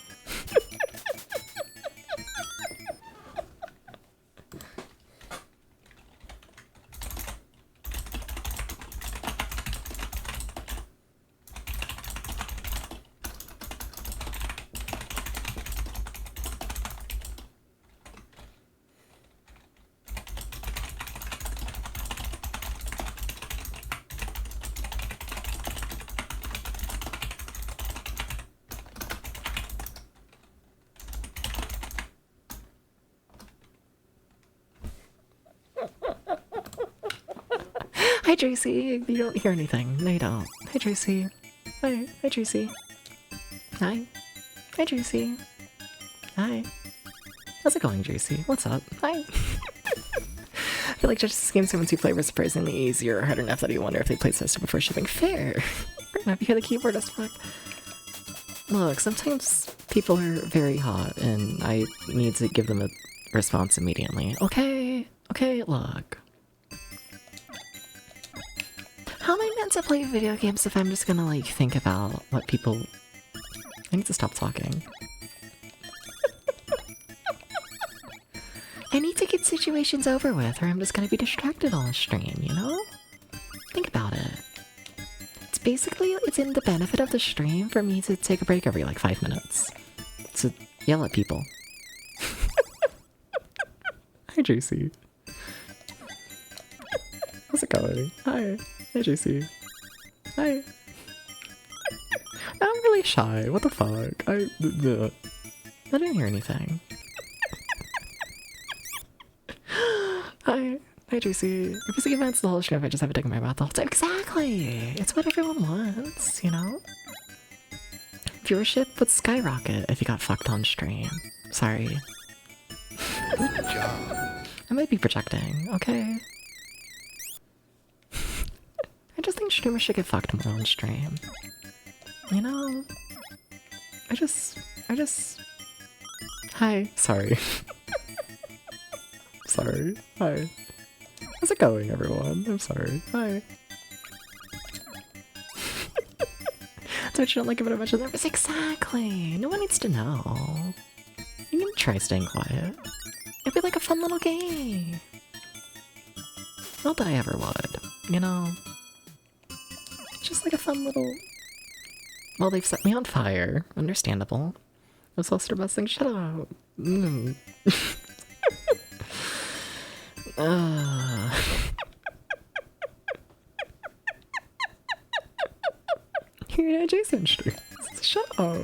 Hi Tracy, you don't hear anything. No you don't. Hi Tracy. Hi. Hi Tracy. Hi. Hi Tracy. Hi. How's it going, Tracy? What's up? Hi. I feel like just this game's given 2 flavors surprisingly easier or harder enough that you wonder if they played tested before shipping. Fair. We're gonna have to hear the keyboard as fuck. Look, sometimes people are very hot and I need to give them a response immediately. Okay? Okay, look. How am I meant to play video games if I'm just gonna, like, think about what people... I need to stop talking. I need to get situations over with or I'm just gonna be distracted on the stream, you know? Think about it. It's basically, it's in the benefit of the stream for me to take a break every, like, 5 minutes. To yell at people. Hi, Juicy. How's it going? Hi. Hi, JC. Hi. I'm really shy. What the fuck? I didn't hear anything. Hi. Hi, JC. If it's events the whole stream, I just have to take my bath all the time. Exactly! It's what everyone wants, you know? Viewership would skyrocket if you got fucked on stream. Sorry. Good job. I might be projecting, okay? I just think streamers should get fucked more on stream. You know? I just... Hi. Sorry. Sorry. Hi. How's it going, everyone? I'm sorry. Hi. Don't you don't like it, but I mentioned that? Exactly! No one needs to know. You can try staying quiet. It'd be like a fun little game. Not that I ever would, you know? Just like a fun little... Well, they've set me on fire. Understandable. I was also busting. Shut up. You're in Jason streams. Shut up.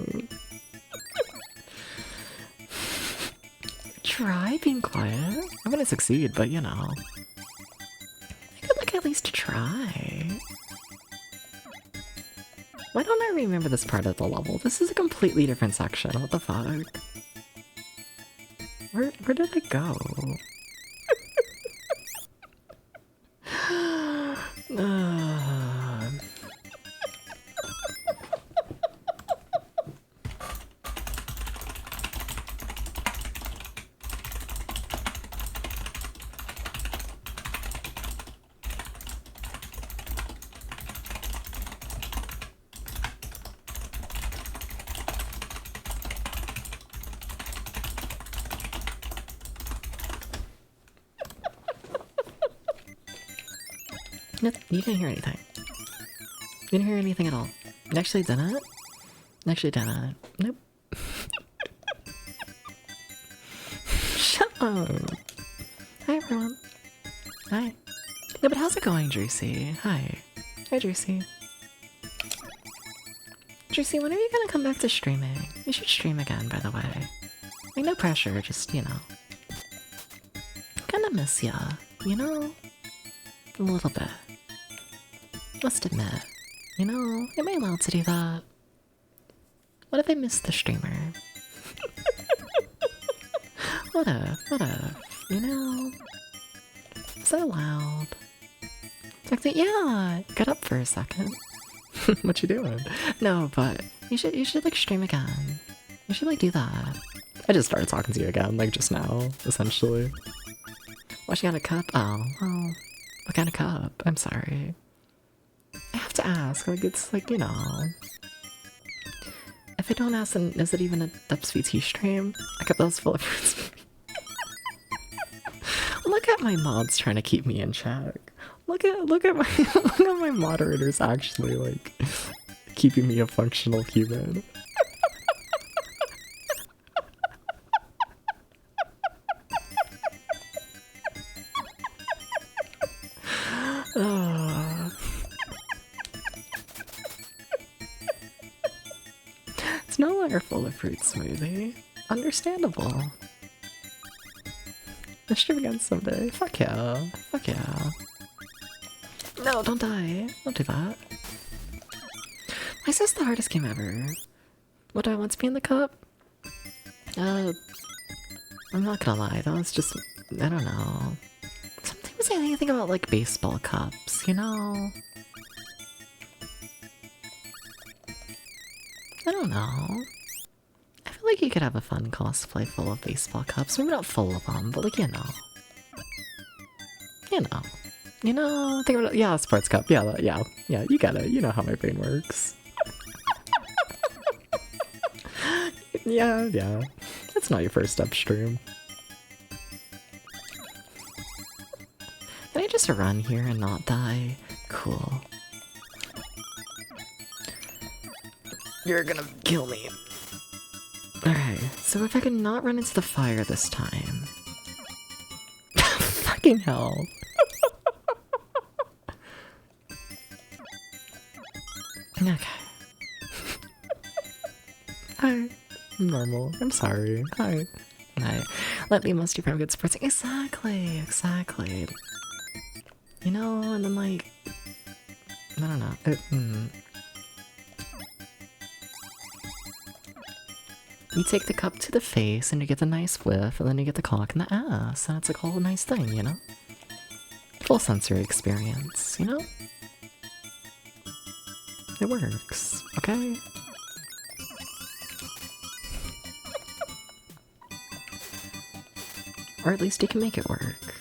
try being quiet. I'm gonna succeed, but you know. I could like at least try. Why don't I remember this part of the level? This is a completely different section. What the fuck? Where did I go? No, you didn't hear anything. You didn't hear anything at all. You actually didn't? You actually didn't. Nope. Shut up. Hi, everyone. Hi. No, but how's it going, Juicy? Hi. Hi, Juicy. Juicy, when are you gonna come back to streaming? You should stream again, by the way. Like, no pressure, just, you know. Kinda miss ya, you know? A little bit. Must admit, you know, am I allowed to do that? What if I miss the streamer? What if, you know? Is that allowed? Yeah, get up for a second. What you doing? No, but you should like stream again. You should like do that. I just started talking to you again, like just now, essentially. What, you got a cup? Oh, well, what kind of cup? I'm sorry. I have to ask, like, it's like, you know. If I don't ask, then is it even a WSVT stream? I got those full of fruits. Look at my mods trying to keep me in check. Look at my moderators actually, like, keeping me a functional human. It's no longer full of fruit smoothie. Understandable. Let's stream again someday. Fuck yeah. Fuck yeah. No, don't die. Don't do that. Why is this the hardest game ever? What do I want to be in the cup? I'm not gonna lie, that was just, I don't know. Sometimes I think about like baseball cups, you know? I don't know. I feel like you could have a fun cosplay full of baseball cups. Maybe not full of them, but like, you know. You know. You know, think about it. Yeah, sports cup. Yeah, you get it. You know how my brain works. Yeah. That's not your first step stream. Can I just run here and not die? Cool. You're gonna kill me. Alright, so if I can not run into the fire this time. Fucking hell. Okay. Hi. I'm normal. I'm sorry. Hi. Hi. Let me must do from good sports. Exactly. You know, and then like, I don't know. You take the cup to the face and you get the nice whiff, and then you get the cock in the ass, and it's like a whole nice thing, you know? Full sensory experience, you know? It works, okay? Or at least you can make it work.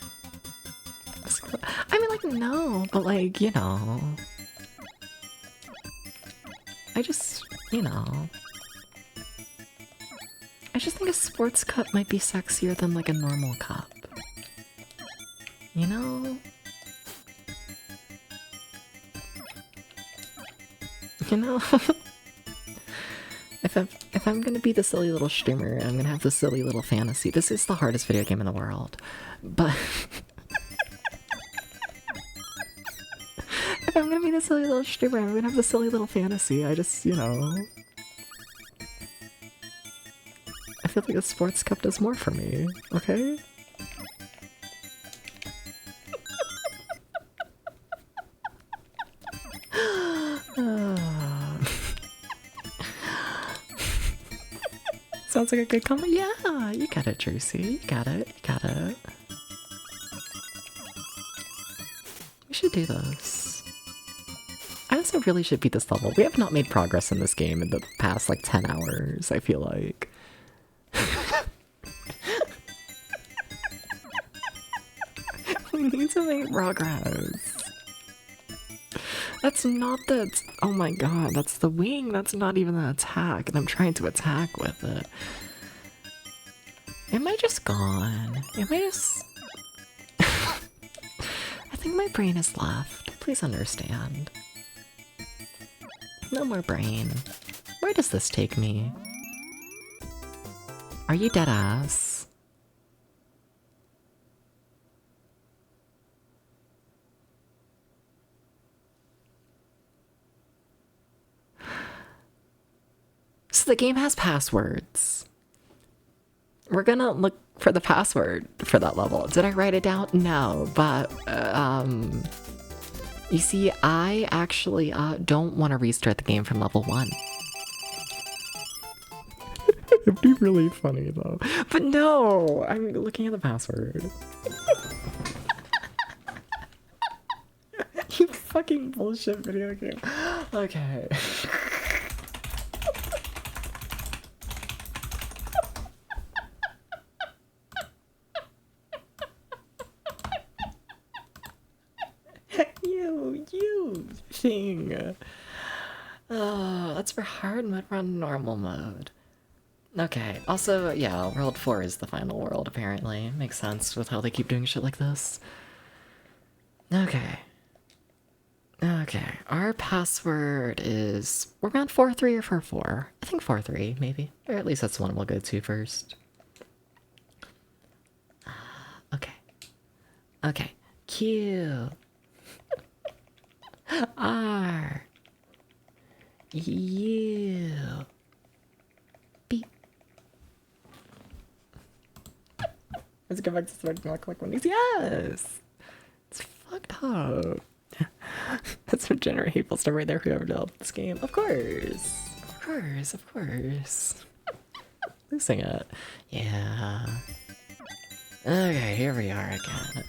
I mean, like, no, but like, you know. I just, you know. I just think a sports cup might be sexier than like a normal cup. You know? You know? If I'm gonna be the silly little streamer, I'm gonna have the silly little fantasy. This is the hardest video game in the world. But if I'm gonna be the silly little streamer, I'm gonna have the silly little fantasy. I just, you know. feel like the sports cup does more for me, okay? Sounds like a good comment. Yeah, you got it, Juicy. You got it. You got it. We should do this. I also really should beat this level. We have not made progress in this game in the past, like, 10 hours, I feel like. We need to make progress. That's not the... Oh my god, that's the wing. That's not even an attack, and I'm trying to attack with it. Am I just gone? Am I just... I think my brain is left. Please understand. No more brain. Where does this take me? Are you dead ass? So the game has passwords. We're gonna look for the password for that level. Did I write it down? No, but you see, I actually don't want to restart the game from level 1. It'd be really funny though. But no, I'm looking at the password. You fucking bullshit video game. Okay. You thing. That's for hard mode, run normal mode. Okay, also, yeah, World 4 is the final world, apparently. Makes sense with how they keep doing shit like this. Okay. Okay, our password is... We're around 4-3 or 4-4. I think 4-3, maybe. Or at least that's the one we'll go to first. Okay. Okay. Q. R. U. Beep. Let's go back to starting to click Wendy's. Yes! It's fucked up. That's what generate hateful stuff right there, whoever developed this game. Of course. Of course, of course. Losing it. Yeah. Okay, here we are again.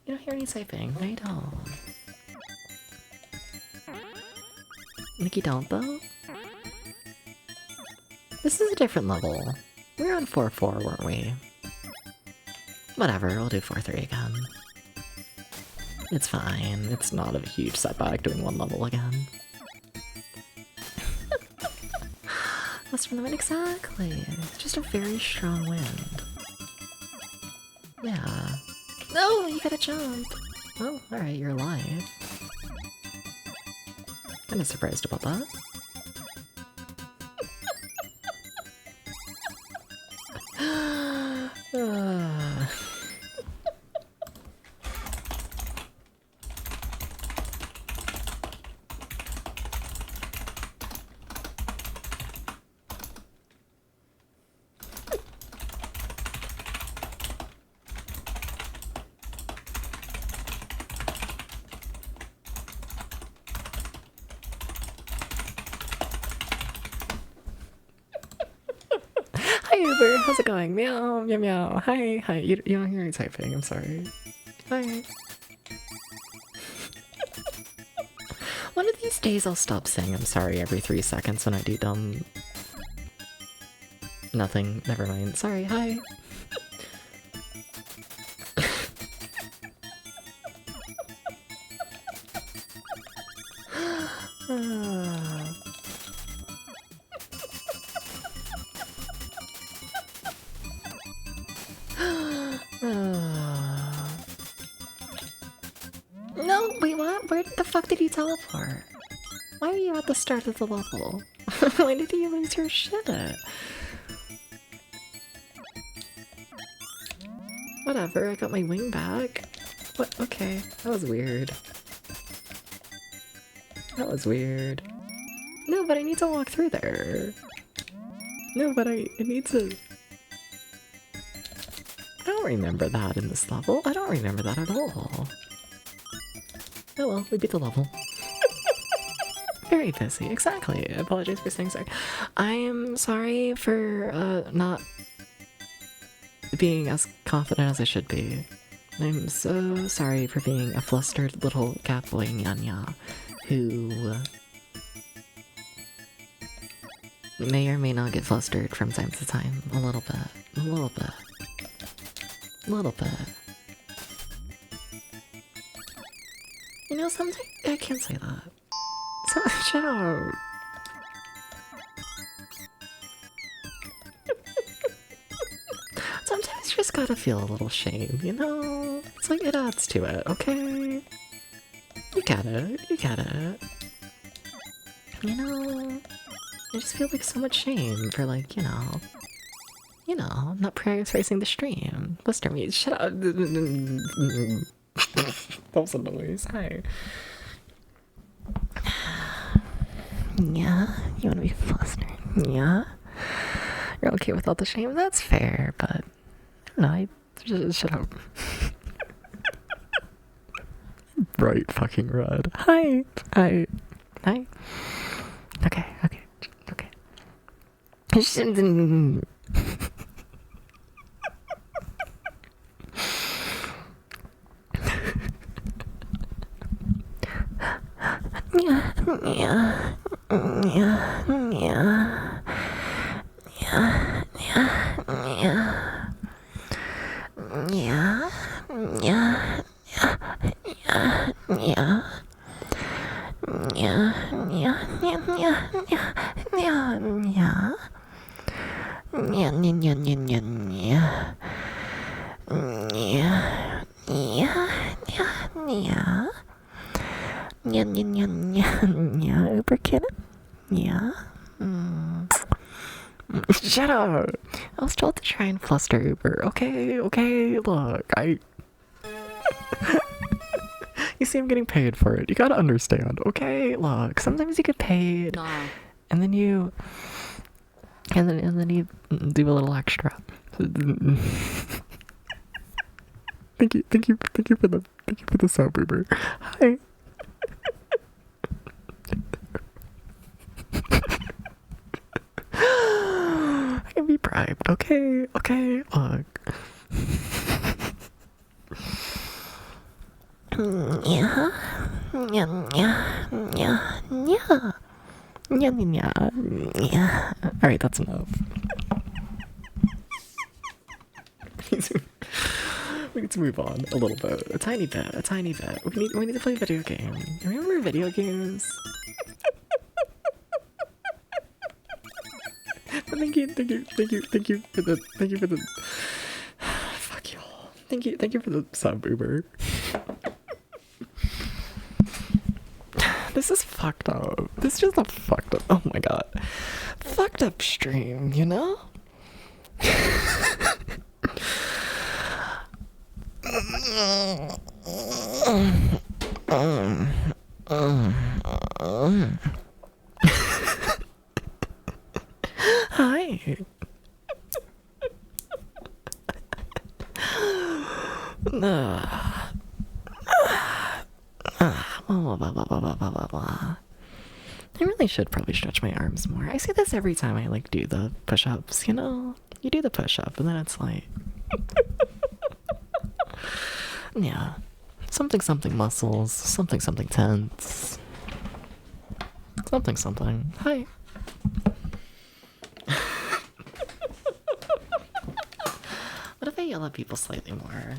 You don't hear any typing. No, you don't. Nikki don't, though? This is a different level. We were on 4-4, weren't we? Whatever, we'll do 4-3 again. It's fine. It's not a huge setback doing one level again. What's from the wind? Exactly. Just a very strong wind. Yeah. No, you gotta jump. Oh, alright, you're alive. Kinda surprised about that. Hi Uber, how's it going? Meow, meow, meow. Hi, hi. You don't hear me typing, I'm sorry. Hi. One of these days I'll stop saying I'm sorry every 3 seconds when I do dumb... Nothing, never mind. Sorry, hi. No, wait, Where the fuck did you teleport? Why are you at the start of the level? Why did you lose your shit? Whatever, I got my wing back. What? Okay, that was weird. That was weird. No, but I need to walk through there. No, but I need to... I don't remember that in this level. I don't remember that at all. Oh well, we beat the level. Very busy, exactly. I apologize for saying sorry. I am sorry for not being as confident as I should be. I'm so sorry for being a flustered little catboy Nyanya who may or may not get flustered from time to time. A little bit. A little bit. A little bit. You know, sometimes I can't say that. So, shut up. Sometimes you just gotta feel a little shame, you know? It's like, it adds to it, okay? You get it, you get it. You know, I just feel like so much shame for like, you know, not prioritizing the stream. Buster me, shut up. That was a noise, hi. Yeah, you wanna be flustered? Yeah? You're okay with all the shame? That's fair, but I don't know, I just shut up. Bright fucking red. Hi! Hi. Hi. Okay, okay, okay. Yeah, yeah, yeah, yeah. Yeah, yeah, yeah. Yeah, yeah, yeah, yeah. Yeah, yeah, yeah, yeah, yeah, yeah, yeah. Yeah, yeah, yeah, yeah, yeah, yeah. Yeah, yeah, yeah, yeah. Yeah, yeah, yeah, yeah, yeah, Uber kitten. Yeah. Shut up! I was told to try and fluster Uber. Okay, okay, look, You see I'm getting paid for it. You gotta understand, okay? Look, sometimes you get paid. Nah. And then you... And then you do a little extra. Thank you for the sub, Uber. Hi. I can be bribed, okay? Okay, look. Yeah. Yeah, yeah, yeah, yeah. Yeah, yeah, yeah. Alright, that's enough. We need to move on a little bit. A tiny bit, a tiny bit. We need to play video games. Remember video games? Thank you for the fuck y'all. Thank you for the sub, Uber. This is fucked up. This is just a fucked up, oh my god. Fucked up stream, you know? Hi. I really should probably stretch my arms more. I say this every time I like do the push-ups, you know? You do the push-up and then it's like... yeah. Something muscles, something tense. Something. Hi. What if I yell at people slightly more?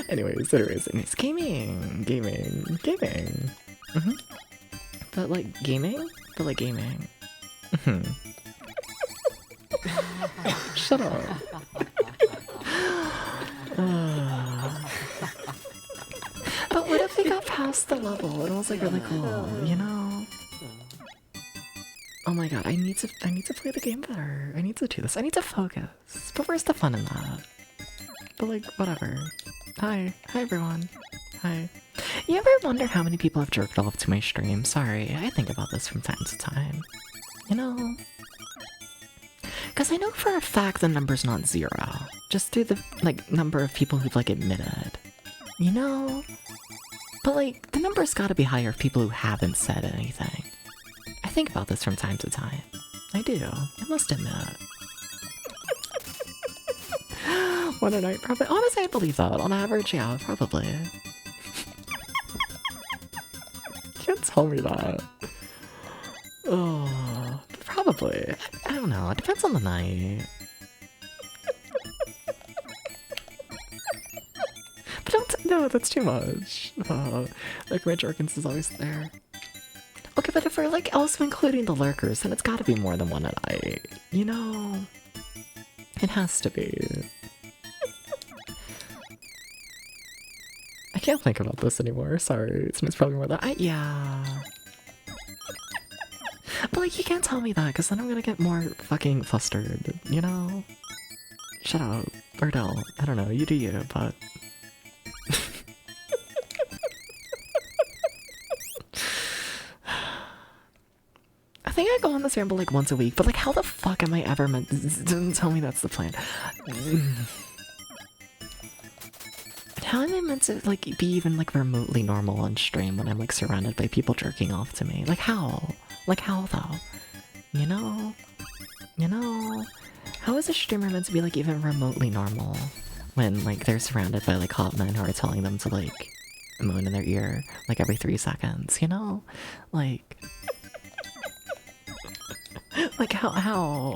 anyways, gaming. But like gaming? Shut up. But what if we got past the level? It was like really cool, you know? Oh my god, I need to play the game better. I need to do this. I need to focus. But where's the fun in that? But like, whatever. Hi everyone. Hi. You ever wonder how many people have jerked off to my stream? Sorry, I think about this from time to time. You know? Because I know for a fact the number's not 0. Just through the, like, number of people who've, like, admitted. You know? But, like, the number's gotta be higher of people who haven't said anything. I think about this from time to time. I do. I must admit. One a night, probably. Honestly, I believe that. On average, yeah, probably. Can't tell me that. Oh, probably. I don't know. It depends on the night. But don't. No, that's too much. Like, my Jerkins is always there. Okay, but if we're like also including the lurkers, then it's gotta be more than one a night. You know? It has to be. I can't think about this anymore. Sorry. It's probably more that. Yeah. But like, you can't tell me that, because then I'm gonna get more fucking flustered, you know? Shut up. Or don't. I don't know, you do you, but... I think I go on this ramble like once a week, but like, how the fuck am I ever meant... Don't tell me that's the plan. How am I meant to, like, be even, like, remotely normal on stream when I'm, like, surrounded by people jerking off to me? Like, how? Like, how, though? You know? You know? How is a streamer meant to be, like, even remotely normal when, like, they're surrounded by, like, hot men who are telling them to, like, moan in their ear, like, every 3 seconds, you know? Like... like, how?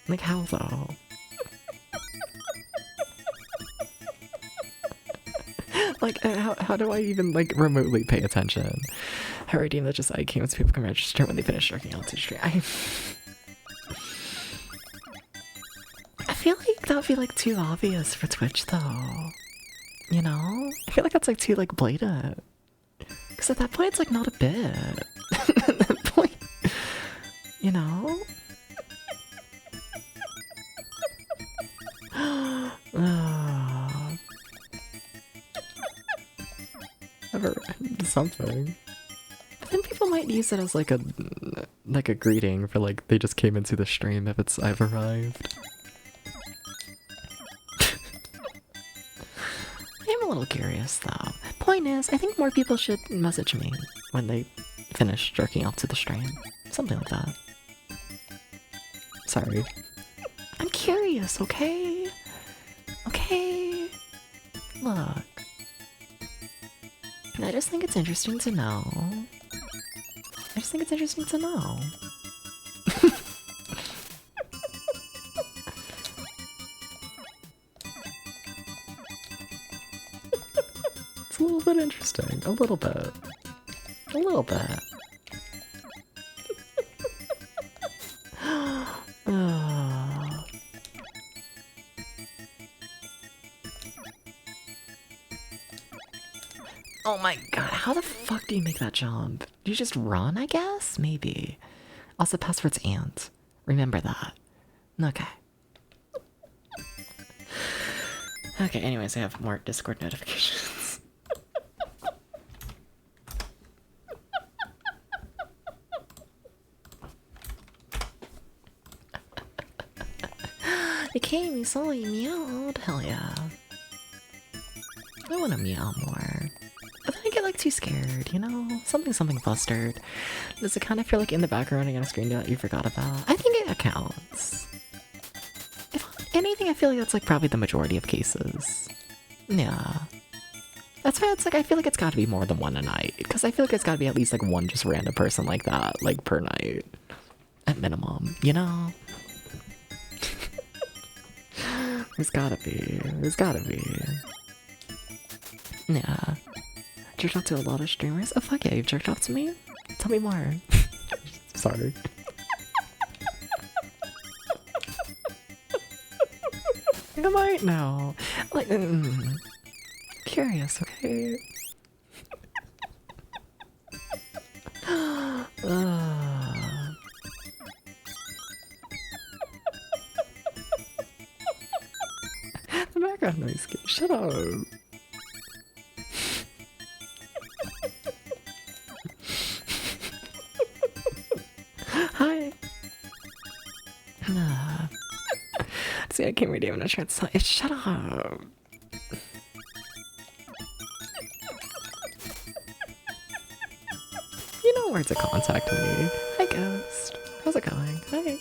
Like, how, though? Like, how do I even, like, remotely pay attention? How redeem that just I came so people can register when they finish jerking out to stream. I feel like that would be, like, too obvious for Twitch, though. You know? I feel like that's, like, too, like, blatant. Because at that point, it's, like, not a bit. At that point, you know? Never something. But then people might use it as like a greeting for like they just came into the stream if it's I've arrived. I'm a little curious though. Point is, I think more people should message me when they finish jerking off to the stream. Something like that. Sorry. I'm curious, okay? Okay? Look. I just think it's interesting to know. It's a little bit interesting. A little bit. Oh my god, how the fuck do you make that jump? Do you just run, I guess? Maybe. Also, password's ant. Remember that. Okay. Okay, anyways, I have more Discord notifications. It came, you saw, you meowed. Hell yeah. I wanna meow more. But then I get like too scared, you know? Something flustered. Does it kind of feel like in the background I got a screen that you forgot about? I think it counts. If anything, I feel like that's like probably the majority of cases. Yeah. That's why it's like, I feel like it's gotta be more than one a night. Because I feel like it's gotta be at least like one just random person like that, like per night. At minimum, you know? There's gotta be. There's gotta be. Yeah. Jerked off to a lot of streamers? Oh fuck yeah, you've jerked off to me? Tell me more. Sorry. I might know. Like, curious, okay? The background noise. Shut up. Hi. See, I can't read it when I try to say. Shut up. You know where to contact me. Hi, Ghost. How's it going? Hi.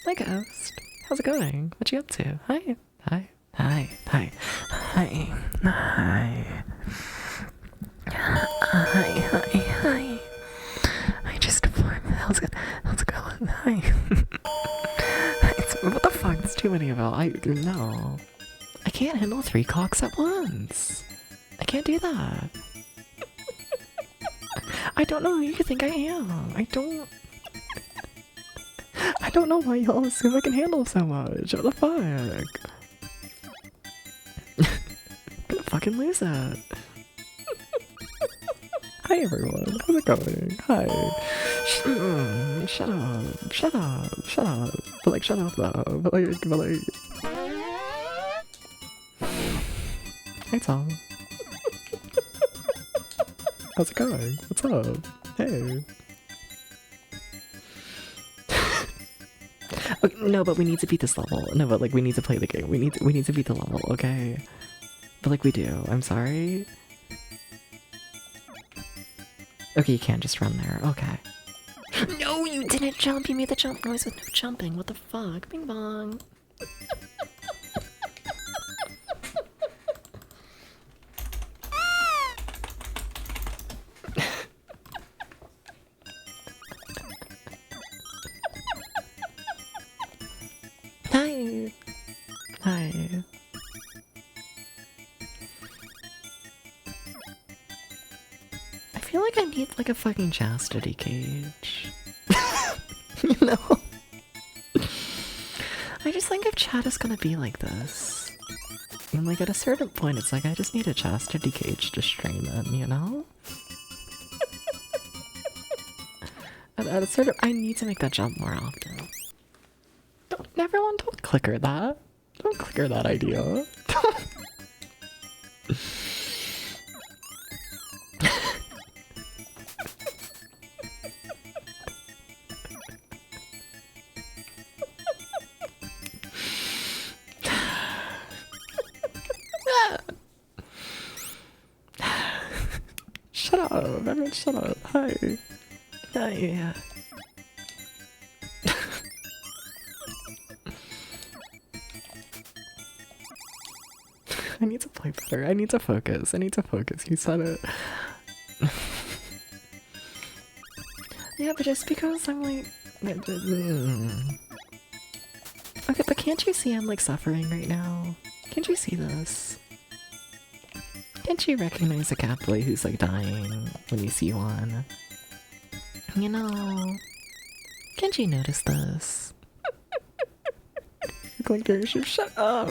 Hi, Ghost. How's it going? What you up to? Hi. Hi. Hi. Hi. Hi. Hi. Hi. Hi. Hi. I just formed. How's it going? Hi. What the fuck? It's too many of it. No. I can't handle 3 cocks at once. I can't do that. I don't know who you think I am. I don't know why y'all assume I can handle so much. What the fuck? I'm gonna fucking lose it. Hi everyone. How's it going? Hi. Shut up. Shut up. Shut up. But like, shut up though. But like. Hi Tom. How's it going? What's up? Hey. Okay, no, but we need to beat this level. No, but like we need to play the game. We need to beat the level, okay? But like we do. I'm sorry. Okay, you can't just run there. Okay. No, you didn't jump. You made the jump noise with no jumping. What the fuck? Bing bong. Hi. Hi. I feel like I need like a fucking chastity cage. You know? I just think if chat is gonna be like this, and like at a certain point it's like I just need a chastity cage to strain them, you know? At a certain, I need to make that jump more often. Everyone don't clicker that. Don't clicker that idea. Shut up, everyone shut up. Hi. Hi, yeah. I need to play better. I need to focus. I need to focus. You said it. Yeah, but just because I'm like... Okay, but can't you see I'm like suffering right now? Can't you see this? Can't you recognize a cat boy who's like dying when you see one? You know... Can't you notice this? You're going to shut up!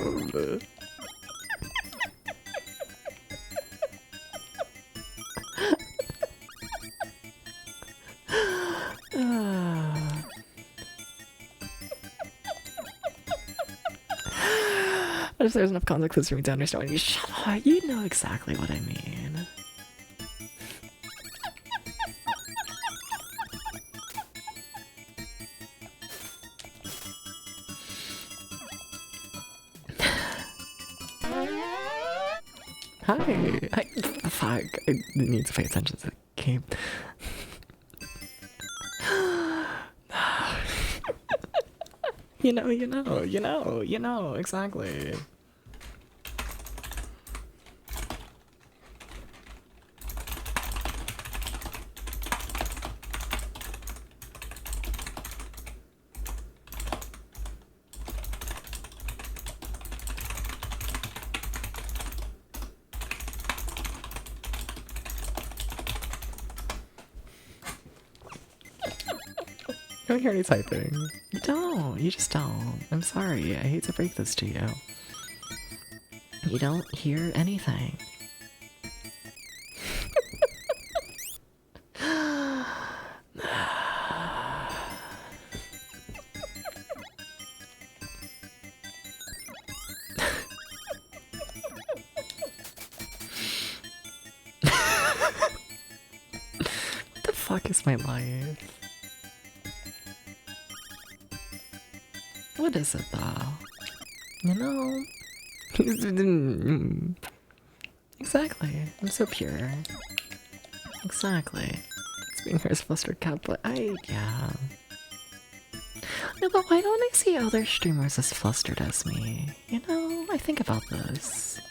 I just there's enough context for me to understand when you shut up. You know exactly what I mean. Hi. Hi. Fuck. I need to pay attention to the game. You know, exactly. don't hear any typing. You don't. You just don't. I'm sorry. I hate to break this to you. You don't hear anything. What the fuck is my life? What is it though? You know? Exactly. I'm so pure. Exactly. Being her flustered cat, but yeah. No, but why don't I see other streamers as flustered as me? You know, I think about this.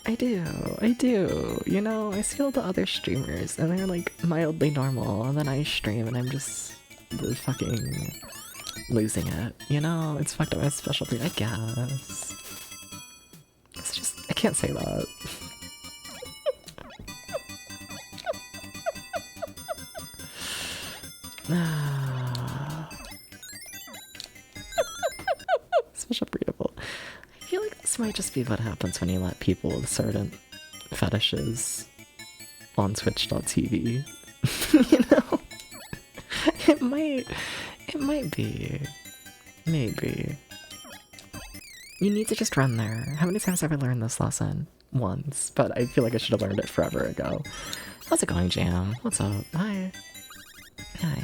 I do. You know, I see all the other streamers and they're like mildly normal, and then I stream and I'm just fucking losing it. You know, it's fucked up as special breed, I guess. It's just, I can't say that. Special breedable. I feel like this might just be what happens when you let people with certain fetishes on Twitch.tv. You know? It might be. Maybe. You need to just run there. How many times have I learned this lesson? Once, but I feel like I should have learned it forever ago. How's it going, Jam? What's up? Hi. Hi.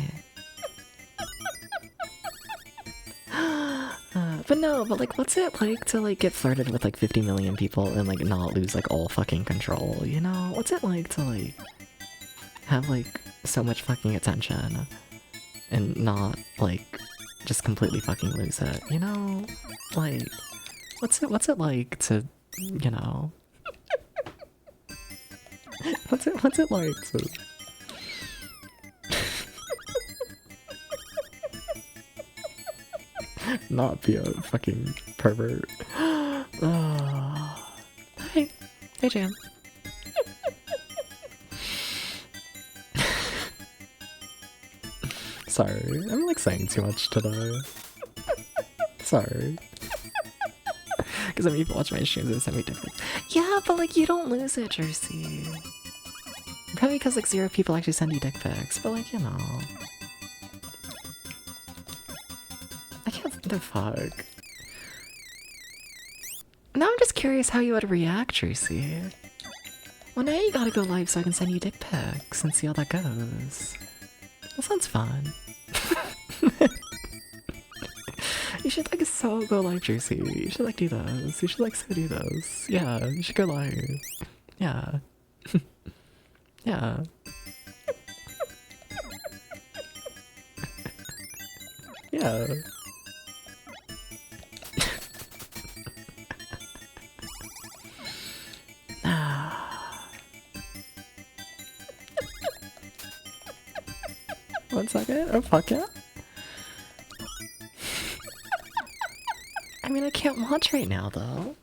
But no, but like, what's it like to like get flirted with like 50 million people and like not lose like all fucking control, you know? What's it like to like have like so much fucking attention and not like just completely fucking lose it, you know? Like, what's it like to, you know? what's it like to not be a fucking pervert? Oh. Hi. Hey, Jam. Sorry, I'm like saying too much today. Sorry. Because I mean, people watch my streams and send me dick pics. Yeah, but like, you don't lose it, Jersey. Probably because like 0 people actually send you dick pics, but like, you know. I can't. The fuck. Now I'm just curious how you would react, Tracy. Well, now you gotta go live so I can send you dick pics and see how that goes. That sounds fun. You should like so go live, Tracy. You should like do those. You should like so do those. Yeah, you should go live. Yeah. Yeah. Yeah. One second. Oh, fuck yeah. I mean, I can't watch right now, though.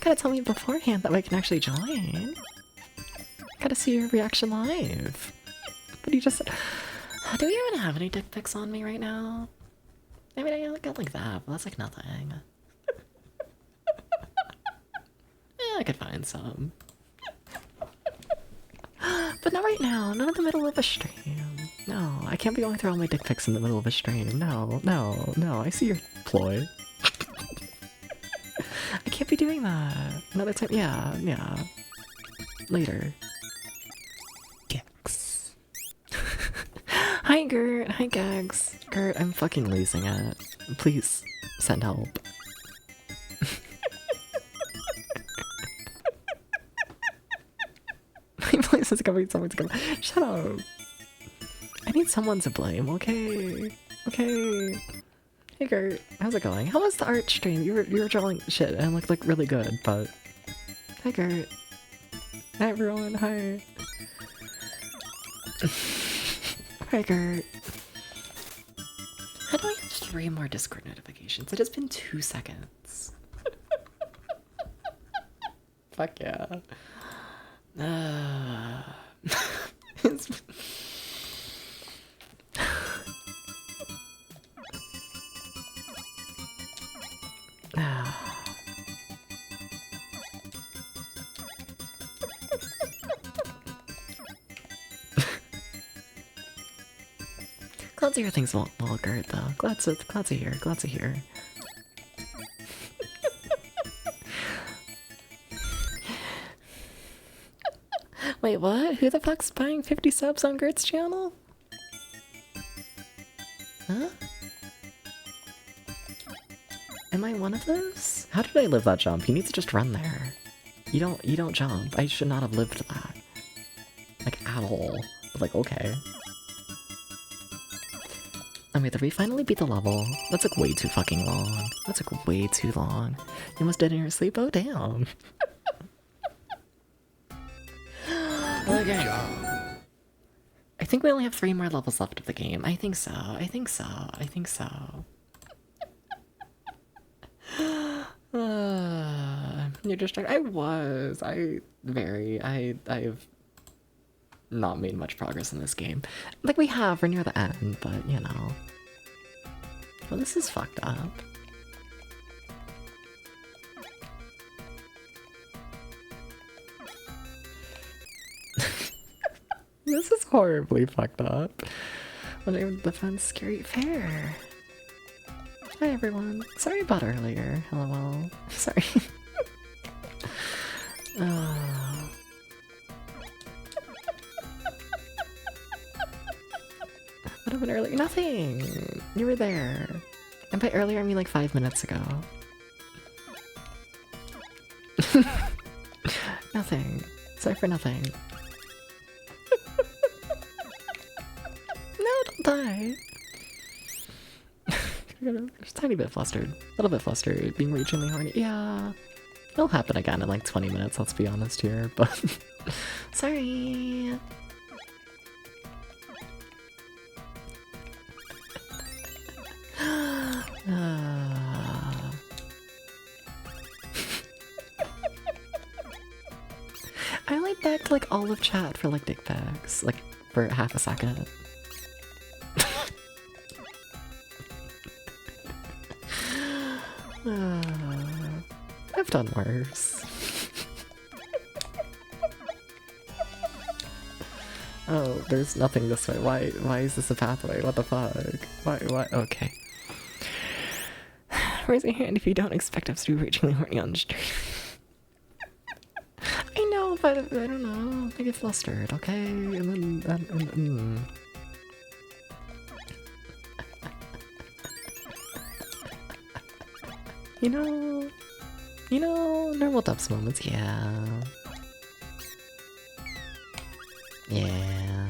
Gotta tell me beforehand that I can actually join. Gotta see your reaction live. But you just said, do we even have any dick pics on me right now? I mean, I got like that, but that's like nothing. Yeah, I could find some. But not right now, not in the middle of a stream. No, I can't be going through all my dick pics in the middle of a stream. No, no, no, I see your ploy. I can't be doing that. Another time, yeah. Later. Gex. Hi Gert, hi Gags. Gert, I'm fucking losing it. Please, send help. Please, it's coming, someone's coming. Shut up. I need someone to blame, okay? Okay. Hey Gert, how's it going? How was the art stream? You were drawing shit and it looked like really good, but... Hi Gert. Hi everyone, hi. Hi Gert. How do I have 3 more Discord notifications? It has been 2 seconds. Fuck yeah. just... Glad to hear things well good though. Glad to hear. Glad to hear. Wait, what? Who the fuck's buying 50 subs on Gert's channel? Huh? Am I one of those? How did I live that jump? You need to just run there. You don't jump. I should not have lived that. Like, at all. But like, okay. Oh wait, did we finally beat the level? That took way too fucking long. That took way too long. You almost dead in your sleep? Oh, damn. Okay. I think we only have 3 more levels left of the game. I think so. I think so. I think so. You're distracted. I was. I've not made much progress in this game. Like, we have. We're near the end, but, you know. Well, this is fucked up. This is horribly fucked up. When I defend Scary Fair. Hi everyone. Sorry about earlier. LOL. Sorry. What happened earlier? Nothing! You were there. And by earlier I mean like 5 minutes ago. Nothing. Sorry for nothing. No, don't die. Just a tiny bit flustered. A little bit flustered. Being ragingly horny. Yeah. It'll happen again in like 20 minutes, let's be honest here, but... Sorry! I only begged like all of chat for like dick pics, like for half a second. I've done worse. Oh, there's nothing this way. Why is this a pathway? What the fuck? Why? Okay. Raise your hand if you don't expect us to be ragingly horny on the street. I know, but I don't know. I get flustered, okay? And then... You know, normal dubs moments, yeah. Yeah.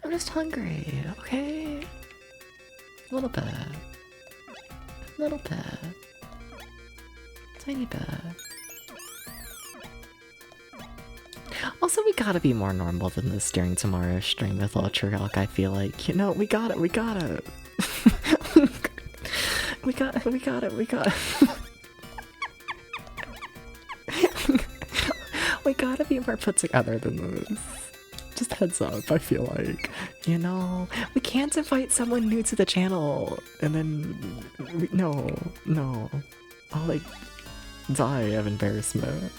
I'm just hungry, okay? A little bit. A little bit. Tiny bit. Also, we gotta be more normal than this during tomorrow's stream with Ultra-Rock, I feel like. You know, we got it. We got it. We gotta be more put together than this. Just heads up, I feel like. You know, we can't invite someone new to the channel and then... No. I'll like die of embarrassment.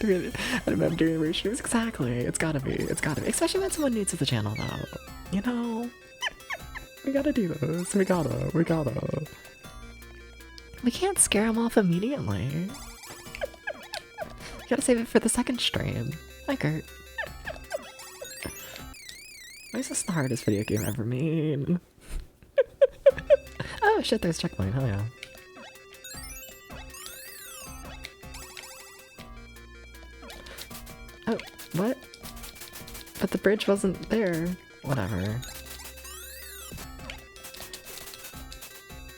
I'm doing reshoots. Exactly. It's gotta be. Especially when someone new to the channel though. You know? We gotta do this. We gotta. We can't scare them off immediately. You gotta save it for the second stream. Hi, Kurt. Why is this the hardest video game ever made? Oh shit, there's checkpoint. Hell yeah. Oh, what? But the bridge wasn't there. Whatever.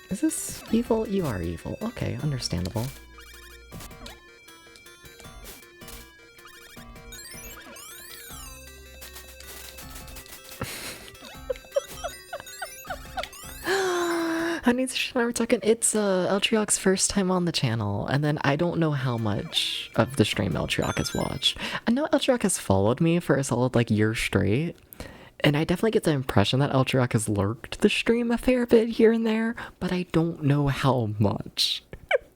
Is this evil? You are evil. Okay, understandable. Honey, we're talking. It's Eltriok's first time on the channel, and then I don't know how much of the stream Eltriok has watched. I know Eltriok has followed me for a solid like year straight, and I definitely get the impression that Eltriok has lurked the stream a fair bit here and there, but I don't know how much.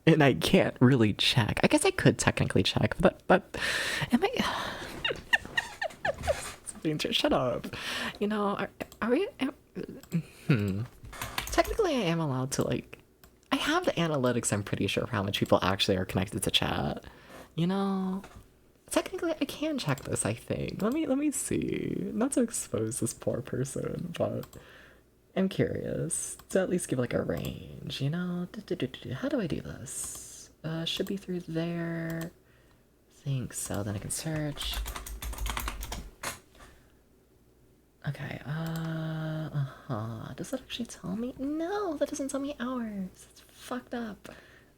And I can't really check. I guess I could technically check, but am I? Shut up. You know, are we? Technically, I am allowed to like. I have the analytics. I'm pretty sure for how much people actually are connected to chat. You know, technically, I can check this. I think. Let me see. Not to expose this poor person, but I'm curious to at least give like a range. You know, how do I do this? Should be through there. Think so. Then I can search. Okay, does that actually tell me? No, that doesn't tell me hours. It's fucked up.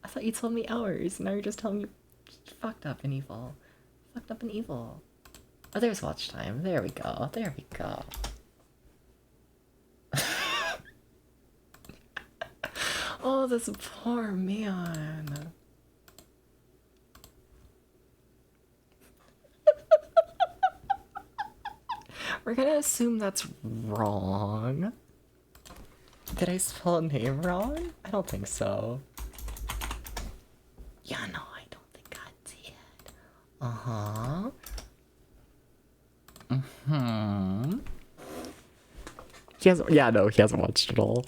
I thought you told me hours, now you're just telling me fucked up and evil. Fucked up and evil. Oh, there's watch time. There we go. There we go. Oh, this poor man. We're gonna assume that's wrong. Did I spell a name wrong? I don't think so. Yeah, no, I don't think I did. Uh-huh. Mm-hmm. He hasn't, yeah, no, he hasn't watched it all.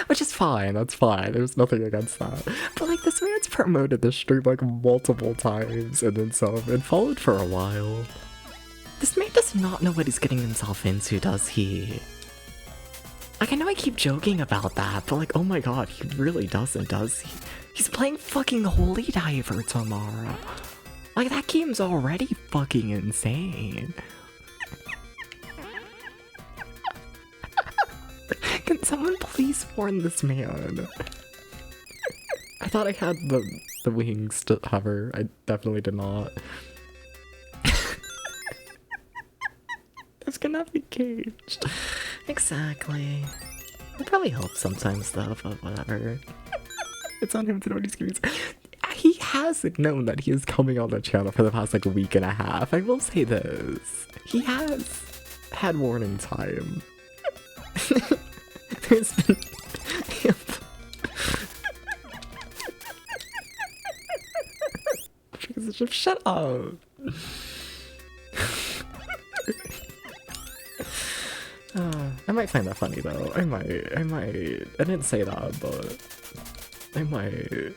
Which is fine, that's fine, there's nothing against that. But like, this man's promoted this stream like multiple times and then some, and followed for a while. This man does not know what he's getting himself into, does he? Like, I know I keep joking about that, but like, oh my god, he really doesn't, does he? He's playing fucking Holy Diver tomorrow. Like, that game's already fucking insane. Can someone please warn this man? I thought I had the wings to hover. I definitely did not. It's gonna be caged. Exactly. It probably helps sometimes though, but whatever. It's on him to know what he's giving. He hasn't known that he is coming on the channel for the past like a week and a half. I will say this. He has had warning time. There's been... Shut up. I might find that funny though. I might. I didn't say that, but I might.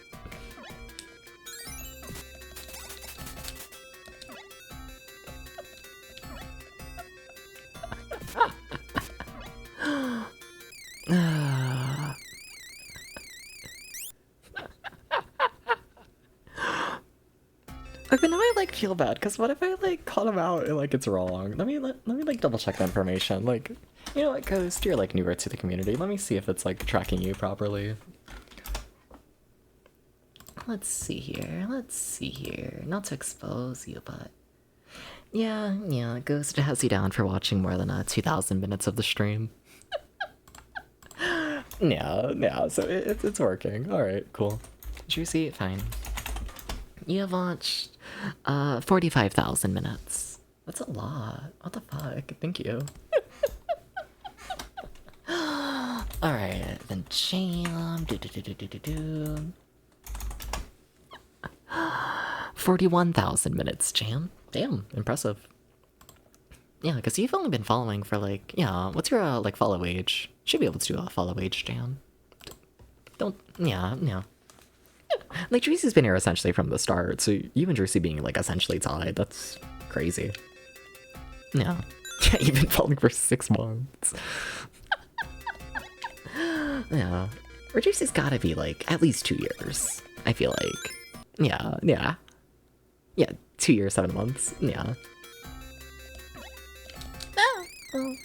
Okay, now I like feel bad because what if I like call him out and like it's wrong? Let me like double check the information. Like, you know what, Ghost, you're like newer to the community. Let me see if it's like tracking you properly. Let's see here. Let's see here. Not to expose you, but yeah, Ghost has you down for watching more than 2,000 minutes of the stream. Yeah. So it's working. All right, cool. Juicy, fine. You have watched 45,000 minutes. That's a lot. What the fuck? Thank you. Alright, then jam. 41,000 minutes, jam. Damn, impressive. Yeah, because you've only been following for like, yeah, what's your like follow age? Should be able to do a follow age, jam. Don't, yeah. Like, Dreesy's been here essentially from the start, so you and Dreesy being, like, essentially tied, that's crazy. Yeah. Yeah, you've been following for 6 months. Yeah. Or Dreesy's gotta be, like, at least 2 years, I feel like. Yeah. Yeah, 2 years, 7 months, yeah. Oh, well.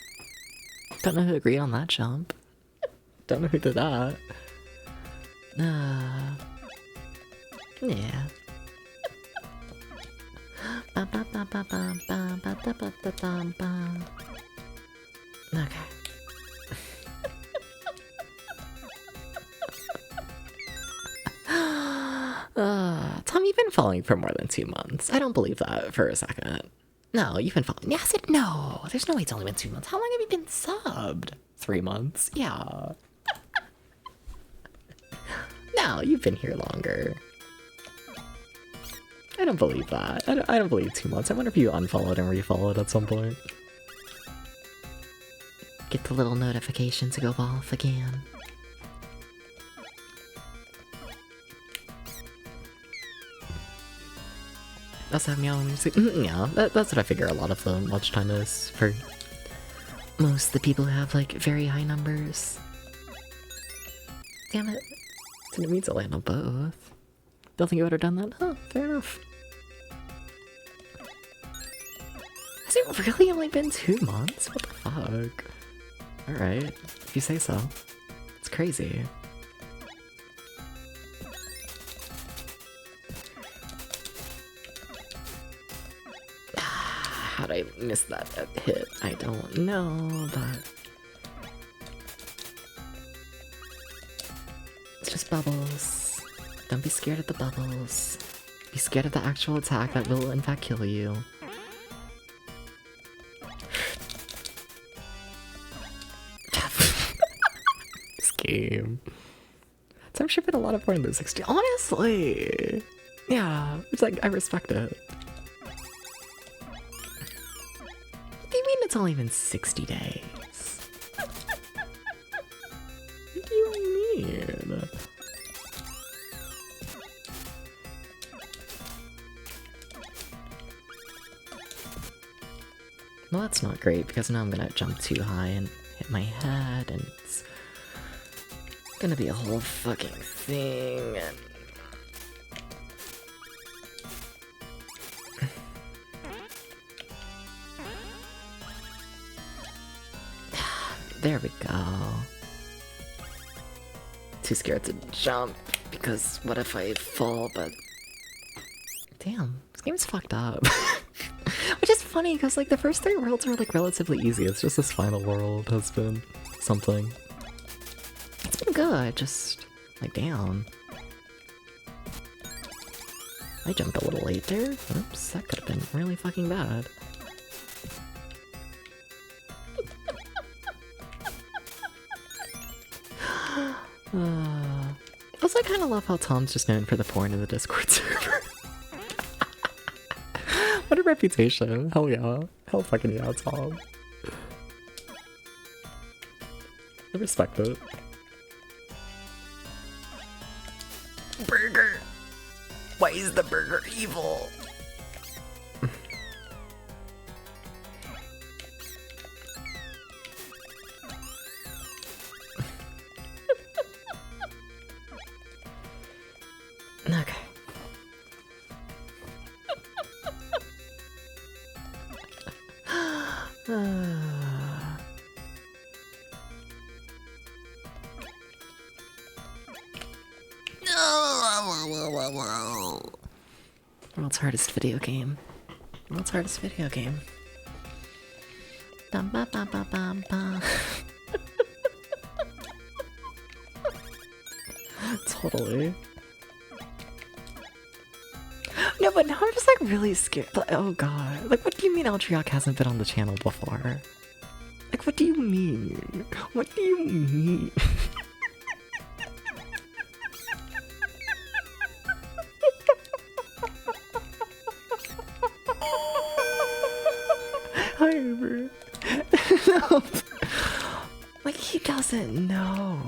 Don't know who agreed on that jump. Don't know who did that. Yeah. Okay. Tom, you've been following for more than 2 months. I don't believe that for a second. No, you've been following. Yes, no. There's no way it's only been 2 months. How long have you been subbed? 3 months? Yeah. No, you've been here longer. I don't believe that. I don't believe 2 months. I wonder if you unfollowed and refollowed at some point. Get the little notification to go off again. That's how meow music. Yeah, that's what I figure a lot of the watch time is for most of the people who have like very high numbers. Damn it. Didn't mean to land on both. Don't think you would have done that? Huh, fair enough. Has it really only been 2 months? What the fuck? Alright, if you say so. It's crazy. How'd I miss that hit? I don't know, but... It's just bubbles. Don't be scared of the bubbles. Be scared of the actual attack that will in fact kill you. This game. So I'm shipping a lot of Rainbow 60. Honestly! Yeah, it's like, I respect it. What do you mean it's only been 60 days? What do you mean? Well, that's not great, because now I'm gonna jump too high and hit my head, and it's gonna be a whole fucking thing, and... There we go. Too scared to jump, because what if I fall, but... Damn, this game's fucked up. Which is funny, because like the first 3 worlds were like relatively easy, it's just this final world has been something. It's been good, just like damn. I jumped a little late there. Oops, that could have been really fucking bad. Also, I kind of love how Tom's just known for the porn in the Discord server. What a reputation. Hell yeah. Hell fucking yeah, Tom. I respect it. Burger! Why is the burger evil? Okay. World's hardest video game. World's hardest video game. Bum, ba, ba, ba, bum, ba. Totally. No, but now I'm just like really scared. Like, oh god. Like, what do you mean Altriok hasn't been on the channel before? Like, what do you mean? What do you mean? Hi, Uber. No. Like, he doesn't know.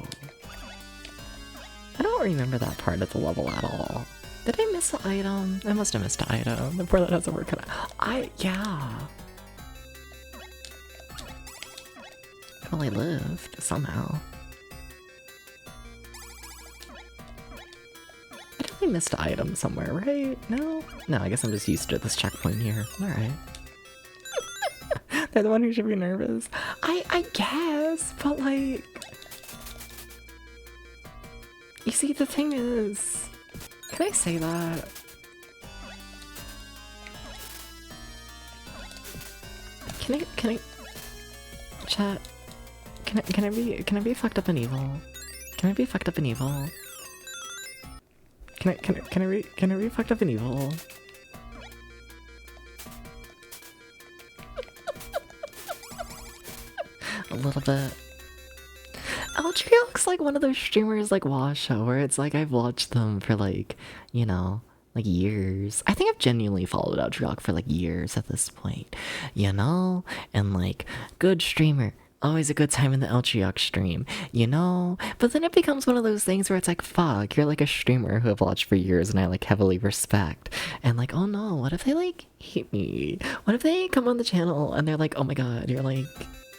I don't remember that part of the level at all. Did I miss an item? I must have missed an item. The part that doesn't work out. Yeah. I only lived, somehow. I definitely missed an item somewhere, right? No? No, I guess I'm just used to this checkpoint here. Alright. They're the one who should be nervous. I guess, but like... You see, the thing is... Can I say that? Can I... Chat? Can I be fucked up and evil? Can I be fucked up and evil? Can I be fucked up and evil? A little bit. Altriok's like one of those streamers like Washa where it's like I've watched them for like, you know, like years. I think I've genuinely followed Altriok for like years at this point, you know? And like, good streamer. Always a good time in the Altriok stream, you know? But then it becomes one of those things where it's like, fuck, you're like a streamer who I've watched for years and I like heavily respect. And like, oh no, what if they like hate me? What if they come on the channel and they're like, oh my god, you're like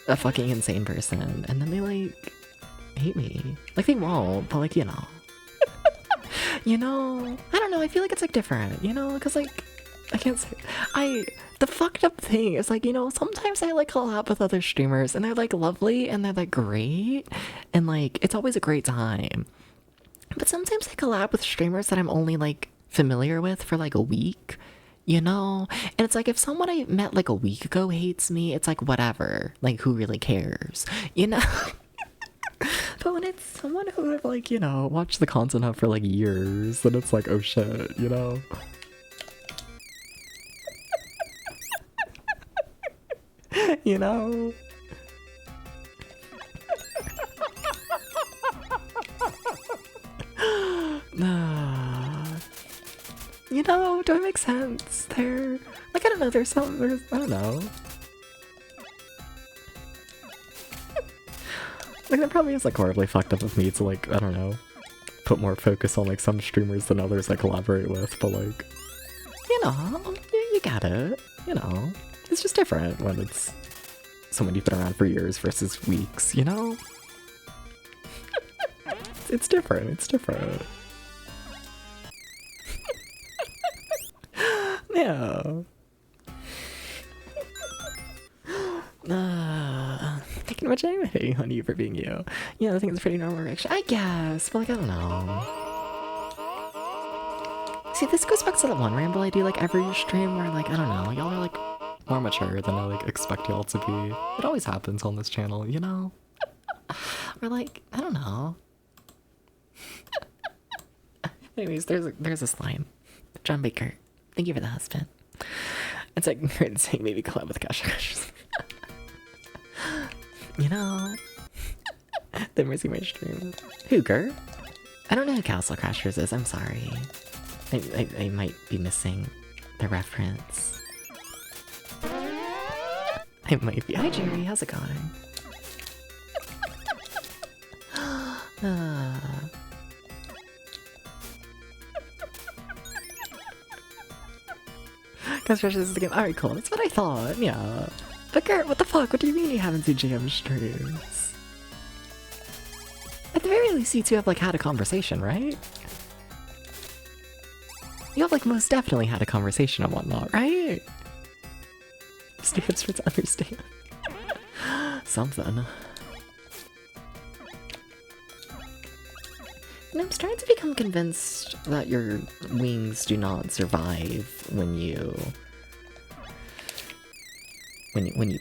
a fucking insane person. And then they like hate me. Like they won't, but like, you know. You know, I don't know, I feel like it's like different, you know, because like, I can't say, the fucked up thing is like, you know, sometimes I like collab with other streamers and they're like lovely and they're like great and like, it's always a great time. But sometimes I collab with streamers that I'm only like familiar with for like a week, you know? And it's like, if someone I met like a week ago hates me, it's like, whatever, like who really cares, you know? But when it's someone who I've like, you know, watched the content of for like years, then it's like, oh shit, you know? You know? You know, do I make sense there? Like, I don't know, I don't know. Like, that probably is like horribly fucked up of me to like, I don't know, put more focus on like some streamers than others I collaborate with, but like, you know, you got it, you know? It's just different when it's someone you've been around for years versus weeks, you know? It's different, it's different. Yeah. Thinking much anyway on you for being you. Yeah, I think it's a pretty normal reaction. I guess, but like, I don't know. See, this goes back to that one ramble I do like every stream where like, I don't know, y'all are like more mature than I like expect y'all to be. It always happens on this channel, you know? Or like, I don't know. Anyways, there's this line. John Baker, thank you for the husband. It's like great saying maybe collab with Cash Crushers. You know? They're missing my stream. Hooker? I don't know who Castle Crashers is, I'm sorry. I might be missing the reference. I might be. Hi Jerry, how's it going? Castle Crashers is the game. Alright, cool. That's what I thought, yeah. But Gert, what the fuck? What do you mean you haven't seen JM streams? At the very least, you two have like had a conversation, right? You have like most definitely had a conversation and whatnot, right? Stands for to understand. Something. And I'm starting to become convinced that your wings do not survive when you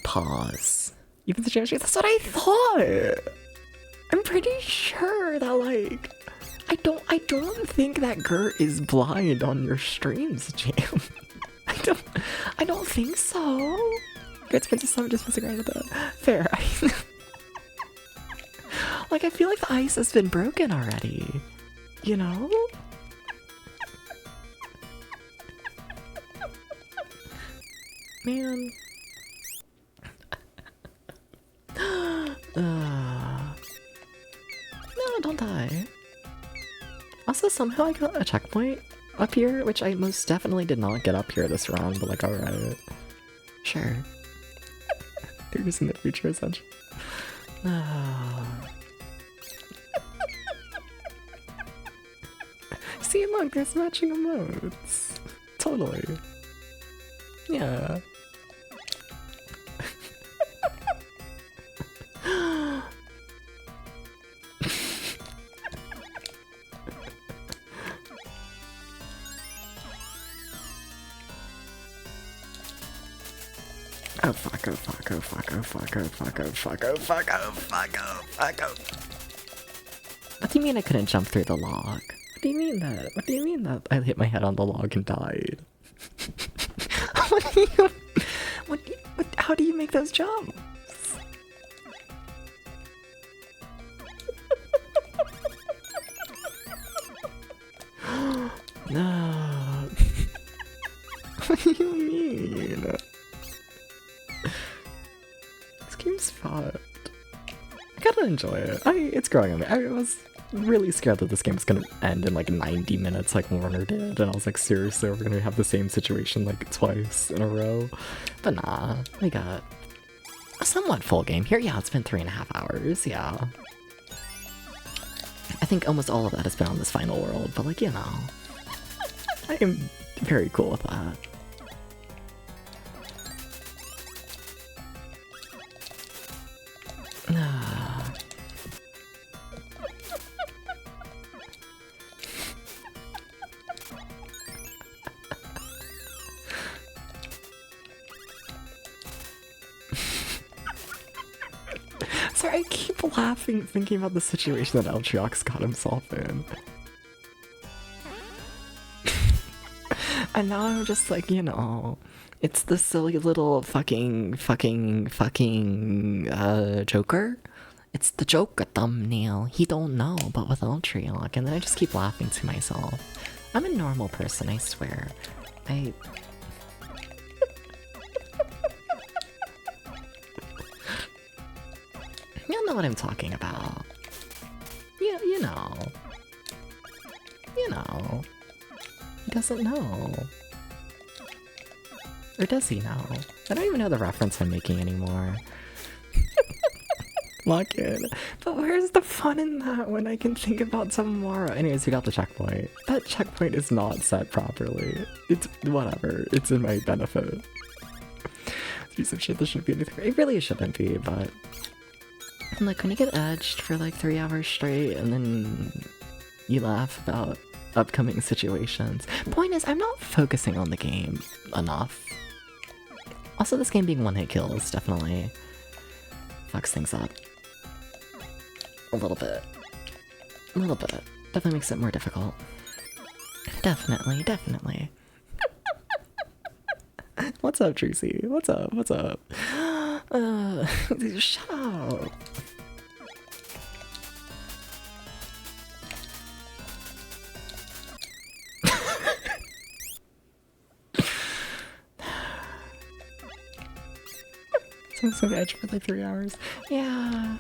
pause. Even the jam stream, that's what I thought! I'm pretty sure that like I don't think that Gert is blind on your streams, Jam. I don't think so. Gert's been just messing around with that. Fair. Like I feel like the ice has been broken already. You know? Man. No, don't die. Also, somehow I got a checkpoint up here, which I most definitely did not get up here this round, but like, alright. Sure. There's in the future, essentially. See, look, there's matching emotes. Totally. Yeah. Oh fuck, oh fuck, oh fuck, oh fuck, oh fuck, oh fuck, oh fuck, oh fuck, oh fuck, oh. What do you mean I couldn't jump through the log? What do you mean that? What do you mean that I hit my head on the log and died? What do you... how do you make those jumps? No. What do you mean? This game's fucked. I gotta enjoy it. It's growing on me. I was really scared that this game was gonna end in like 90 minutes like Warner did, and I was like, seriously, we're gonna have the same situation like twice in a row. But nah, we got a somewhat full game here. Yeah, it's been 3.5 hours, yeah. I think almost all of that has been on this final world, but like, you know, I am very cool with that. Sorry, I keep laughing thinking about the situation that Eltriox got himself in. And now I'm just like, you know, it's the silly little fucking Joker. It's the Joker thumbnail. He don't know, but with Eltriox. And then I just keep laughing to myself. I'm a normal person, I swear. You know what I'm talking about. Yeah, you know. You know. He doesn't know. Or does he know? I don't even know the reference I'm making anymore. Lock in. But where's the fun in that when I can think about tomorrow? Anyways, we got the checkpoint. That checkpoint is not set properly. It's whatever. It's in my benefit. Piece of shit, this shouldn't be anything. It really shouldn't be, but... And like, when you get edged for like 3 hours straight and then you laugh about upcoming situations. Point is, I'm not focusing on the game enough. Also, this game being one-hit kills definitely fucks things up. A little bit. A little bit. Definitely makes it more difficult. Definitely, definitely. What's up, Tracy? What's up? What's up? Shut up. So edge for like 3 hours. Yeah.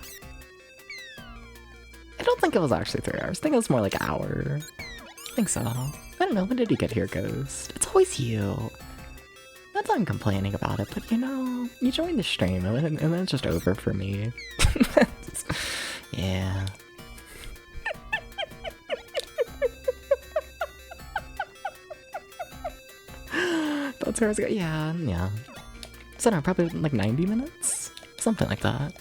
I don't think it was actually 3 hours. I think it was more like an hour. I think so. I don't know. When did you get here, Ghost? It's always you. Not that I'm complaining about it, but you know, you joined the stream and then it's just over for me. Yeah. That's where I was going. Yeah, yeah. So no, probably like 90 minutes? Something like that.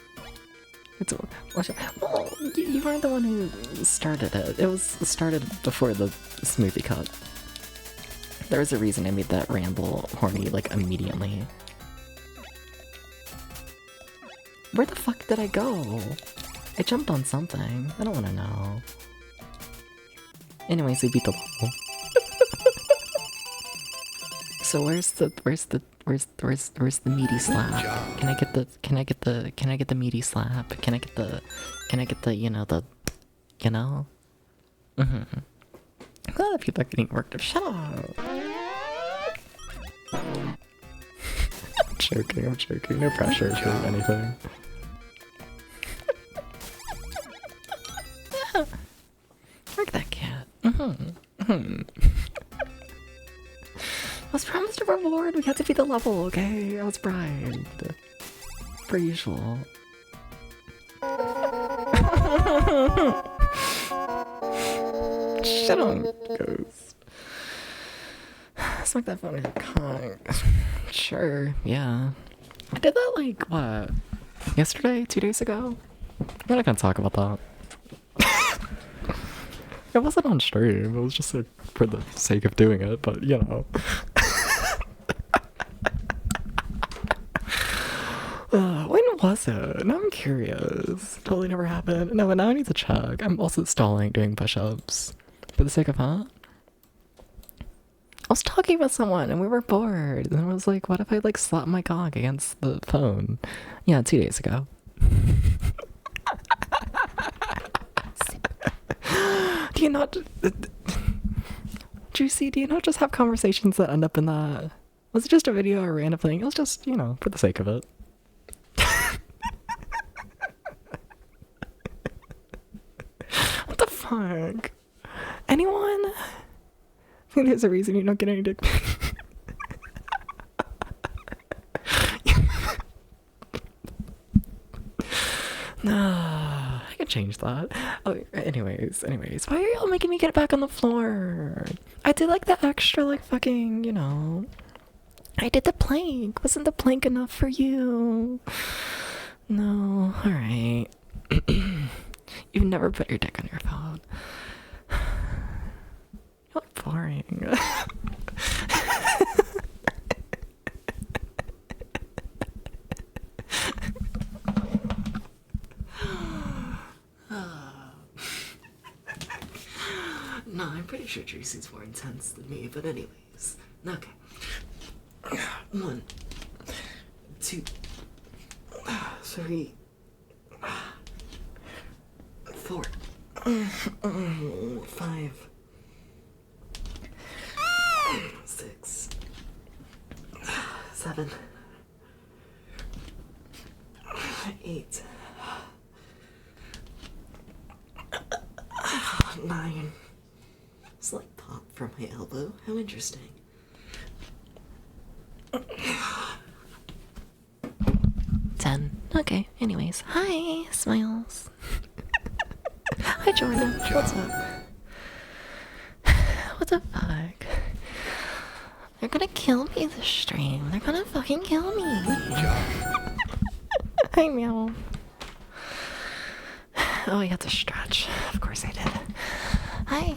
It's well, you weren't the one who started it. It was started before the smoothie cut. There was a reason I made that ramble horny like immediately. Where the fuck did I go? I jumped on something. I don't want to know. Anyways, we beat the level. So where's the meaty slap? Can I get the meaty slap? Can I get the you know Mm-hmm. A lot of people are getting worked up. Shut up. I'm joking. No pressure for anything. Yeah. Work that cat. I was promised a reward. We had to beat the level, okay? I was bribed. Per usual. Shut up, Ghost. Smack that phone in your cock. Sure, yeah. I did that like, what? Yesterday? 2 days ago? I'm not gonna talk about that. It wasn't on stream, it was just like, for the sake of doing it, but you know. What was it? Now I'm curious. Totally never happened. No, but now I need to check. I'm also stalling doing push-ups. For the sake of huh? I was talking with someone and we were bored. And I was like, what if I like slap my cock against the phone? Yeah, 2 days ago. Do you not... Juicy, do you not just have conversations that end up in that? Was it just a video or a random thing? It was just, you know, for the sake of it. What the fuck? Anyone? I think there's a reason you don't get any dick pics. No, I could change that. Oh, anyways. Why are y'all making me get back on the floor? I did like the extra, like fucking, you know. I did the plank. Wasn't the plank enough for you? No, alright. You've never put your dick on your phone. You look boring. No, I'm pretty sure Tracy's more intense than me, but anyways. Okay. 1, 2, 3, 4, 5, 6, 7, 8, 9. Slight pop from my elbow. How interesting. 10. Okay, anyways. Hi, Smiles. Hi, Jordan. What's up? What the fuck? They're gonna kill me this stream. They're gonna fucking kill me. Hi, meow. Oh, I had to stretch. Of course I did. Hi.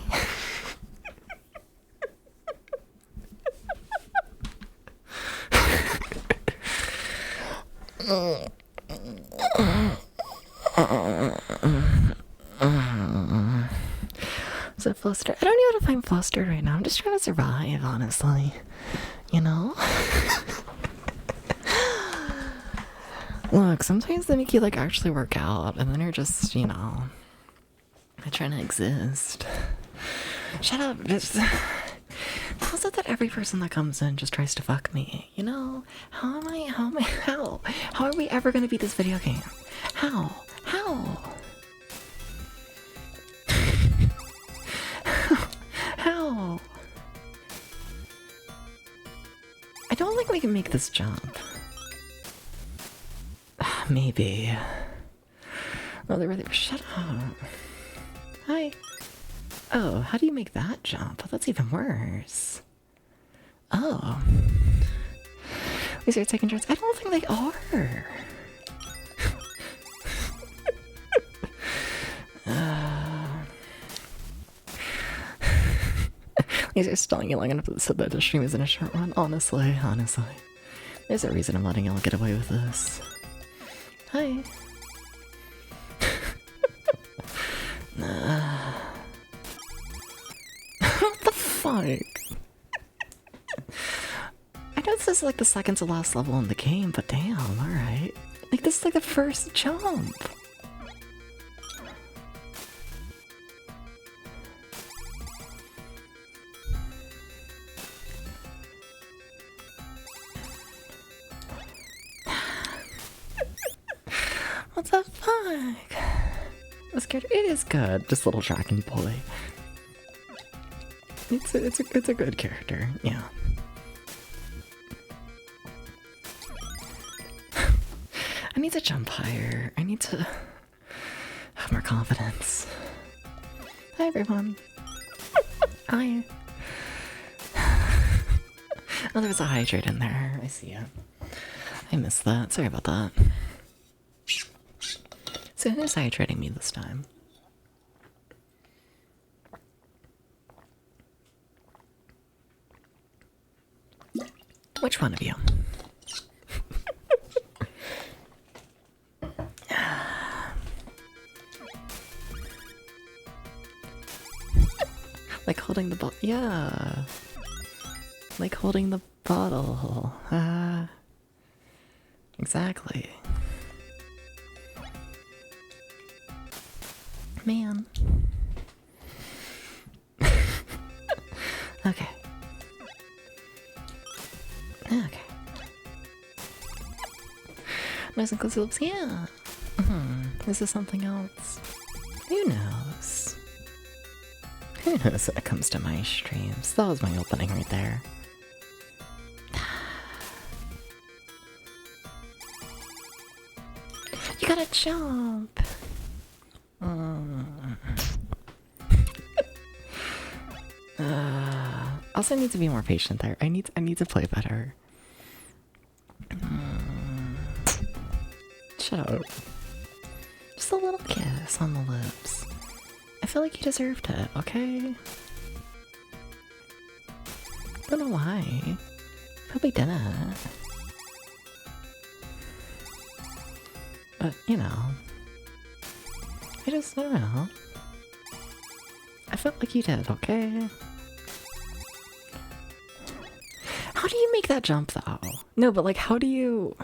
Is it flustered? I don't even know if I'm flustered right now. I'm just trying to survive, honestly. You know? Look, sometimes they make you like actually work out, and then you're just, you know, trying to exist. Shut up. Just... How is it that every person that comes in just tries to fuck me? You know? How are we ever gonna beat this video game? How? How? I don't think we can make this jump. Maybe. No, they really... Shut up. Hi. Oh, how do you make that jump? Oh, that's even worse. Oh. These are taking turns. I don't think they are. These are stalling you long enough so that the stream isn't a short one. Honestly. There's a reason I'm letting y'all get away with this. Hi. What the fuck? I know this is like the second to last level in the game, but damn, alright. Like, this is like the first jump. What the fuck? I'm scared. It is good. Just little dragon boy. It's a good character. Yeah. I need to jump higher. I need to have more confidence. Hi everyone. Hi. Oh, there was a hydrate in there. I see it. I missed that. Sorry about that. So who's hydrating me this time? Which one of you? Like holding the bottle. Yeah. Like holding the bottle. Exactly. Man. Okay. Okay. Nice and close lips, yeah. This is something else. Who knows? Who knows when it comes to my streams? That was my opening right there. You gotta jump! Also need to be more patient there. I need to play better. Shut up. Just a little kiss on the lips. I feel like you deserved it, okay? Don't know why. Probably didn't. But, you know. I don't know. I felt like you did, okay? How do you make that jump, though? No, but like, how do you...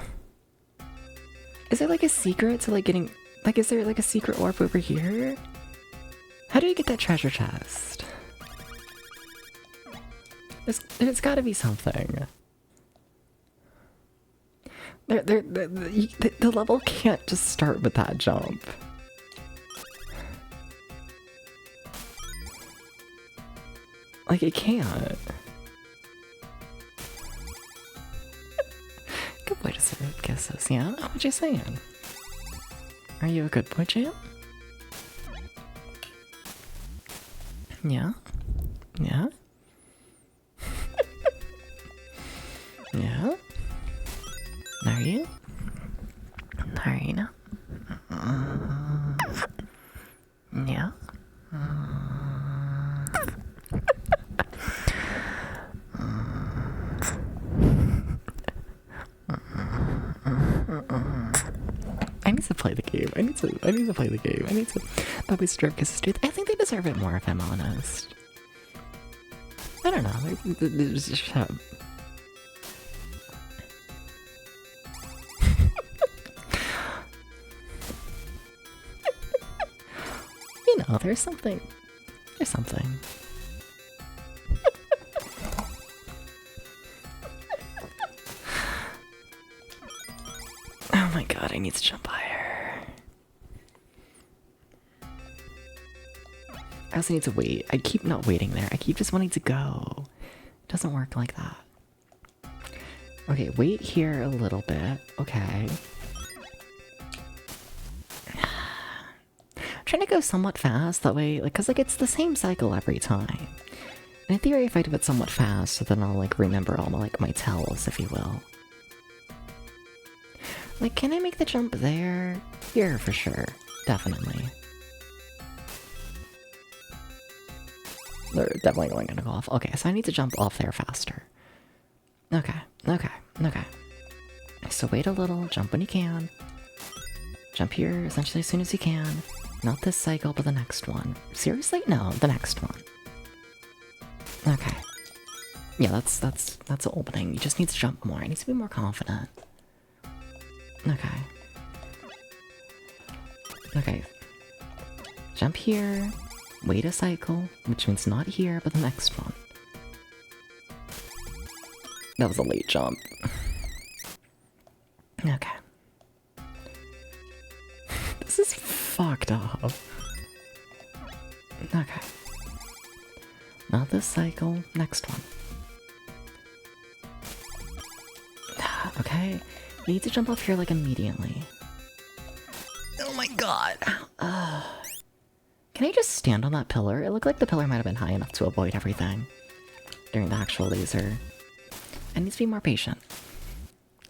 Is there like a secret to like getting... Like, is there like a secret orb over here? How do you get that treasure chest? There's gotta be something. The level can't just start with that jump. Like, it can't. Good boy to serve kisses, yeah? What you saying? Are you a good boy, champ? Yeah? Yeah? Yeah? Are you? Are you not? Yeah? I need to play the game. I need to play the game. I need to probably strip kisses too. I think they deserve it more if I'm honest. I don't know. Shut up. You know, there's something. There's something. Oh my god, I need to jump higher. I also need to wait. I keep not waiting there. I keep just wanting to go. It doesn't work like that. Okay, wait here a little bit. Okay. I'm trying to go somewhat fast, that way, like, cause like it's the same cycle every time. And in theory, if I do it somewhat fast, then I'll like remember all my tells, if you will. Like, can I make the jump there? Here, for sure. Definitely. They're definitely going to go off. Okay, so I need to jump off there faster. Okay, okay, okay. So wait a little, jump when you can. Jump here, essentially as soon as you can. Not this cycle, but the next one. Seriously? No, the next one. Okay. Yeah, that's the opening. You just need to jump more. I need to be more confident. Okay. Okay. Jump here. Wait a cycle, which means not here, but the next one. That was a late jump. Okay. This is fucked up. Okay. Not this cycle, next one. Okay. You need to jump off here like immediately. Oh my god. Can I just stand on that pillar? It looked like the pillar might have been high enough to avoid everything during the actual laser. I need to be more patient.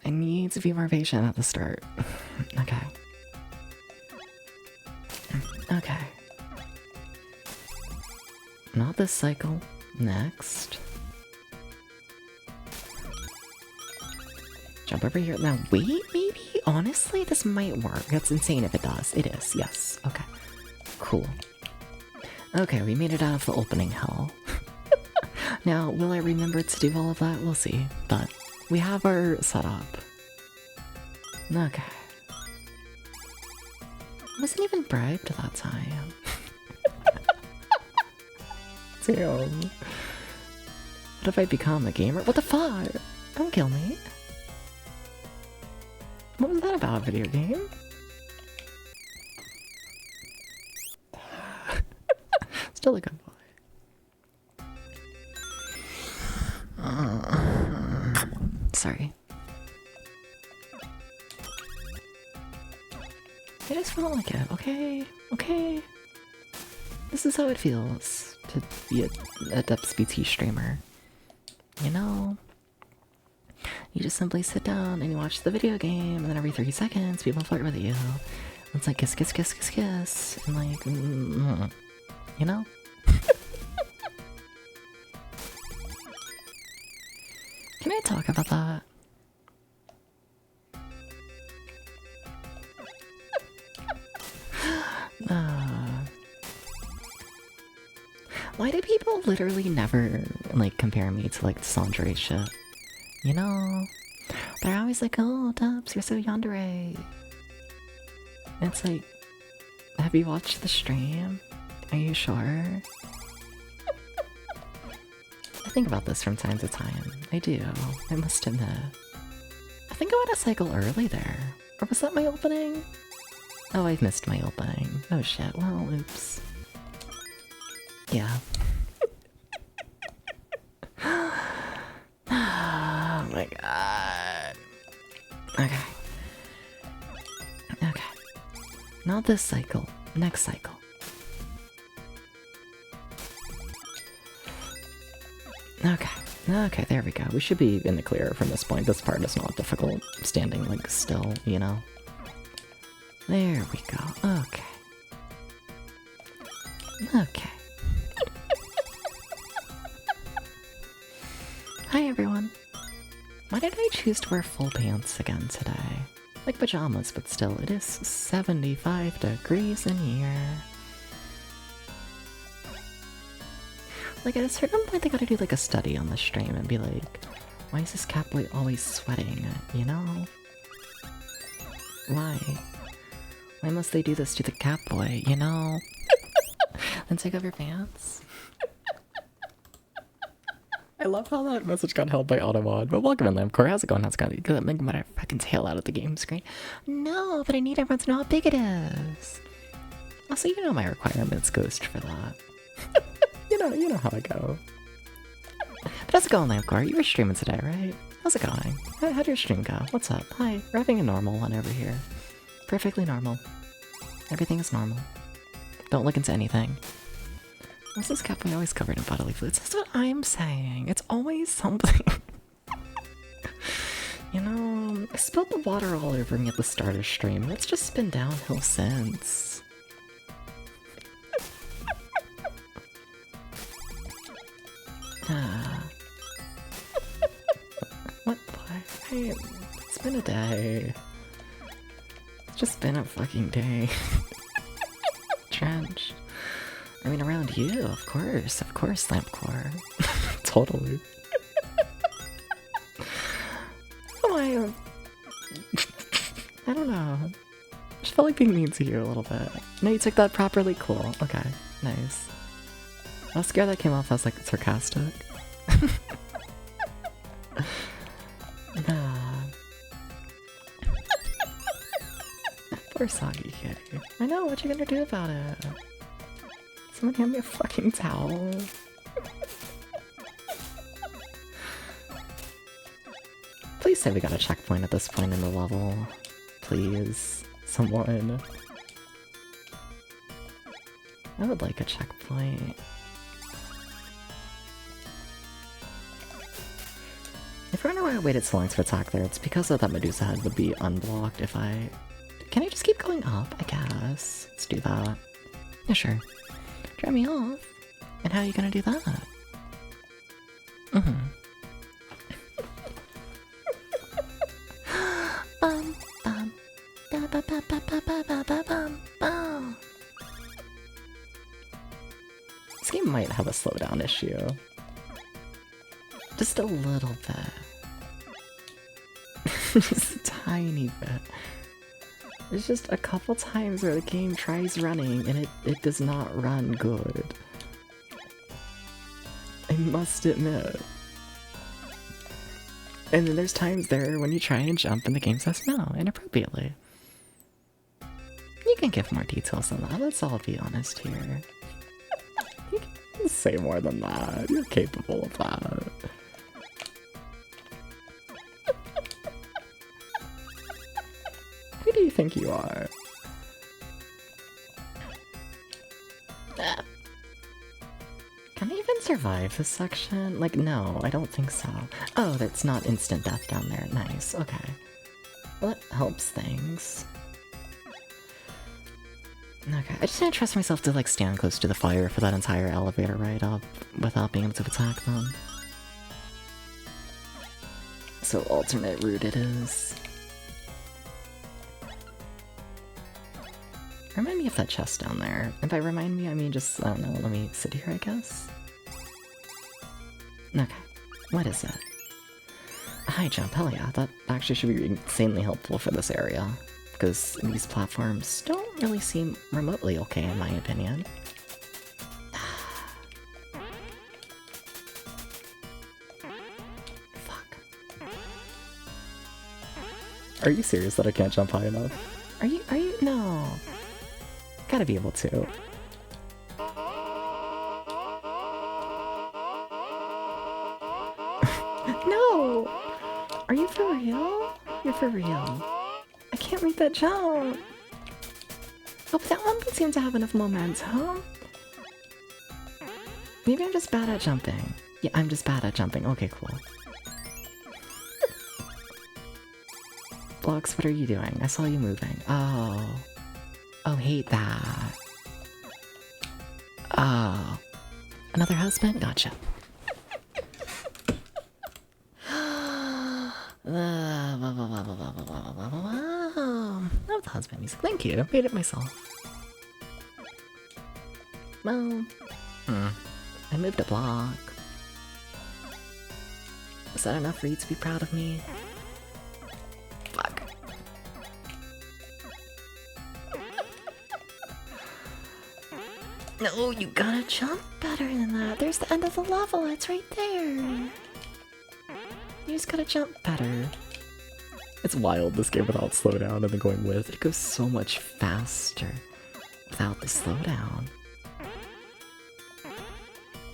I need to be more patient at the start. Okay. Okay. Not this cycle. Next. Jump over here. Now wait, maybe? Honestly, this might work. That's insane if it does. It is, yes. Okay. Cool. Okay, we made it out of the opening hell. Now, will I remember to do all of that? We'll see. But we have our setup. Okay. I wasn't even bribed that time. Damn. What if I become a gamer? What the fuck? Don't kill me. What was that about, video game? Still a good boy. Sorry. I just felt like it, okay? Okay. This is how it feels to be a Depths BT streamer. You know? You just simply sit down and you watch the video game, and then every 30 seconds people flirt with you. It's like kiss, kiss, kiss, kiss, kiss, and like, you know? Can I talk about that? Why do people literally never, like, compare me to, like, Sandre shit? You know? They're always like, oh, Dubs, you're so yandere. And it's like, have you watched the stream? Are you sure? I think about this from time to time. I do, I must admit. I think I went a cycle early there. Or was that my opening? Oh, I've missed my opening. Oh shit, well, oops. Yeah. Oh my god. Okay. Okay. Not this cycle. Next cycle. Okay. Okay, there we go. We should be in the clear from this point. This part is not difficult. Standing, like, still, you know? There we go. Okay. Okay. Hi everyone. Why did I choose to wear full pants again today? Like pajamas, but still, it is 75 degrees in here. Like at a certain point they gotta do like a study on the stream and be like, why is this catboy always sweating, you know? Why? Why must they do this to the catboy, you know? Then take off your pants. I love how that message got held by Automod. But welcome in, Lampcore. How's it going? How's it going? You could make my fucking tail out of the game screen. No, but I need everyone to know how big it is. Also, you know my requirements, Ghost, for that. you know how I go. But how's it going, Lampcore? You were streaming today, right? How's it going? How'd your stream go? What's up? Hi, we're having a normal one over here. Perfectly normal. Everything is normal. Don't look into anything. What's this catboy always covered in bodily fluids? That's what I'm saying. It's always something. You know, I spilled the water all over me at the start of stream, and it's just been downhill since. What? Hey, it's been a day. It's just been a fucking day. Trench. I mean, around you, of course, Lampcore. Totally. Oh, I don't know. I just felt like being mean to you a little bit. No, you took that properly. Cool. Okay, nice. I was scared that came off as like sarcastic. Nah. Poor soggy kitty. I know, what you gonna do about it? Someone hand me a fucking towel. Please say we got a checkpoint at this point in the level. Please. Someone. I would like a checkpoint. If I wonder why I waited so long to attack there, it's because of that Medusa head would be unblocked if I... Can I just keep going up? I guess. Let's do that. Yeah, sure. Drop me off. And how are you gonna do that? Bum, bum. Ba, ba, ba, ba, ba, ba, ba, ba, bum, bum. This game might have a slowdown issue. Just a little bit. Just a tiny bit. There's just a couple times where the game tries running and it does not run good. I must admit. And then there's times there when you try and jump and the game says no, inappropriately. You can give more details than that, let's all be honest here. You can say more than that, you're capable of that. Who do you think you are? Can I even survive this section? Like, no, I don't think so. Oh, that's not instant death down there. Nice, okay. Well, that helps things. Okay, I just didn't trust myself to, like, stand close to the fire for that entire elevator ride up without being able to attack them. So alternate route it is. Remind me of that chest down there. And by remind me, I mean just, I don't know, let me sit here, I guess? Okay, what is it? A high jump, hell yeah, that actually should be insanely helpful for this area. Because these platforms don't really seem remotely okay in my opinion. Fuck. Are you serious that I can't jump high enough? Are you, no. Gotta be able to. No! Are you for real? You're for real. I can't make that jump. Oh, but that one would seem to have enough momentum. Maybe I'm just bad at jumping. Yeah, I'm just bad at jumping. Okay, cool. Blocks, what are you doing? I saw you moving. Oh. Oh, hate that. Oh. Another husband? Gotcha. Love the husband music. Thank you. Made it myself. Well, I moved a block. Is that enough for you to be proud of me? Fuck. No, you gotta jump better than that. There's the end of the level. It's right there. You just gotta jump better. It's wild, this game without slowdown and then going with. It goes so much faster without the slowdown.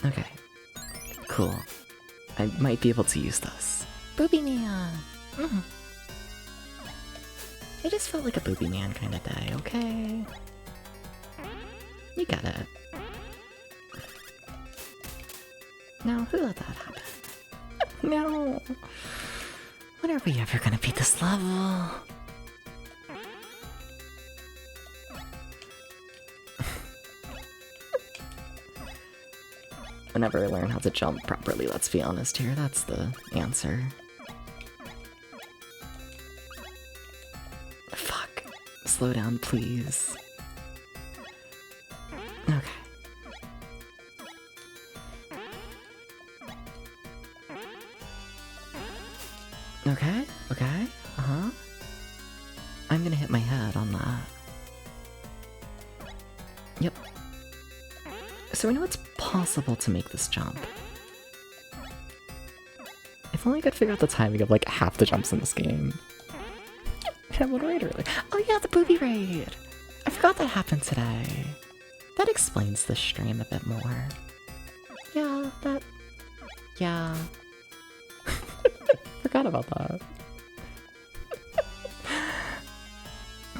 Okay. Cool. I might be able to use this. Booby man! I just felt like a booby man kind of day, okay? You got it. No, who let that happen? No! When are we ever gonna beat this level? Whenever I learn how to jump properly, let's be honest here, that's the answer. Fuck. Slow down, please. Okay. Okay, okay, I'm gonna hit my head on that. Yep. So I know it's possible to make this jump. If only I could figure out the timing of like half the jumps in this game. I had one raid earlier. Oh yeah, the booby raid! I forgot that happened today. That explains the stream a bit more. Yeah, that... yeah. Forgot about that.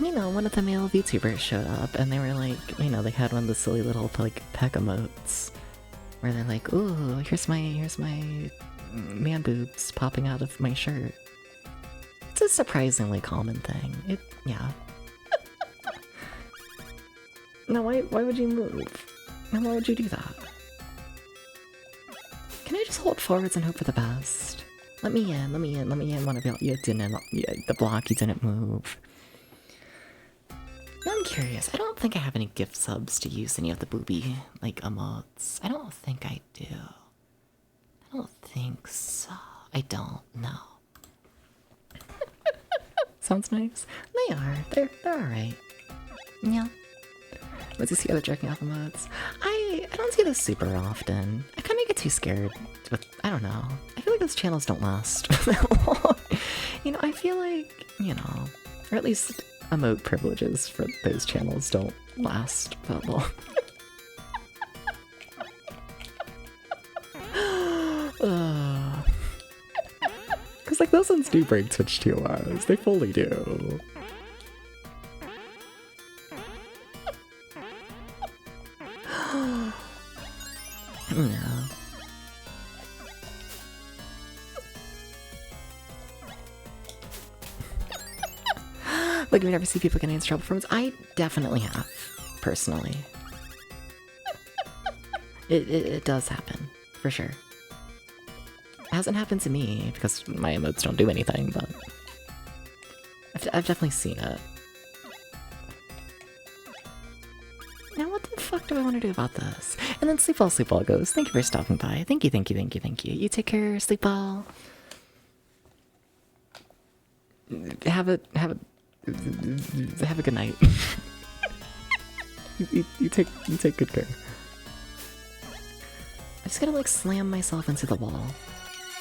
You know, one of the male VTubers showed up and they were like, you know, they had one of the silly little like peck emotes where they're like, ooh, here's my man boobs popping out of my shirt. It's a surprisingly common thing. Yeah. No, why would you move? And why would you do that? Can I just hold forwards and hope for the best? Let me in. One of y'all, you didn't, the block, you didn't move. Now I'm curious, I don't think I have any gift subs to use any of the booby, like, emotes. I don't think I do. I don't think so. I don't know. Sounds nice. They are. They're alright. Yeah. What's this the other jerking off emotes? I don't see this super often. I kinda get too scared. But I don't know. I feel like those channels don't last that long. You know, I feel like, you know, or at least emote privileges for those channels don't last that long. Because, like, those ones do break Twitch TOS. They fully do. Yeah. Like, we never see people getting into trouble from it. I definitely have, personally. It does happen, for sure. It hasn't happened to me, because my emotes don't do anything, but I've definitely seen it. Now what the fuck do I want to do about this? And then Sleepball goes, thank you for stopping by. Thank you, thank you, thank you, thank you. You take care, Sleepball. Have a good night. you take good care. I just gotta like slam myself into the wall.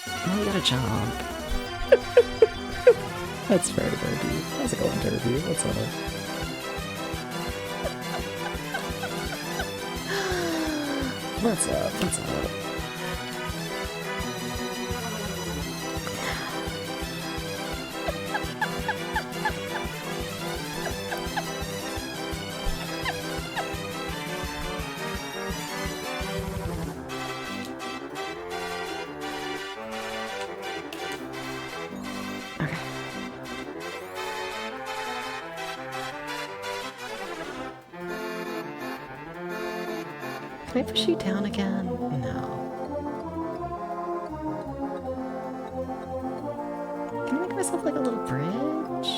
Now we gotta jump. That's fair, Derby. How's it going, Derby? What's up? What's up? What's up? Okay. Can I push you down again? No. Can I make myself like a little bridge?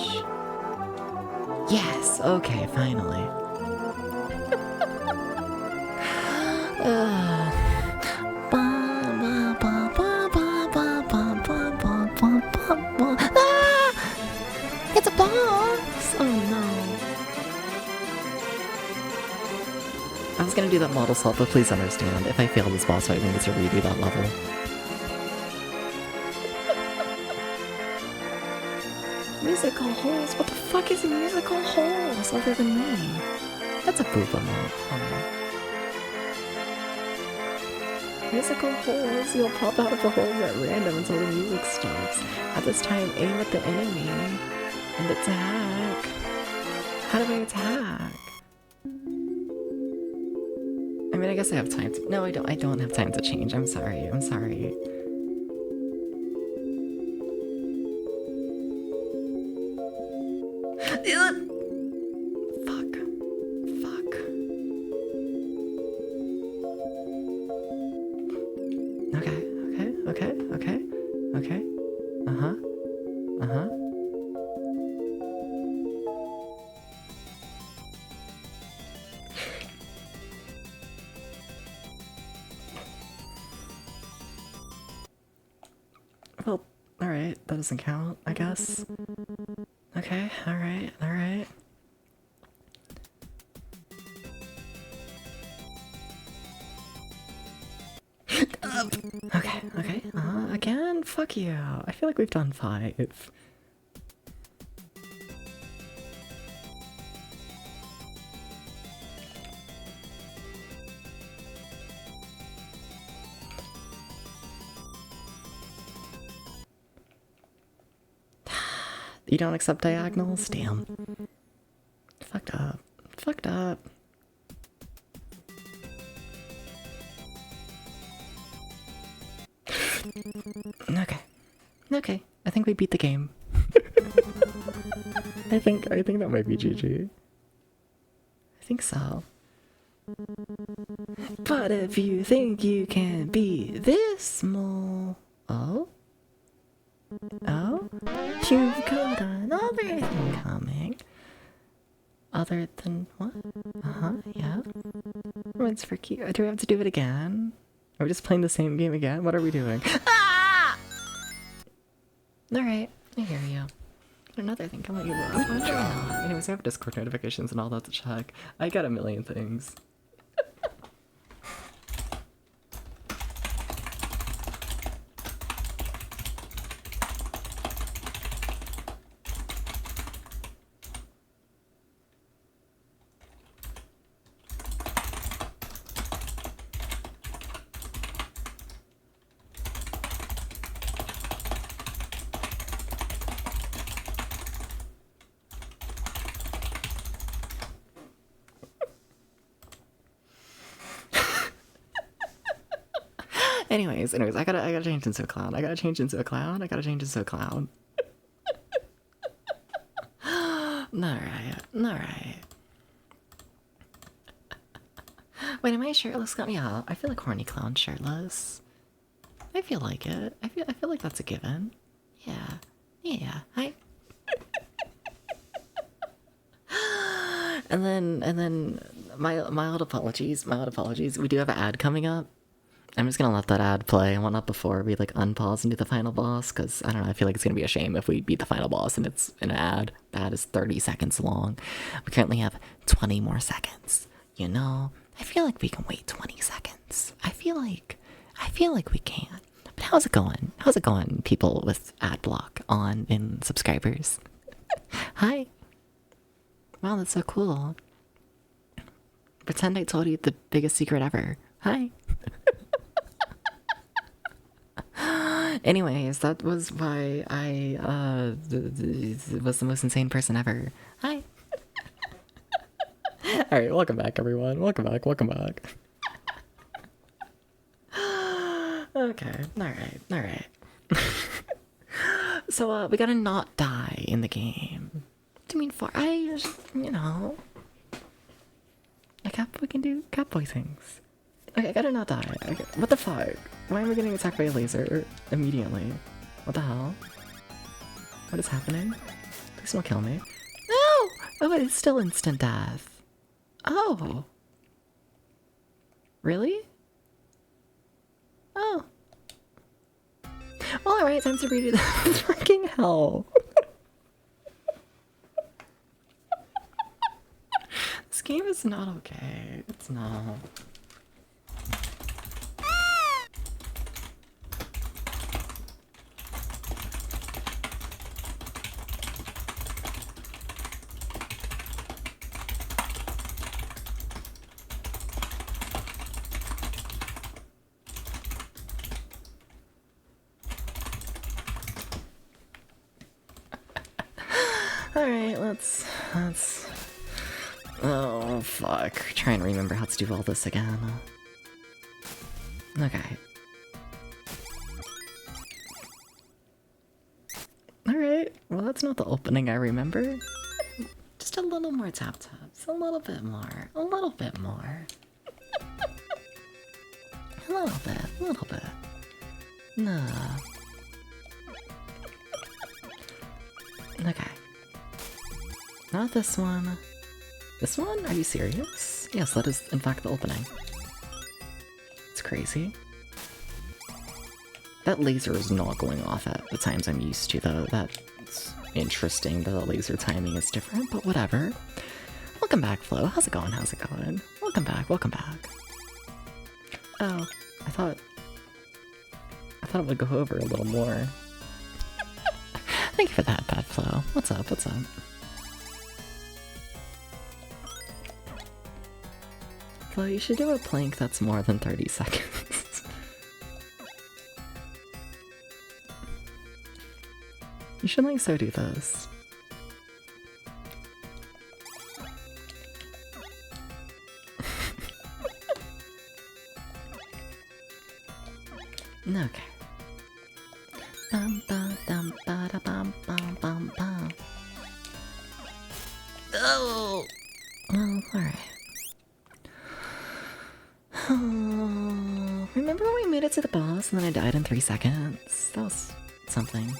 Yes! Okay, finally. It's a boss! Oh no. I was gonna do that model swap, but please understand, if I fail this boss fight, we need to redo that level. Musical holes? What the fuck is musical holes other than me? That's a booba mode. Oh. Musical holes. You'll pop out of the holes at random until the music stops. At this time, aim at the enemy and attack. How do I attack? I mean, I guess I have time to— no, I don't. I don't have time to change. I'm sorry. I'm sorry. Fuck. Fuck. Okay. Okay. Okay. Okay. Okay. Uh-huh. Uh-huh. Well, alright, that doesn't count, I guess. Okay, alright, alright. Okay, okay, again? Fuck you. I feel like we've done 5. You don't accept diagonals? Damn. Fucked up. Fucked up. Okay. Okay. I think we beat the game. I think that might be GG. I think so. But if you think you can be this small— oh? Oh? You've got another thing coming. Other than what? Uh-huh, yeah. What's for cute? Do we have to do it again? Are we just playing the same game again? What are we doing? Ah! Alright, I hear you. Another thing, come on, you will. Anyways, I have Discord notifications and all that to check. I got a million things. Anyways, I gotta change into a clown. I gotta change into a clown. Alright. Wait, am I shirtless? Yeah, I feel like horny clown shirtless. I feel like it. I feel like that's a given. Yeah. Hi. and then mild apologies. We do have an ad coming up. I'm just gonna let that ad play and whatnot before we like unpause and do the final boss, because I don't know, I feel like it's gonna be a shame if we beat the final boss and it's an ad. The ad is 30 seconds long. We currently have 20 more seconds. You know? I feel like we can wait 20 seconds. I feel like we can. But how's it going? People with ad block on and subscribers? Hi. Wow, that's so cool. Pretend I told you the biggest secret ever. Hi. Anyways, that was why I was the most insane person ever. Hi. Alright, welcome back everyone. Welcome back. Okay, alright. So we gotta not die in the game. What do you mean for? You know. We can do catboy things. Okay, I gotta not die. What the fuck? Why am I getting attacked by a laser immediately? What the hell? What is happening? Please don't kill me. No! Oh, it's still instant death. Oh. Really? Oh. Well, alright, time to redo the freaking hell. This game is not okay. It's not. Alright, let's... Oh, fuck. Try and remember how to do all this again. Okay. Alright, well that's not the opening I remember. Just a little more tap-taps. A little bit more. A little bit. No. Okay. Not this one. This one? Are you serious? Yes, that is in fact the opening. It's crazy. That laser is not going off at the times I'm used to though. That's interesting that the laser timing is different, but whatever. Welcome back, Flo. How's it going? Welcome back. Oh, I thought it would go over a little more. Thank you for that, Bad Flo. What's up? Flo, you should do a plank that's more than 30 seconds. You should like so do this. Okay. Oh! Well, alright. Remember when we made it to the boss and then I died in 3 seconds? That was something.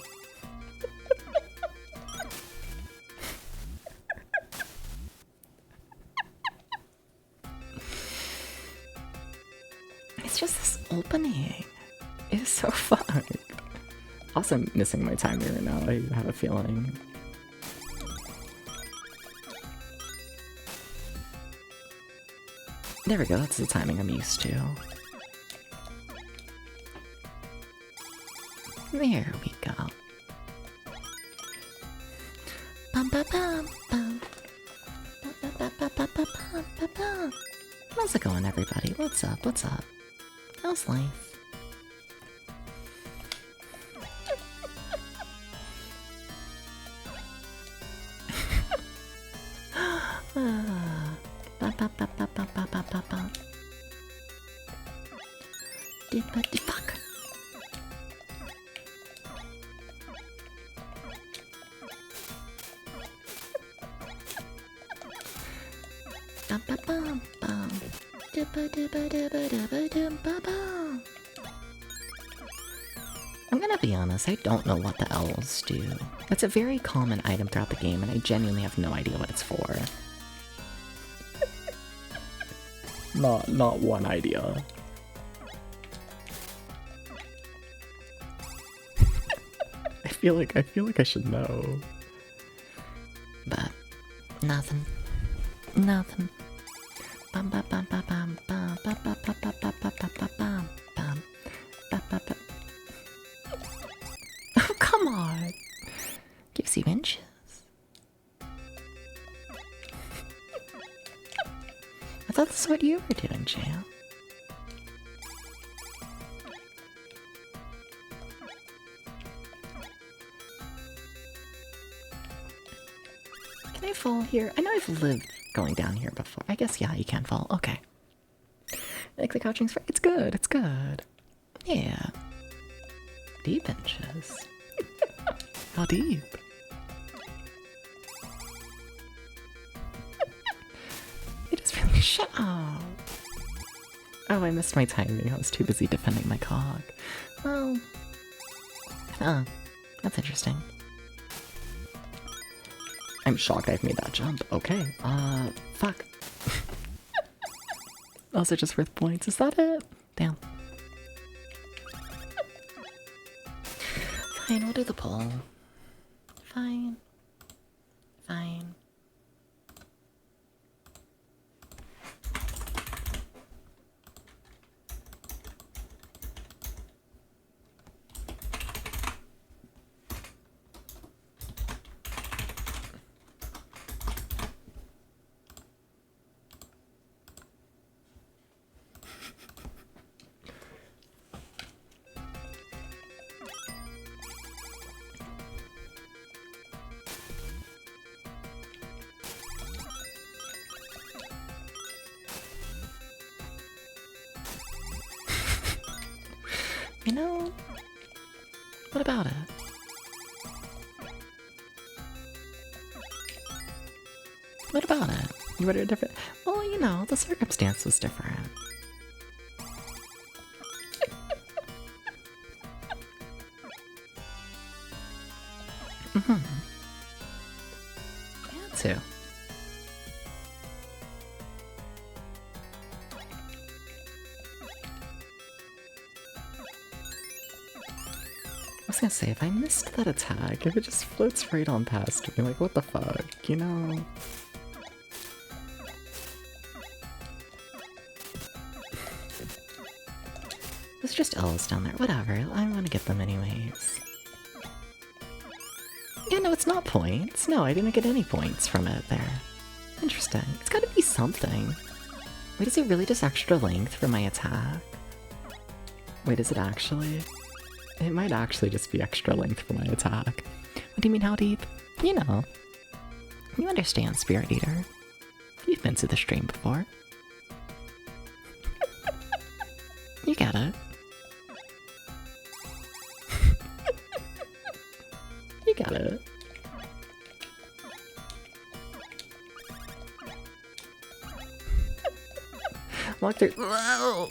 It's just this opening is so fun. Also, I'm missing my timing right now, I have a feeling. There we go, that's the timing I'm used to. There we go. Bum ba bum bum. Ba ba ba ba ba ba ba ba. How's it going, everybody? What's up? What's up? How's life? Fuck. I'm gonna be honest, I don't know what the owls do. That's a very common item throughout the game, and I genuinely have no idea what it's for. Not one idea. I feel like I should know. But nothing. Nothing. Bum bum bum bum bum bum bum bum bum bum bum bum bum bum bum bum bum bum. Oh, come on. Gives you inches. I thought this is what you were doing, Jam. Can I fall here? I know I've lived going down here before. I guess, yeah, you can fall. Okay. Like the crouching spray. It's good. It's good. Yeah. Deep inches. How deep? It is really shut up. Oh, I missed my timing. I was too busy defending my cog. Well. Huh. That's interesting. I'm shocked I've made that jump. Okay. Fuck. Also just worth points. Is that it? Damn. Fine, we'll do the poll. Fine. Fine. You know, what about it? What about it? You would have different. Well, you know, the circumstance was different. Yeah, too. I was gonna say, if I missed that attack, if it just floats right on past me, like, what the fuck, you know? It's just L's down there, whatever, I want to get them anyways. Yeah, no, it's not points. No, I didn't get any points from it there. Interesting. It's gotta be something. Wait, is it really just extra length for my attack? Wait, is it actually? It might actually just be extra length for my attack. What do you mean, how deep? You know. You understand, Spirit Eater. You've been to the stream before. You get it. You get it. Walk through. Whoa!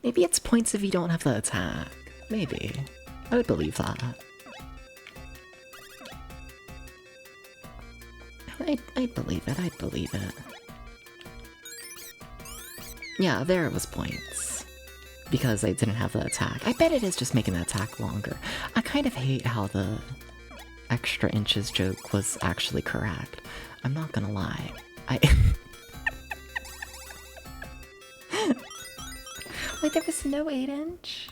Maybe it's points if you don't have the attack. Maybe. I would believe that. I'd believe it, I'd believe it. Yeah, there it was points. because I didn't have the attack. I bet it is just making the attack longer. I kind of hate how the extra inches joke was actually correct. I'm not gonna lie. Wait, there was no 8-inch?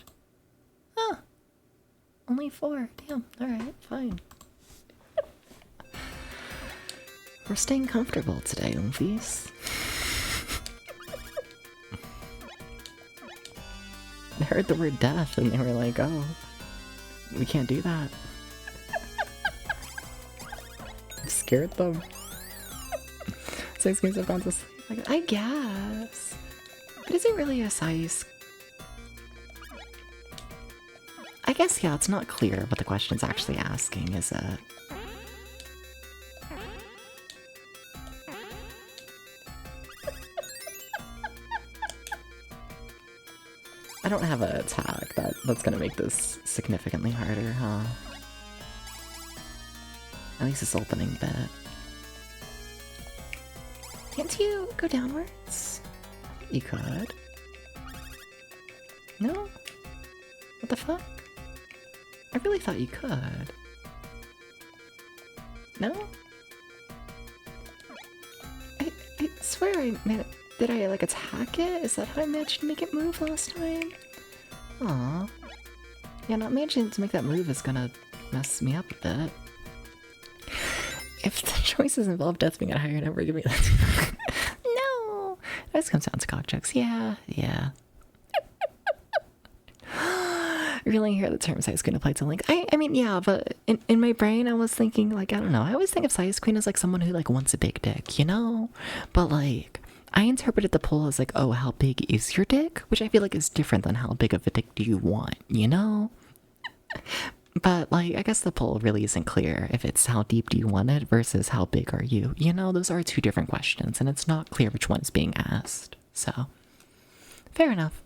Huh. Only 4. Damn. Alright, fine. We're staying comfortable today, Oomfies. They heard the word death and they were like, oh, we can't do that. Scared them. 6 games have gone to sleep. I guess. But is it really a size? I guess, yeah, it's not clear what the question's actually asking, is it? I don't have an attack. That's gonna make this significantly harder, huh? At least this opening bit. Can't you go downwards? You could. No? What the fuck? I really thought you could. No? I swear I made it. Did I like attack it? Is that how I managed to make it move last time? Aw. Yeah, not managing to make that move is gonna mess me up a bit. If the choices involve death being at a higher number, give me that. No! This comes down to cock jokes. Yeah, yeah. Really hear the term size queen applied to Link. I mean, yeah, but in my brain I was thinking, like, I don't know. I always think of size queen as like someone who like wants a big dick, you know? But like, I interpreted the poll as like, oh, how big is your dick? Which I feel like is different than how big of a dick do you want, you know? But like, I guess the poll really isn't clear if it's how deep do you want it versus how big are you. You know, those are two different questions and it's not clear which one is being asked. So, fair enough.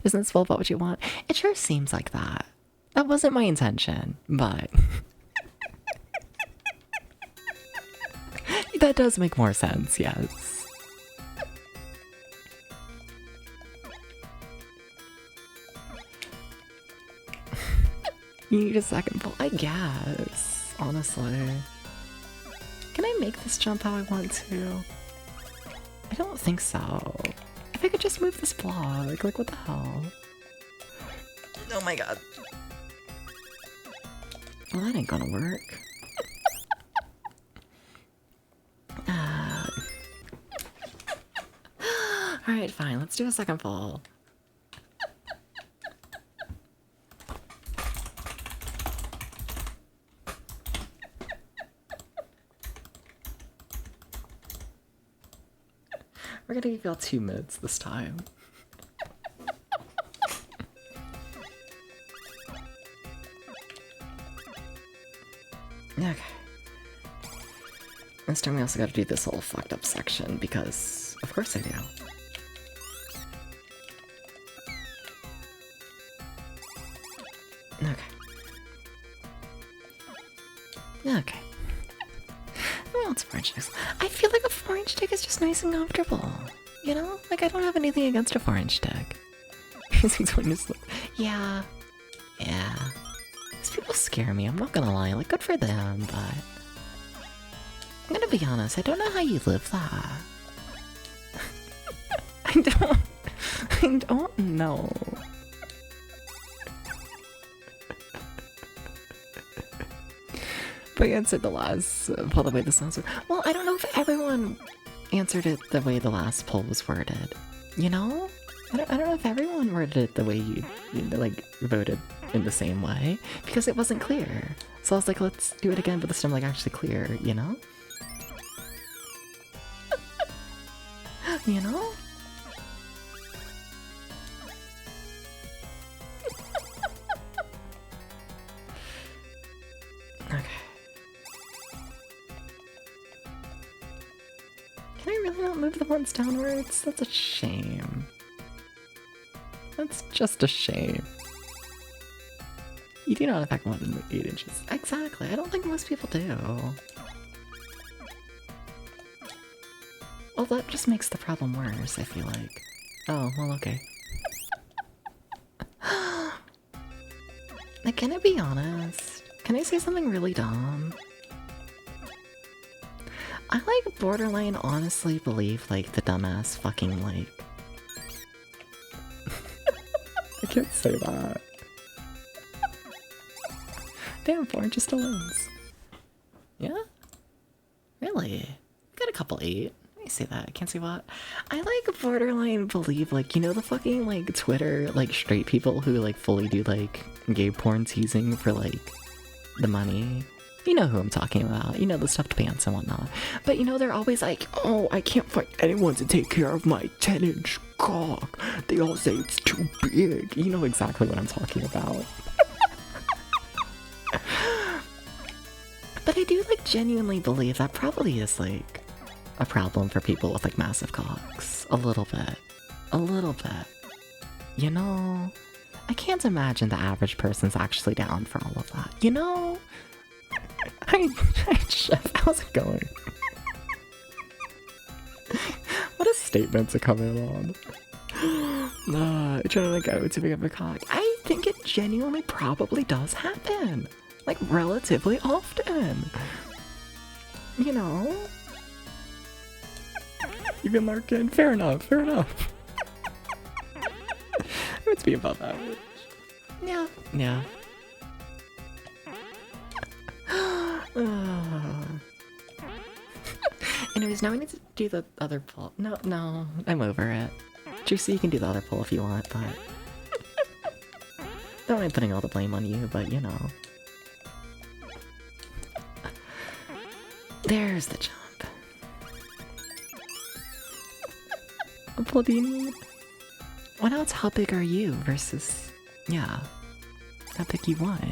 Isn't this full about what you want? It sure seems like that. That wasn't my intention, but that does make more sense, yes. You need a second pull, I guess, honestly. Can I make this jump how I want to? I don't think so. If I could just move this block, like what the hell? Oh my god. Well, that ain't gonna work. Alright, fine, let's do a second fall. We're gonna give y'all 2 minutes this time. Okay. This time we also gotta do this whole fucked up section because, of course I do. Okay. Well, it's 4-inch sticks. I feel like a 4-inch stick is just nice and comfortable. You know? Like, I don't have anything against a 4-inch stick. Yeah. Yeah. These people scare me, I'm not gonna lie. Like, good for them, but I'm gonna be honest, I don't know how you live that. I don't know. But you answered the last poll the way this answer. Well, I don't know if everyone answered it the way the last poll was worded. You know? I don't know if everyone worded it the way you like, voted in the same way. Because it wasn't clear. So I was like, let's do it again, but this time, like, actually clear, you know? You know? Okay. Can I really not move the ones downwards? That's a shame. That's just a shame. You do not affect more than 8 inches. Exactly, I don't think most people do. Well, that just makes the problem worse, I feel like. Oh, well, okay. Like, can I be honest? Can I say something really dumb? I like borderline honestly believe like the dumbass fucking like I can't say that. Damn, 4 just still wins. Yeah? Really? Got a couple 8. Let me see that. I can't see what. I like borderline believe like, you know the fucking like Twitter like straight people who like fully do like gay porn teasing for like the money? You know who I'm talking about. You know the stuffed pants and whatnot. But you know they're always like, oh, I can't find anyone to take care of my 10-inch cock. They all say it's too big. You know exactly what I'm talking about. But I do like genuinely believe that probably is like a problem for people with like massive cocks. A little bit. A little bit. You know? I can't imagine the average person's actually down for all of that. You know? Hi, Chef, how's it going? What a statement to come in on. Trying to go to pick up a cock. I think it genuinely probably does happen. Like, relatively often. You know? You've been lurking? Fair enough, fair enough. Let's be above average. Yeah, yeah. Anyways, now we need to do the other pull. No, I'm over it. Juicy, you can do the other pull if you want, but... Don't mind putting all the blame on you, but you know. There's the jump. What pull do you need? Well, now it's how big are you versus... Yeah. How big you want.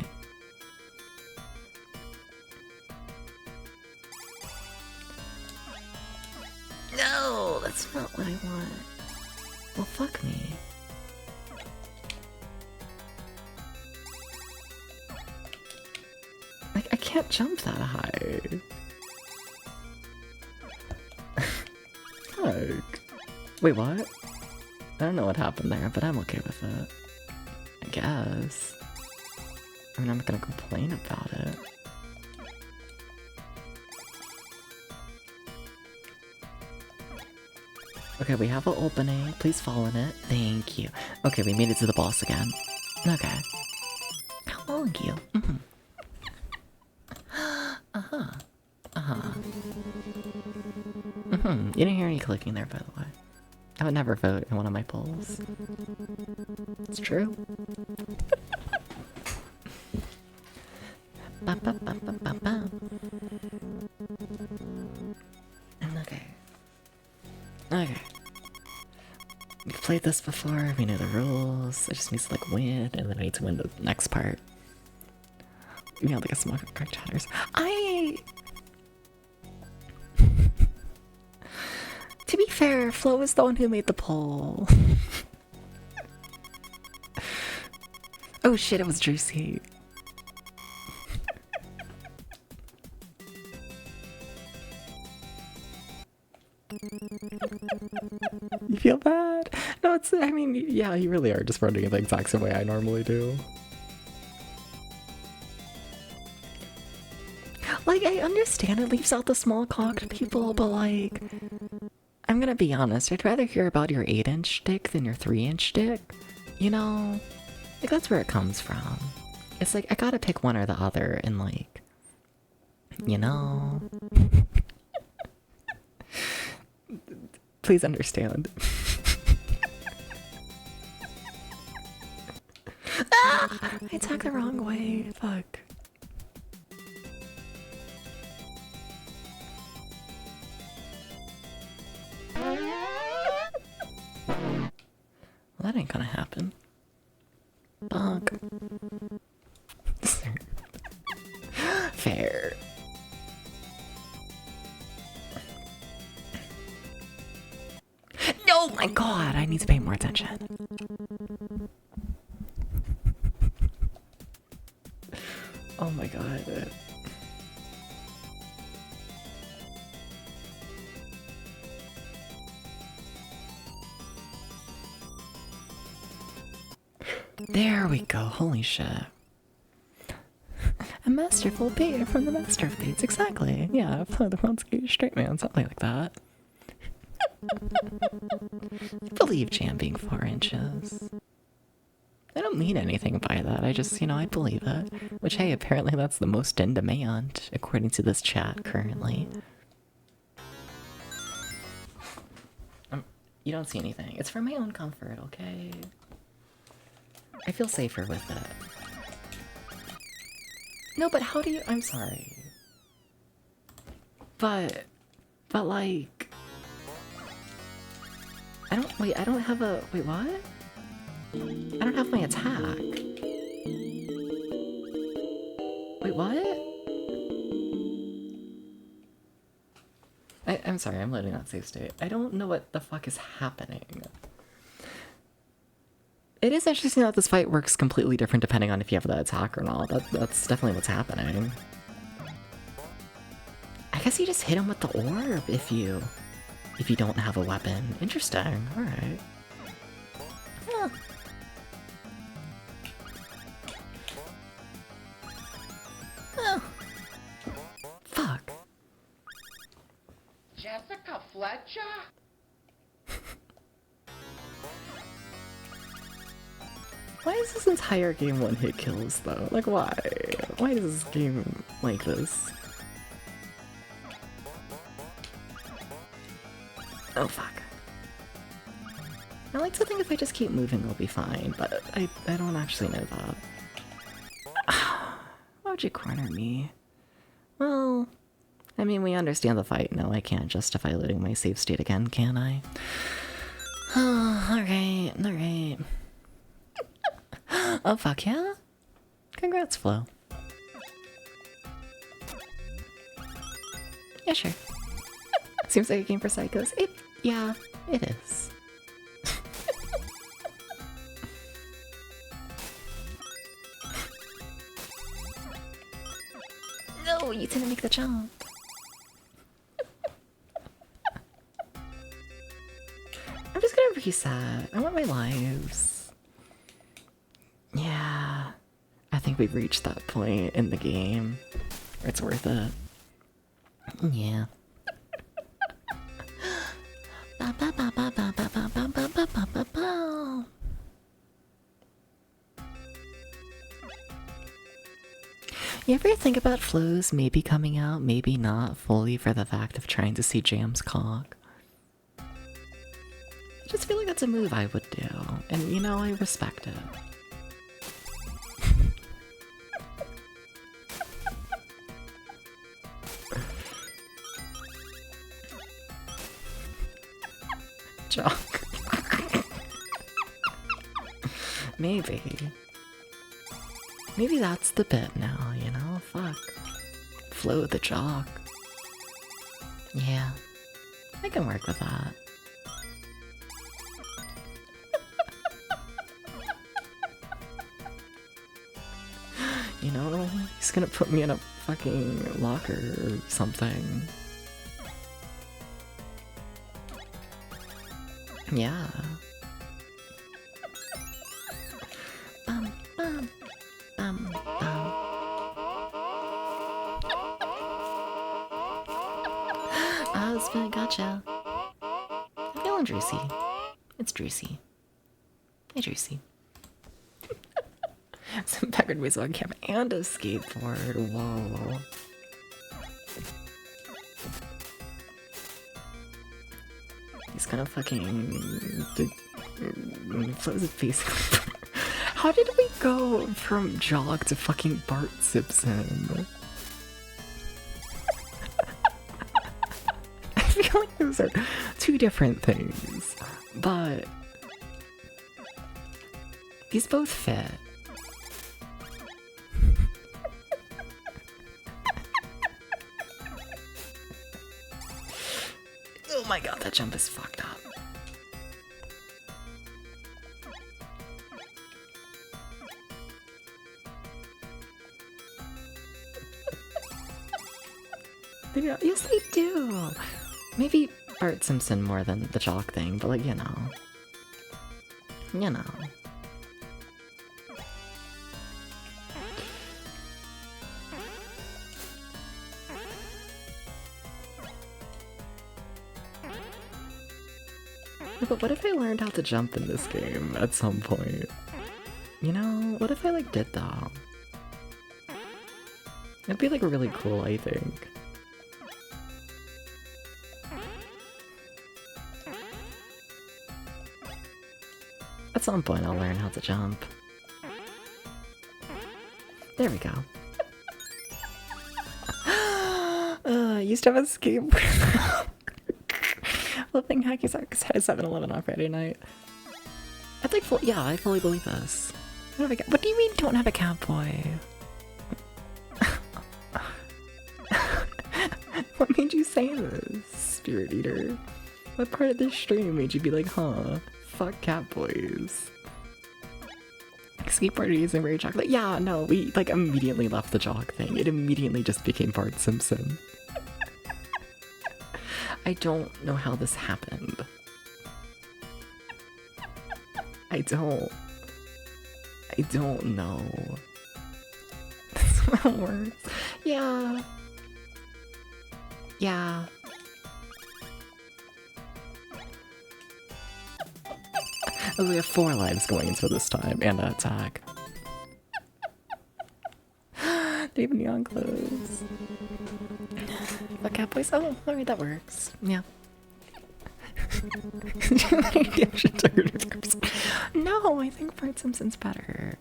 No, that's not what I want. Well, fuck me. Like, I can't jump that high. Fuck. Wait, what? I don't know what happened there, but I'm okay with it. I guess. I mean, I'm not gonna complain about it. Okay, we have an opening. Please fall in it. Thank you. Okay, we made it to the boss again. Okay. How long you? Mm-hmm. Uh-huh. Uh-huh. Mm-hmm. You didn't hear any clicking there, by the way. I would never vote in one of my polls. It's true. Ba, ba, ba, ba, ba, ba. Okay. Okay. We've played this before, we know the rules. It just needs to like win, and then I need to win the next part. You know, like a small card chatters. To be fair, Flo is the one who made the poll. Oh shit, it was Juicy. You feel bad? No, it's, I mean, yeah, you really are just running it the exact same way I normally do. Like, I understand it leaves out the small cocked people, but like, I'm gonna be honest, I'd rather hear about your 8-inch dick than your 3-inch dick. You know? Like, that's where it comes from. It's like, I gotta pick one or the other, and like, you know? Please understand. Ah! I took the wrong way. Fuck. Well, that ain't gonna happen. Bonk. Fair. Oh my god, I need to pay more attention. Oh my god. There we go, holy shit. masterful bait from the master of baits, exactly. Yeah, the world's gayest straight man, something like that. I believe Jam being 4 inches. I don't mean anything by that, I just, I believe it. Which, hey, apparently that's the most in demand, according to this chat currently. You don't see anything. It's for my own comfort, okay? I feel safer with it. No, but how do you... I'm sorry. But like... I don't have a... Wait, what? I don't have my attack. Wait, what? I'm sorry, I'm loading that save state. I don't know what the fuck is happening. It is interesting that this fight works completely different depending on if you have the attack or not. That's definitely what's happening. I guess you just hit him with the orb if you don't have a weapon. Interesting. Alright. Yeah. Oh. Fuck. Jessica Fletcher? Why is this entire game one-hit kills, though? Like, why? Why is this game like this? Oh, fuck. I like to think if I just keep moving, I'll be fine, but I don't actually know that. Why would you corner me? Well, I mean, we understand the fight. No, I can't justify looting my save state again, can I? Oh, alright, alright. Oh, fuck yeah? Congrats, Flo. Yeah, sure. Seems like a game for psychos. Yeah, it is. No, you didn't make the jump. I'm just gonna reset. I want my lives. Yeah. I think we've reached that point in the game where it's worth it. Yeah. You ever think about flows maybe coming out, maybe not fully for the fact of trying to see Jam's cock? I just feel like that's a move I would do, and I respect it. Jock. Maybe. Maybe that's the bit now, Fuck. Flow the jock. Yeah. I can work with that. He's gonna put me in a fucking locker or something. Yeah. Bum, bum, bum, bum. Husband, gotcha. I'm feeling juicy. It's juicy. Hey, juicy. Some peckered ways on camera and a skateboard. Whoa. He's gonna fucking close his face. How did we go from Jog to fucking Bart Simpson? I feel like those are two different things, but these both fit. Oh my god, that jump is fucked up. Yes, they do. Maybe Bart Simpson more than the jock thing, but like, But what if I learned how to jump in this game at some point? You know, what if I like did that? It'd be like really cool, I think. At some point I'll learn how to jump. There we go. I used to have a skateboard. Flipping hacky sacks at 7-Eleven on Friday night. I think, yeah, I fully believe this. What do you mean don't have a cowboy? What made you say this, Spirit Eater? What part of this stream made you be like, huh, fuck catboys? Skateboarding using Ray Chocolate. Yeah, no, we like immediately left the jock thing. It immediately just became Bart Simpson. I don't know how this happened. I don't know. That's how it works. Yeah. Yeah. Oh, we have 4 lives going into this time, and an attack. David Neon clothes. The Catboys? Oh, alright, that works. Yeah. No, I think Bart Simpson's better.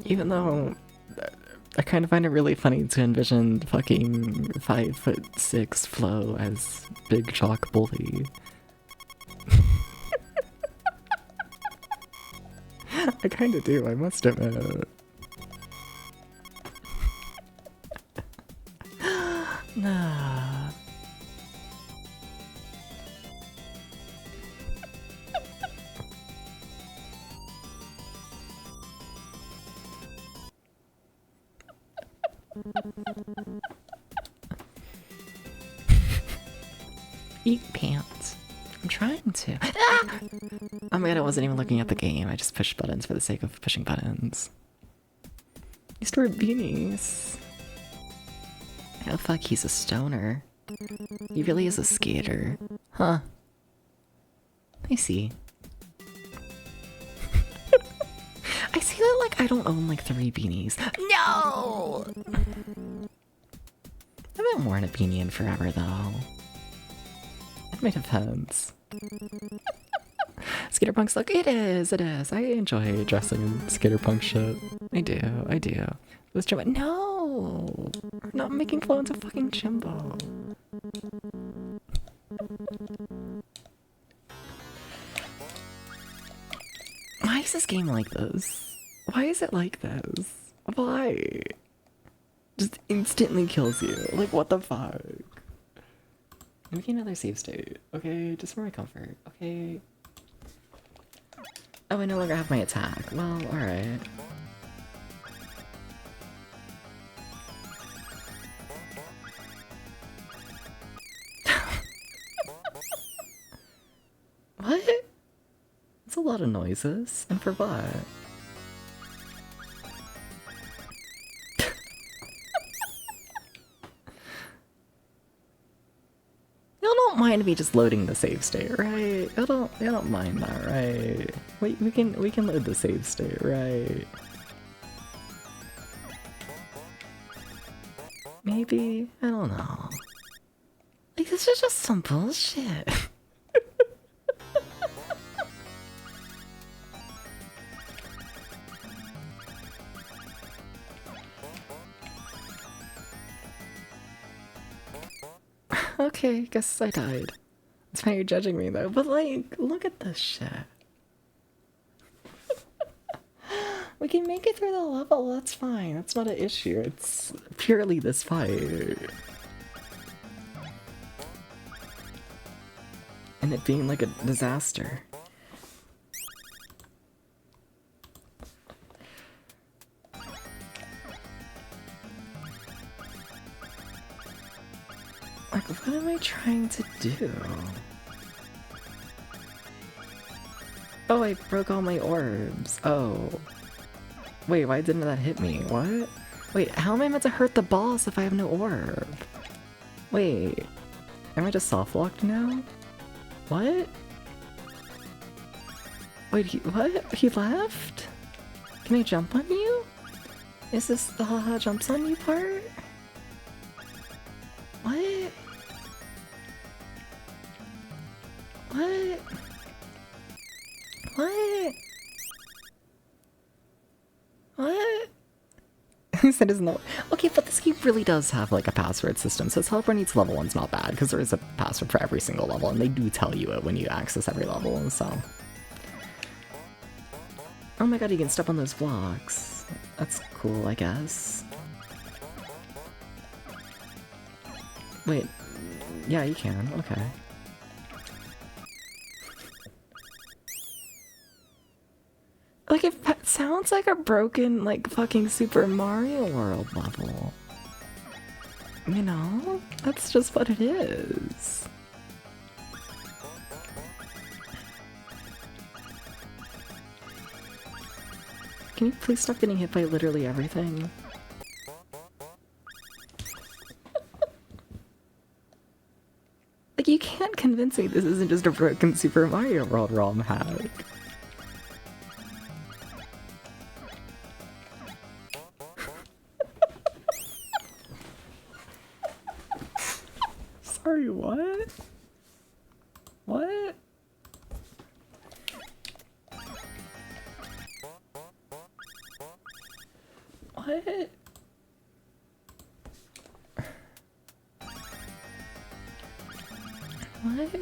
Even though I kind of find it really funny to envision fucking 5'6" Flo as Big Chalk Bully. I kinda do, I must admit. Nah. Eat pants. I'm trying to. Ah! Oh my god, I wasn't even looking at the game. I just pushed buttons for the sake of pushing buttons. You store beanies. Oh fuck, he's a stoner. He really is a skater. Huh. I see. I see that like I don't own like 3 beanies. No! I haven't worn a beanie in forever though. It might have heads. Skater punk's look, it is. I enjoy dressing in skater punk shit. I do. Let's try it. No! I'm not making Flo into fucking Jimbo. Why is this game like this? Why is it like this? Why? Just instantly kills you. Like, what the fuck? Make another save state, okay? Just for my comfort, okay? Oh, I no longer have my attack. Well, alright. What? That's a lot of noises. And for what? Y'all don't mind me just loading the save state, right? Y'all don't mind that, right? We can load the save state, right? Maybe? I don't know. Like, this is just some bullshit. Okay, guess I died. That's why you're judging me though, but like, look at this shit. We can make it through the level, that's fine. That's not an issue. It's purely this fight. And it being like a disaster. Like, what am I trying to do? Oh, I broke all my orbs. Oh. Wait, why didn't that hit me? What? Wait, how am I meant to hurt the boss if I have no orb? Wait. Am I just soft-locked now? What? Wait, what? He left? Can I jump on you? Is this the haha jumps on you part? What? What? What? What? He said isn't that okay, but this game really does have like a password system, so teleport needs level 1's not bad, because there is a password for every single level, and they do tell you it when you access every level, so. Oh my god, you can step on those blocks. That's cool, I guess. Wait, yeah, you can, okay. Like, it sounds like a broken, like, fucking Super Mario World level. You know? That's just what it is. Can you please stop getting hit by literally everything? Like, you can't convince me this isn't just a broken Super Mario World ROM hack. Sorry, what? What? What? What?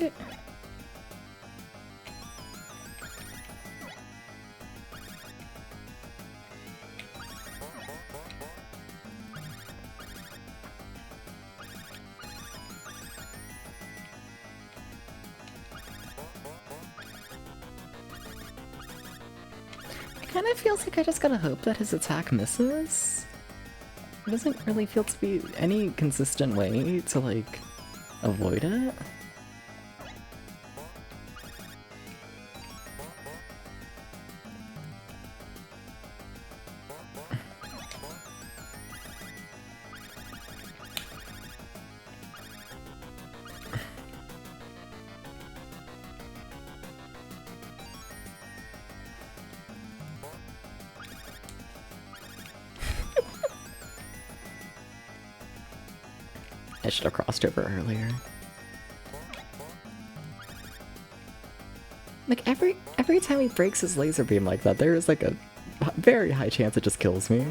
It kind of feels like I just gotta hope that his attack misses. There doesn't really feel to be any consistent way to, like, avoid it. I should have crossed over earlier. Like, every time he breaks his laser beam like that, there is like a very high chance it just kills me.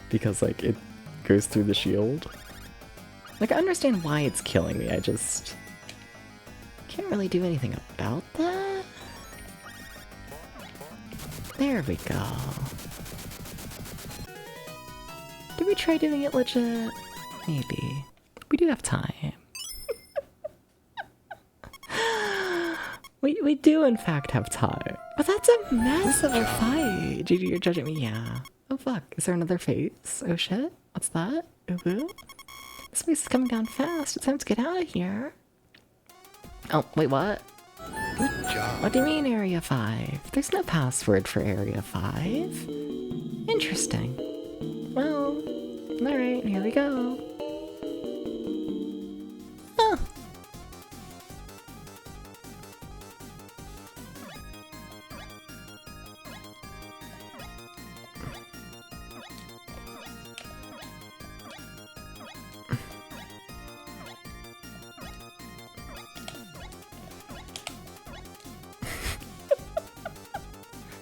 Because, like, it goes through the shield. Like, I understand why it's killing me, I just can't really do anything about that. There we go. Did we try doing it legit? Maybe. We do have time. we do in fact have time. But that's a mess of a fight. GG, you're judging me? Yeah. Oh fuck, is there another phase? Oh shit, what's that? Ooh woo. This place is coming down fast, it's time to get out of here. Oh, wait, what? Good job. What do you mean Area 5? There's no password for Area 5. Interesting. Well, alright, here we go. Oh.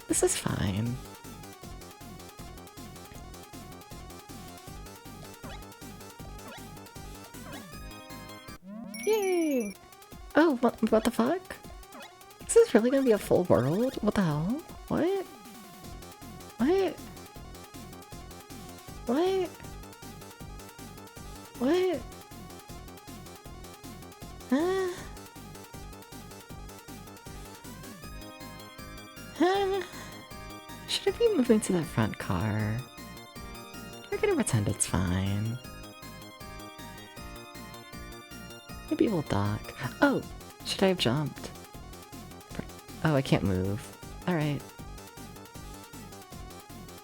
This is fine. Yay! Oh, what the fuck? Is this really gonna be a full world? What the hell? What? What? What? What? Huh? Huh? Should I be moving to that front car? We're gonna pretend it's fine. Maybe we'll dock. Oh! Should I have jumped? Oh, I can't move. Alright.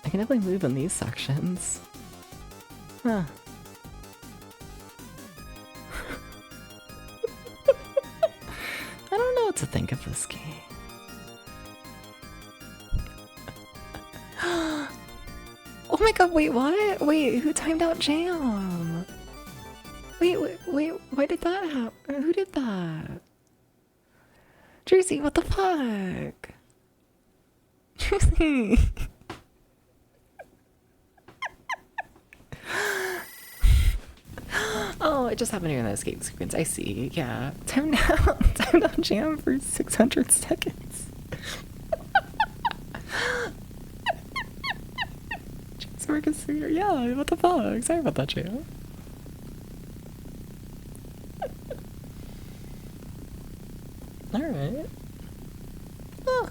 I can definitely move in these sections. Huh. I don't know what to think of this game. Oh my god, wait, what? Wait, who timed out Jam? Wait, why did that happen? Who did that? Jersey, what the fuck? Jersey. Oh, it just happened here in the escape sequence. I see. Yeah. Time down Jam for 600 seconds. James Marcus here. Yeah, what the fuck? Sorry about that, Jam. Alright. Oh.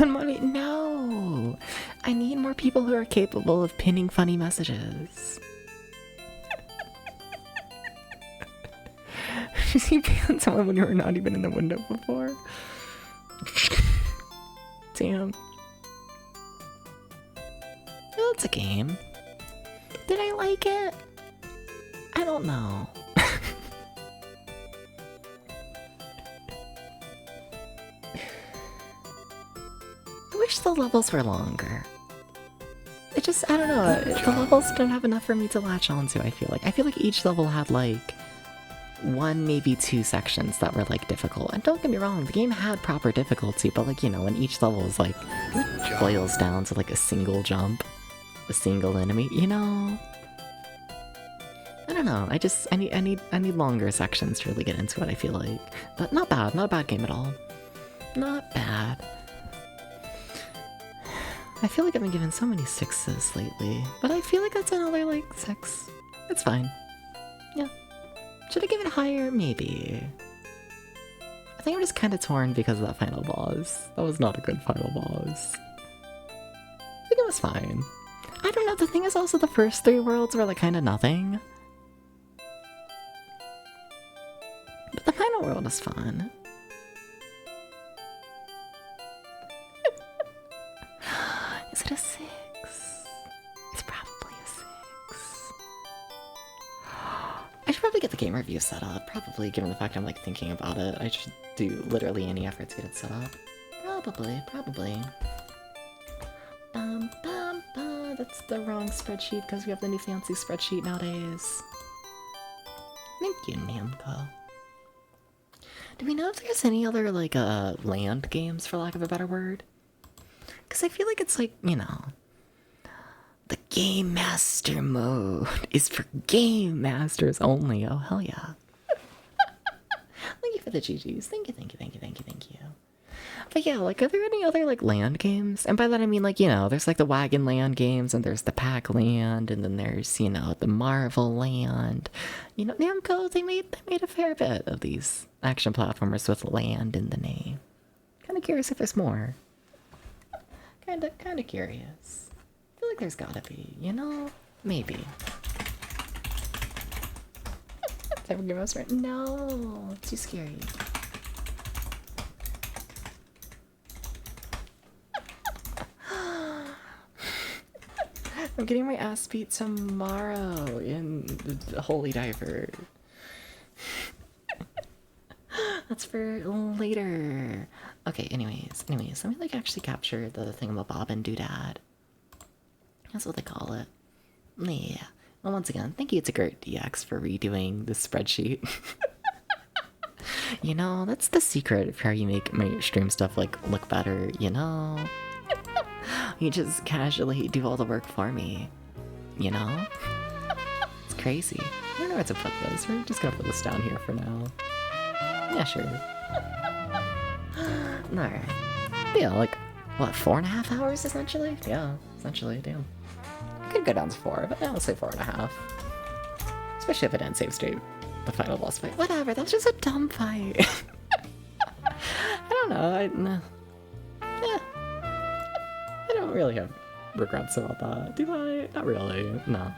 Money? No! I need more people who are capable of pinning funny messages. Did you ban someone when you were not even in the window before? Damn. Well, it's a game. Did I like it? I don't know. I wish the levels were longer. It just, I don't know, the levels don't have enough for me to latch onto, I feel like. I feel like each level had like one, maybe two sections that were like difficult. And don't get me wrong, the game had proper difficulty, but like, you know, when each level is like boils down to like a single jump, a single enemy, you know? I don't know, I need longer sections to really get into it, I feel like. But not bad, not a bad game at all. Not bad. I feel like I've been given so many 6s lately, but I feel like that's another like 6. It's fine. Yeah. Should I give it higher? Maybe. I think I'm just kind of torn because of that final boss. That was not a good final boss. I think it was fine. I don't know, the thing is also the first 3 worlds were like kind of nothing. But the final world is fun. Is it a 6? It's probably a 6. I should probably get the game review set up. Probably, given the fact I'm like thinking about it. I should do literally any effort to get it set up. Probably. That's the wrong spreadsheet because we have the new fancy spreadsheet nowadays. Thank you, Namco. Do we know if there's any other like land games, for lack of a better word? Because I feel like it's like, you know, the Game Master mode is for Game Masters only. Oh, hell yeah. Thank you for the GGs. Thank you. But yeah, like, are there any other, like, land games? And by that I mean, like, you know, there's, like, the Wagon Land games, and there's the Pac Land, and then there's, you know, the Marvel Land. You know, Namco, they made a fair bit of these action platformers with land in the name. Kind of curious if there's more. Kind of curious. I feel like there's gotta be, you know? Maybe. Time for Game Master? No, too scary. I'm getting my ass beat tomorrow in the Holy Diver. That's for later. Okay, anyways, let me like actually capture the thingamabob and doodad. That's what they call it. Yeah. Well, once again, thank you to Gert DX for redoing this spreadsheet. You know, that's the secret for how you make my stream stuff like look better, you know? You just casually do all the work for me, you know? It's crazy. I don't know where to put this. We're just gonna put this down here for now. Yeah, sure. Alright. Yeah, like, what, 4.5 hours essentially? Yeah, essentially, damn. I could go down to 4, but I'll say 4.5. Especially if I didn't save state the final boss fight. Whatever, that was just a dumb fight. I don't know, yeah. I don't really have regrets about that. Do I? Not really, no.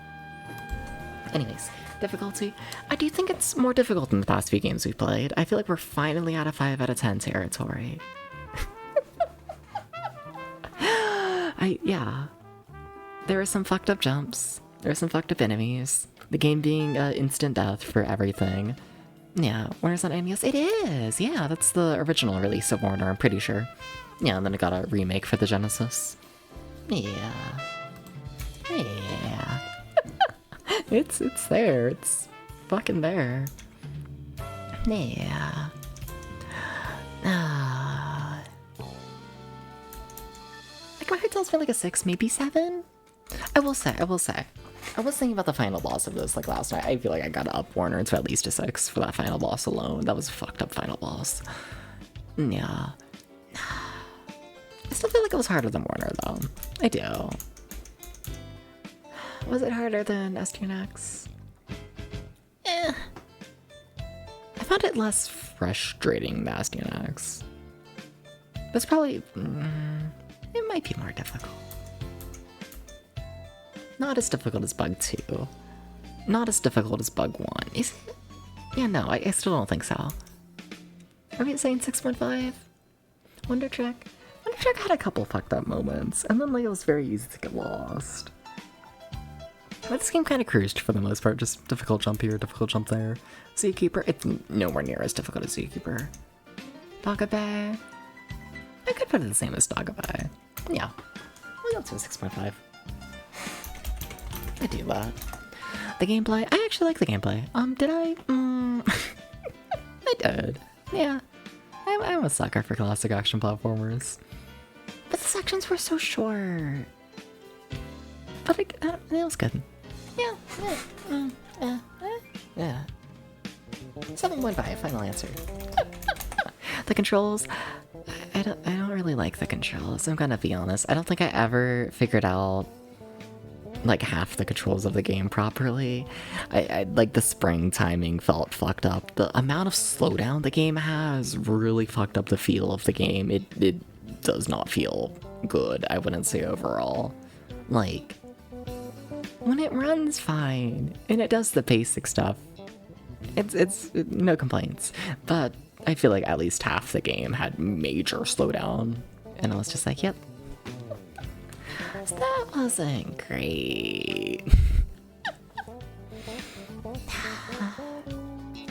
Anyways, difficulty. I do think it's more difficult than the past few games we've played. I feel like we're finally out of 5 out of 10 territory. Yeah. there were some fucked up jumps. There were some fucked up enemies. The game being instant death for everything. Yeah, Warner's on NES? It is! Yeah, that's the original release of Warner, I'm pretty sure. Yeah, and then it got a remake for the Genesis. Yeah. Yeah. It's there. It's fucking there. Yeah. Like, my heart tells me like a 6, maybe 7? I will say. I was thinking about the final boss of this like last night. I feel like I gotta up Warner to at least a 6 for that final boss alone. That was a fucked up final boss. Yeah. I still feel like it was harder than Warner though. I do. Was it harder than STNX? Eh. I found it less frustrating than STNX. It's probably... it might be more difficult. Not as difficult as Bug 2. Not as difficult as Bug 1. Is it? Yeah, no, I still don't think so. Are we saying 6.5? Wonder Track? Wonder Track had a couple fucked up moments, and then like it was very easy to get lost. But this game kind of cruised for the most part, just difficult jump here, difficult jump there. Zookeeper, it's nowhere near as difficult as Zookeeper. Dagobah? I could put it the same as Dagobah. Yeah, we'll go to a 6.5. I do that. The gameplay, I actually like the gameplay. Did I? I did. Yeah. I'm a sucker for classic action platformers. But the sections were so short. But it was good. Yeah. 7.5, final answer. The controls, I don't really like the controls, I'm gonna be honest. I don't think I ever figured out like half the controls of the game properly. I like the spring timing felt fucked up. The amount of slowdown the game has really fucked up the feel of the game. It does not feel good, I wouldn't say overall. Like, when it runs fine and it does the basic stuff, it's no complaints. But I feel like at least half the game had major slowdown, and I was just like, yep. So that wasn't great.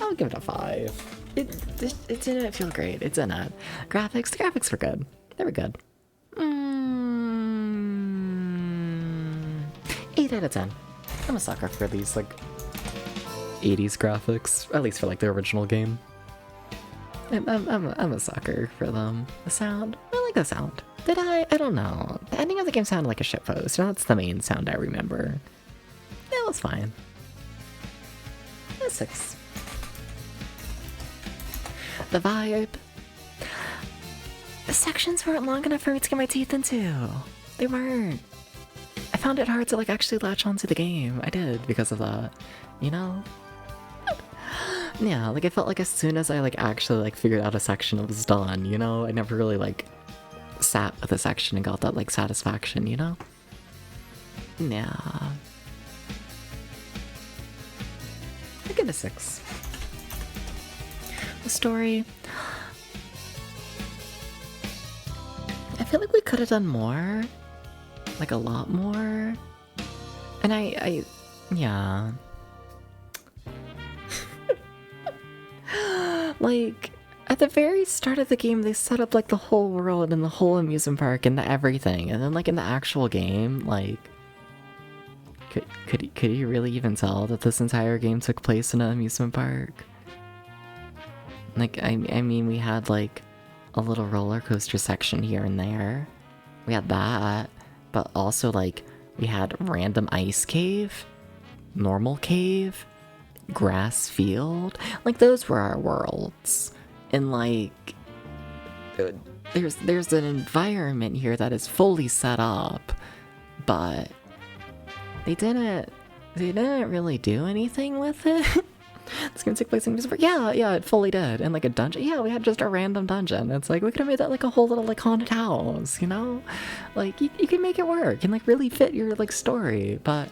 I'll give it a 5. It didn't feel great. It didn't. The graphics were good. They were good. 8 out of 10. I'm a sucker for these like 80s graphics, at least for like the original game. I'm a sucker for them. The sound, I like the sound. Did I? I don't know. The ending of the game sounded like a shitpost. That's the main sound I remember. It was fine. A 6. The vibe. The sections weren't long enough for me to get my teeth into. They weren't. I found it hard to like actually latch onto the game. I did because of that, you know? Yeah, like I felt like as soon as I like actually like figured out a section, it was done, you know? I never really like sat with a section and got that like satisfaction, you know? Yeah. I give it a 6. The story, I feel like we could have done more, like a lot more. And I yeah. Like, at the very start of the game, they set up, like, the whole world and the whole amusement park and the everything. And then, like, in the actual game, like, could you really even tell that this entire game took place in an amusement park? Like, I mean, we had, like, a little roller coaster section here and there. We had that, but also, like, we had random ice cave, normal cave, grass field. Like, those were our worlds. And like, there's an environment here that is fully set up, but they didn't really do anything with it. It's gonna take place in December. Yeah, it fully did. And like a dungeon. Yeah, we had just a random dungeon. It's like, we could have made that like a whole little like haunted house, you know? Like, you can make it work and like really fit your like story. But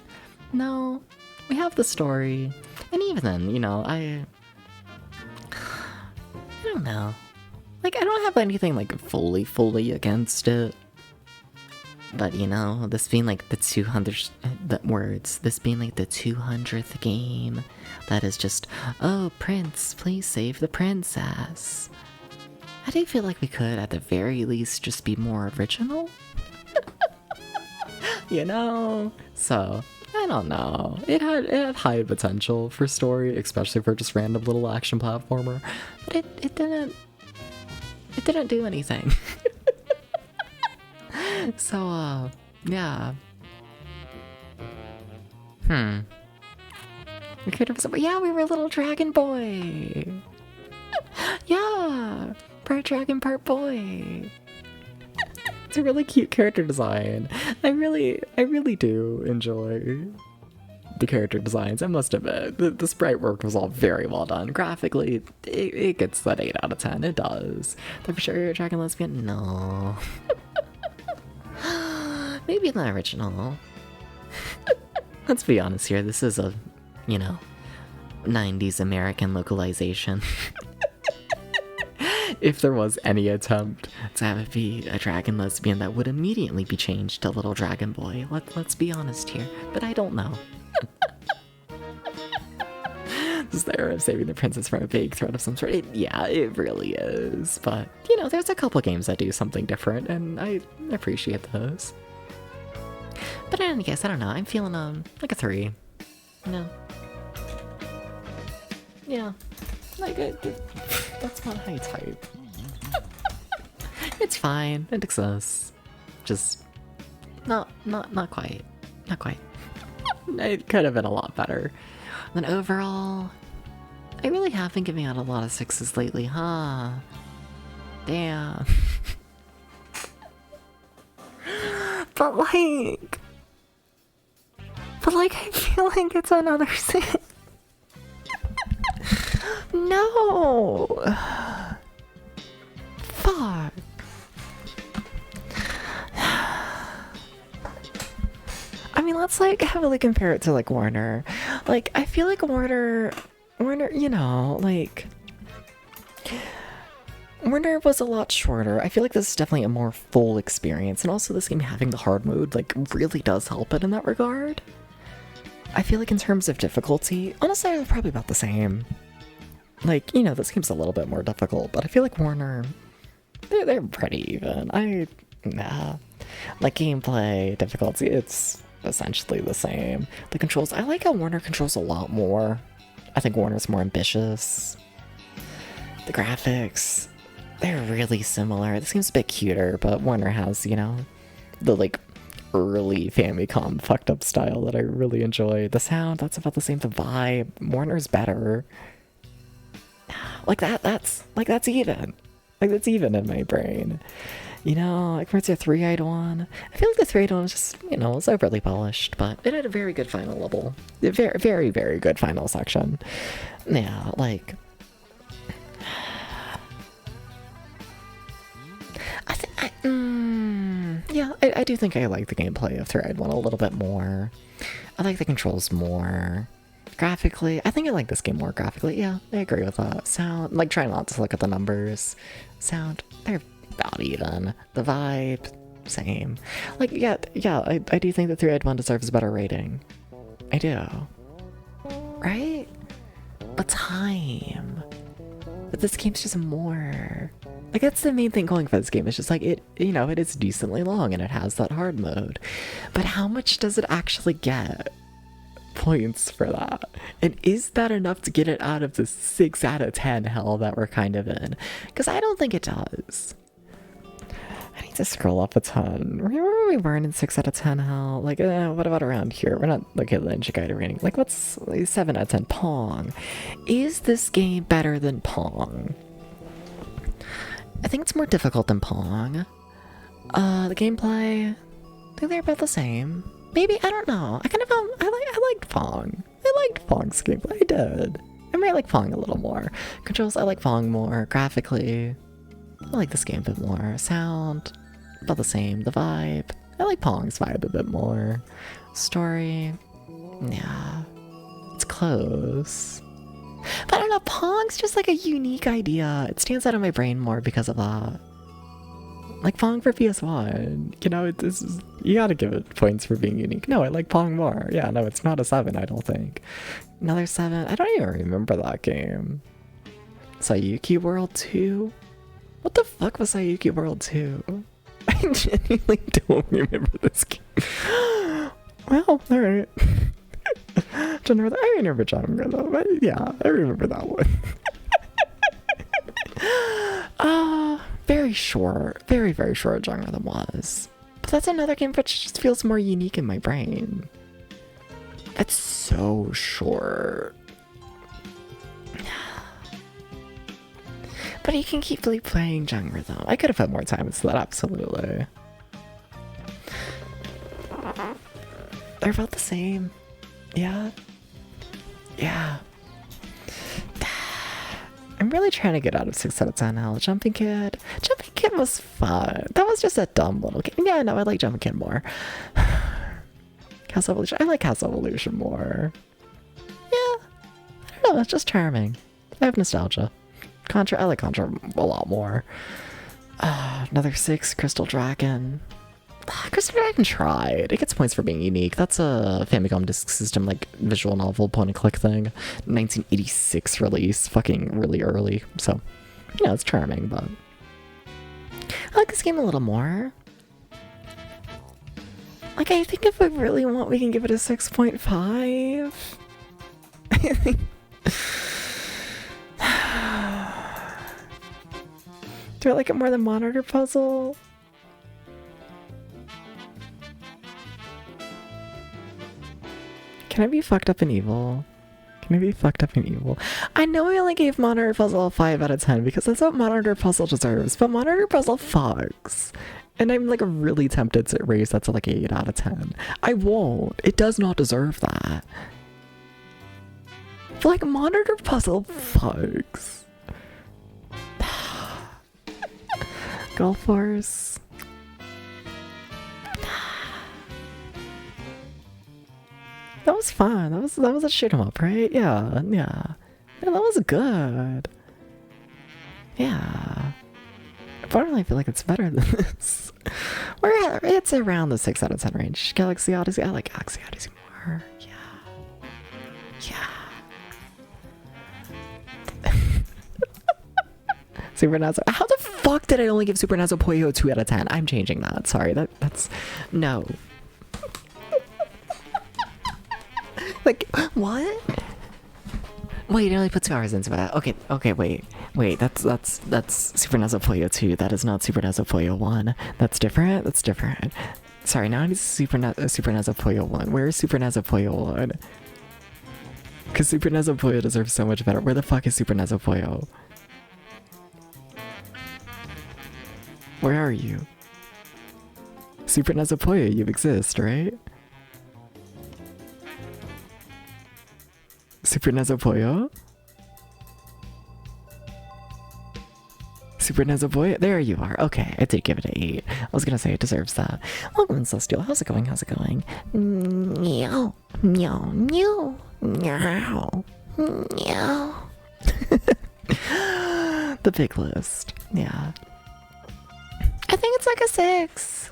no, we have the story. And even then, you know, I don't know. Like, I don't have anything like fully against it. But you know, this being like the 200th this being like the 200th game that is just, oh, Prince, please save the princess. I do feel like we could, at the very least, just be more original. You know? So, I don't know. It had high potential for story, especially for just random little action platformer. But it didn't do anything. So, yeah. We could have said, yeah, we were a little dragon boy. Yeah, part dragon, part boy. It's a really cute character design. I really do enjoy the character designs, I must admit. The sprite work was all very well done. Graphically, it gets that 8 out of 10. It does. The for sure dragon lesbian? No. Maybe in the original. Let's be honest here, this is a, 90s American localization. If there was any attempt to have it be a dragon lesbian, that would immediately be changed to Little Dragon Boy. Let's be honest here, but I don't know. Is the era of saving the princess from a vague threat of some sort? Yeah, it really is. But, there's a couple games that do something different, and I appreciate those. But in any case, I don't know. I'm feeling like a 3. Yeah. Like, that's not how you type. It's fine. It exists. Just not quite. Not quite. It could have been a lot better. And then overall, I really have been giving out a lot of 6s lately, huh? Damn. But I feel like it's another 6. No! Fuck. I mean, let's heavily compare it to Warner. I feel like Warner, Warner was a lot shorter. I feel like this is definitely a more full experience, and also this game having the hard mode really does help it in that regard. I feel like in terms of difficulty, honestly, they're probably about the same. This game's a little bit more difficult, but I feel like Warner, they're pretty even. Gameplay, difficulty, it's essentially the same. The controls, I like how Warner controls a lot more. I think Warner's more ambitious. The graphics, they're really similar. This game's a bit cuter, but Warner has, the early Famicom fucked up style that I really enjoy. The sound, that's about the same. The vibe, Warner's better. That's even. That's even in my brain. Compared to a 3-eyed one, I feel like the 3-eyed one was just, was overly polished, but it had a very good final level. A very, very, very good final section. Yeah, I do think I like the gameplay of 3-eyed one a little bit more. I like the controls more. Graphically, I think I like this game more graphically. Yeah, I agree with that. Sound, try not to look at the numbers. Sound, they're about even. The vibe, same. I do think that 3-eyed one deserves a better rating. I do. Right? But time. But this game's just more. That's the main thing going for this game. It's just it is decently long and it has that hard mode. But how much does it actually get? Points for that, and is that enough to get it out of the 6 out of 10 hell that we're kind of in? Because I don't think it does. I need to scroll up a ton. Where we weren't in 6 out of 10 hell? What about around here? We're not at the Guide rating. What's 7 out of 10? Pong. Is this game better than Pong? I think it's more difficult than Pong. The gameplay, I think they're about the same. Maybe, I don't know. I liked Pong. I liked Pong's gameplay. I did. I might like Pong a little more. Controls, I like Pong more. Graphically, I like this game a bit more. Sound, about the same. The vibe, I like Pong's vibe a bit more. Story, yeah, it's close. But I don't know, Pong's just a unique idea. It stands out in my brain more because of that. Like Pong for PS1. You know, you gotta give it points for being unique. No, I like Pong more. Yeah, no, it's not a 7, I don't think. Another 7. I don't even remember that game. Sayuki World 2? What the fuck was Sayuki World 2? I genuinely don't remember this game. Well, alright. I remember genre though, but yeah, I remember that one. Very short. Very, very short genre that was. But that's another game which just feels more unique in my brain. It's so short. But you can keep playing genre though. I could have put more time into that, absolutely. They're about the same. Yeah. Yeah. I'm really trying to get out of 6 out of 10 now. Jumping Kid. Jumping Kid was fun. That was just a dumb little game. Yeah, no, I like Jumping Kid more. Castle Evolution. I like Castle Evolution more. Yeah. I don't know, it's just charming. I have nostalgia. Contra, I like Contra a lot more. Another 6, Crystal Dragon. Crystal Dragon tried. It gets points for being unique. That's a Famicom Disk System, like, visual novel, point-and-click thing. 1986 release. Fucking really early. So, you know, it's charming, but... I like this game a little more. Like, I think if we really want, we can give it a 6.5. I think... Do I like it more than Monitor Puzzle? Can I be fucked up and evil? Can I be fucked up and evil? I know I only gave Monitor Puzzle a 5 out of 10 because that's what Monitor Puzzle deserves, but Monitor Puzzle fucks. And I'm like really tempted to raise that to like 8 out of 10. I won't. It does not deserve that. But like Monitor Puzzle fucks. Golf Force. That was fun. That was a shoot 'em up, right? Yeah. Yeah, that was good. Yeah. But I don't really feel like it's better than this. It's around the 6 out of 10 range. Galaxy Odyssey. I like Galaxy Odyssey more. Yeah. Yeah. Supernazzo. How the fuck did I only give Supernazzo Puyo 2 out of 10? I'm changing that. Sorry. That's no. Like, what? Wait, you only put 2 hours into that. Okay, wait. That's Supernazzo Puyo 2. That is not Supernazzo Puyo 1. That's different. Sorry, now I need Supernazzo Puyo 1. Where is Supernazzo Puyo 1? Because Supernazzo Puyo deserves so much better. Where the fuck is Supernazzo Puyo? Where are you? Supernazzo Puyo, you exist, right? Supernazzo Puyo? Supernazzo Puyo? There you are. Okay, I did give it an 8. I was gonna say it deserves that. Welcome, Celestial. How's it going? Meow. Meow. Meow. Meow. Meow. The big list. Yeah. I think it's like a 6.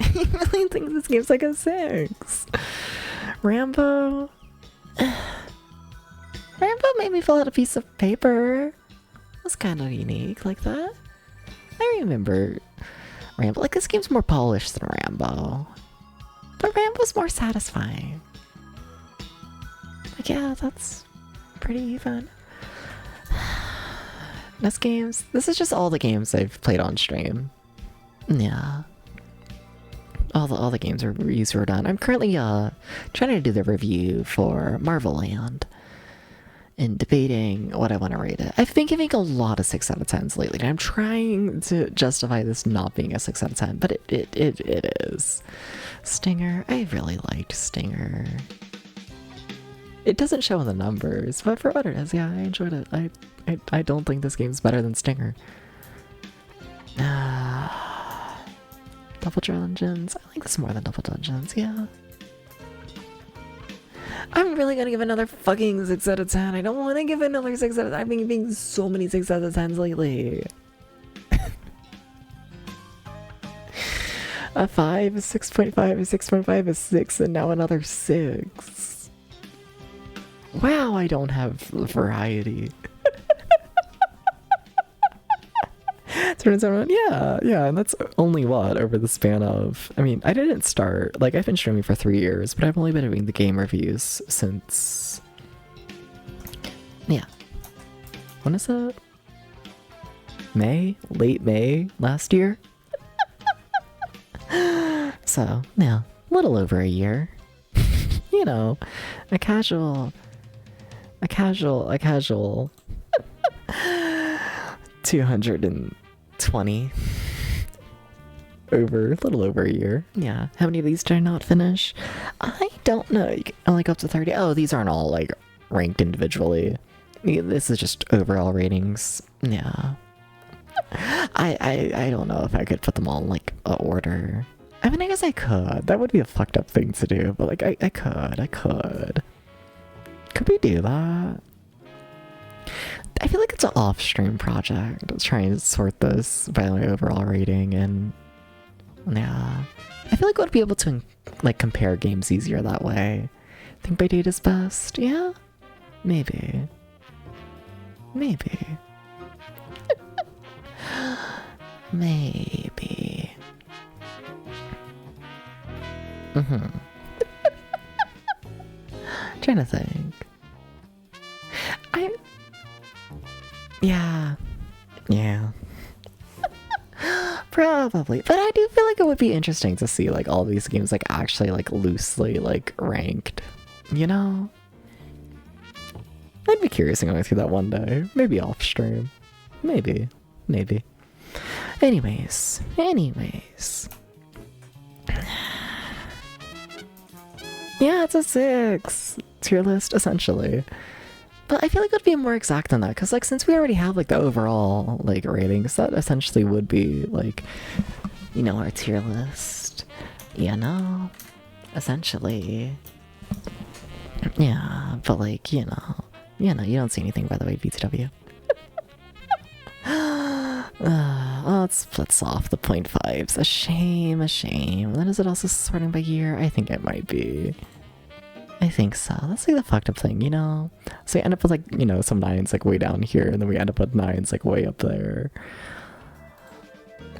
I really think this game's like a 6. Rambo. Rambo made me fill out a piece of paper. It was kind of unique like that. I remember Rambo. Like, this game's more polished than Rambo. But Rambo's more satisfying. Like, yeah, that's pretty even. Next games. This is just all the games I've played on stream. Yeah. All the games are reviews were done. I'm currently trying to do the review for Marvel Land and debating what I want to rate it. I've been giving a lot of 6 out of 10s lately, and I'm trying to justify this not being a 6 out of 10, but it is. Stinger. I really liked Stinger. It doesn't show in the numbers, but for what it is, yeah, I enjoyed it. I don't think this game's better than Stinger. Double Dungeons. I like this more than Double Dungeons, yeah. I'm really gonna give another fucking 6 out of 10. I don't want to give another 6 out of 10. I've been giving so many 6 out of 10s lately. a 5, a 6.5, a 6.5, a 6, and now another 6. Wow, I don't have variety. Turns out, yeah, and that's only what, over the span of, I mean, I didn't start, like, I've been streaming for 3 years, but I've only been doing the game reviews since, yeah. When is that? May? Late May last year? So, yeah, a little over a year. You know, a casual 220 over, a little over a year. Yeah. How many of these did I not finish? I don't know. You can only go up to 30. Oh, these aren't all like ranked individually. This is just overall ratings. Yeah. I don't know if I could put them all in like a order. I mean, I guess I could. That would be a fucked up thing to do, but like I could. Could we do that? I feel like it's an off-stream project. Let's try and sort this by my overall rating, and yeah, I feel like I would be able to like compare games easier that way. I think by date is best. Yeah, maybe. Maybe. Trying to think. Yeah. Probably. But I do feel like it would be interesting to see like all these games like actually like loosely like ranked. You know? I'd be curious in going through that one day. Maybe off stream. Maybe. Anyways. Yeah, it's a 6 tier list, essentially. But I feel like it would be more exact than that, because like since we already have like the overall like ratings, that essentially would be like, you know, our tier list. You know? Essentially. Yeah, but like, you don't see anything by the way, BTW. Oh, it splits off the 0.5s. A shame. Then is it also sorting by year? I think it might be. I think so. That's like the fucked up thing, you know? So we end up with like, you know, some 9s like way down here, and then we end up with 9s like way up there.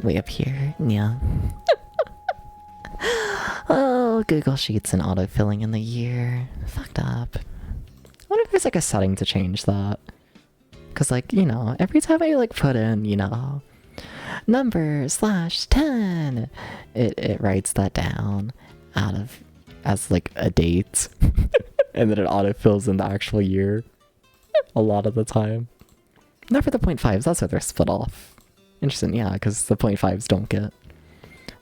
Way up here, yeah. Oh, Google Sheets and autofilling in the year. Fucked up. I wonder if there's like a setting to change that. Cause like, you know, every time I like put in, you know, number /10, it writes that down as like a date. And then it autofills in the actual year. A lot of the time. Not for the 0.5s, that's why they're split off. Interesting, yeah, because the 0.5s don't get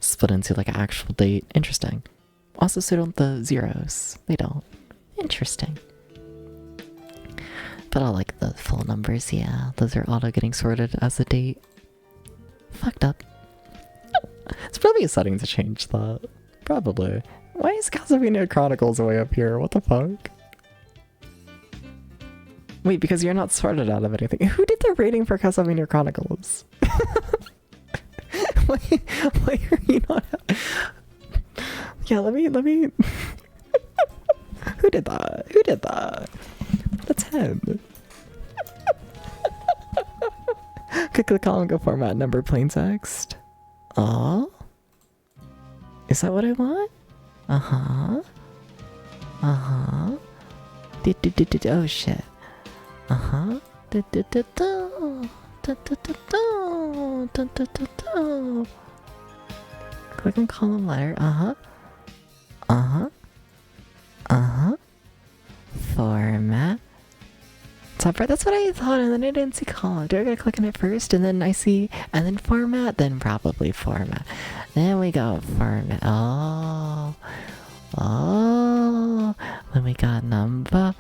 split into like an actual date. Interesting. Also, so don't the zeros. They don't. Interesting. But I like the full numbers, yeah. Those are auto getting sorted as a date. Fucked up. It's probably a setting to change that. Probably. Why is Castlevania Chronicles way up here? What the fuck? Wait, because you're not sorted out of anything. Who did the rating for Castlevania Chronicles? why are you not... Yeah, let me... Who did that? A 10. Click the column, go format, number, plain text. Oh? Is that what I want? Uh-huh. Oh shit. Uh-huh. Click on column letter. Uh-huh. Format. Top right, that's what I thought, and then I didn't see column. Do I gotta click on it first, and then I see, and then format, then probably format. Then we go format. Oh. Then we got number.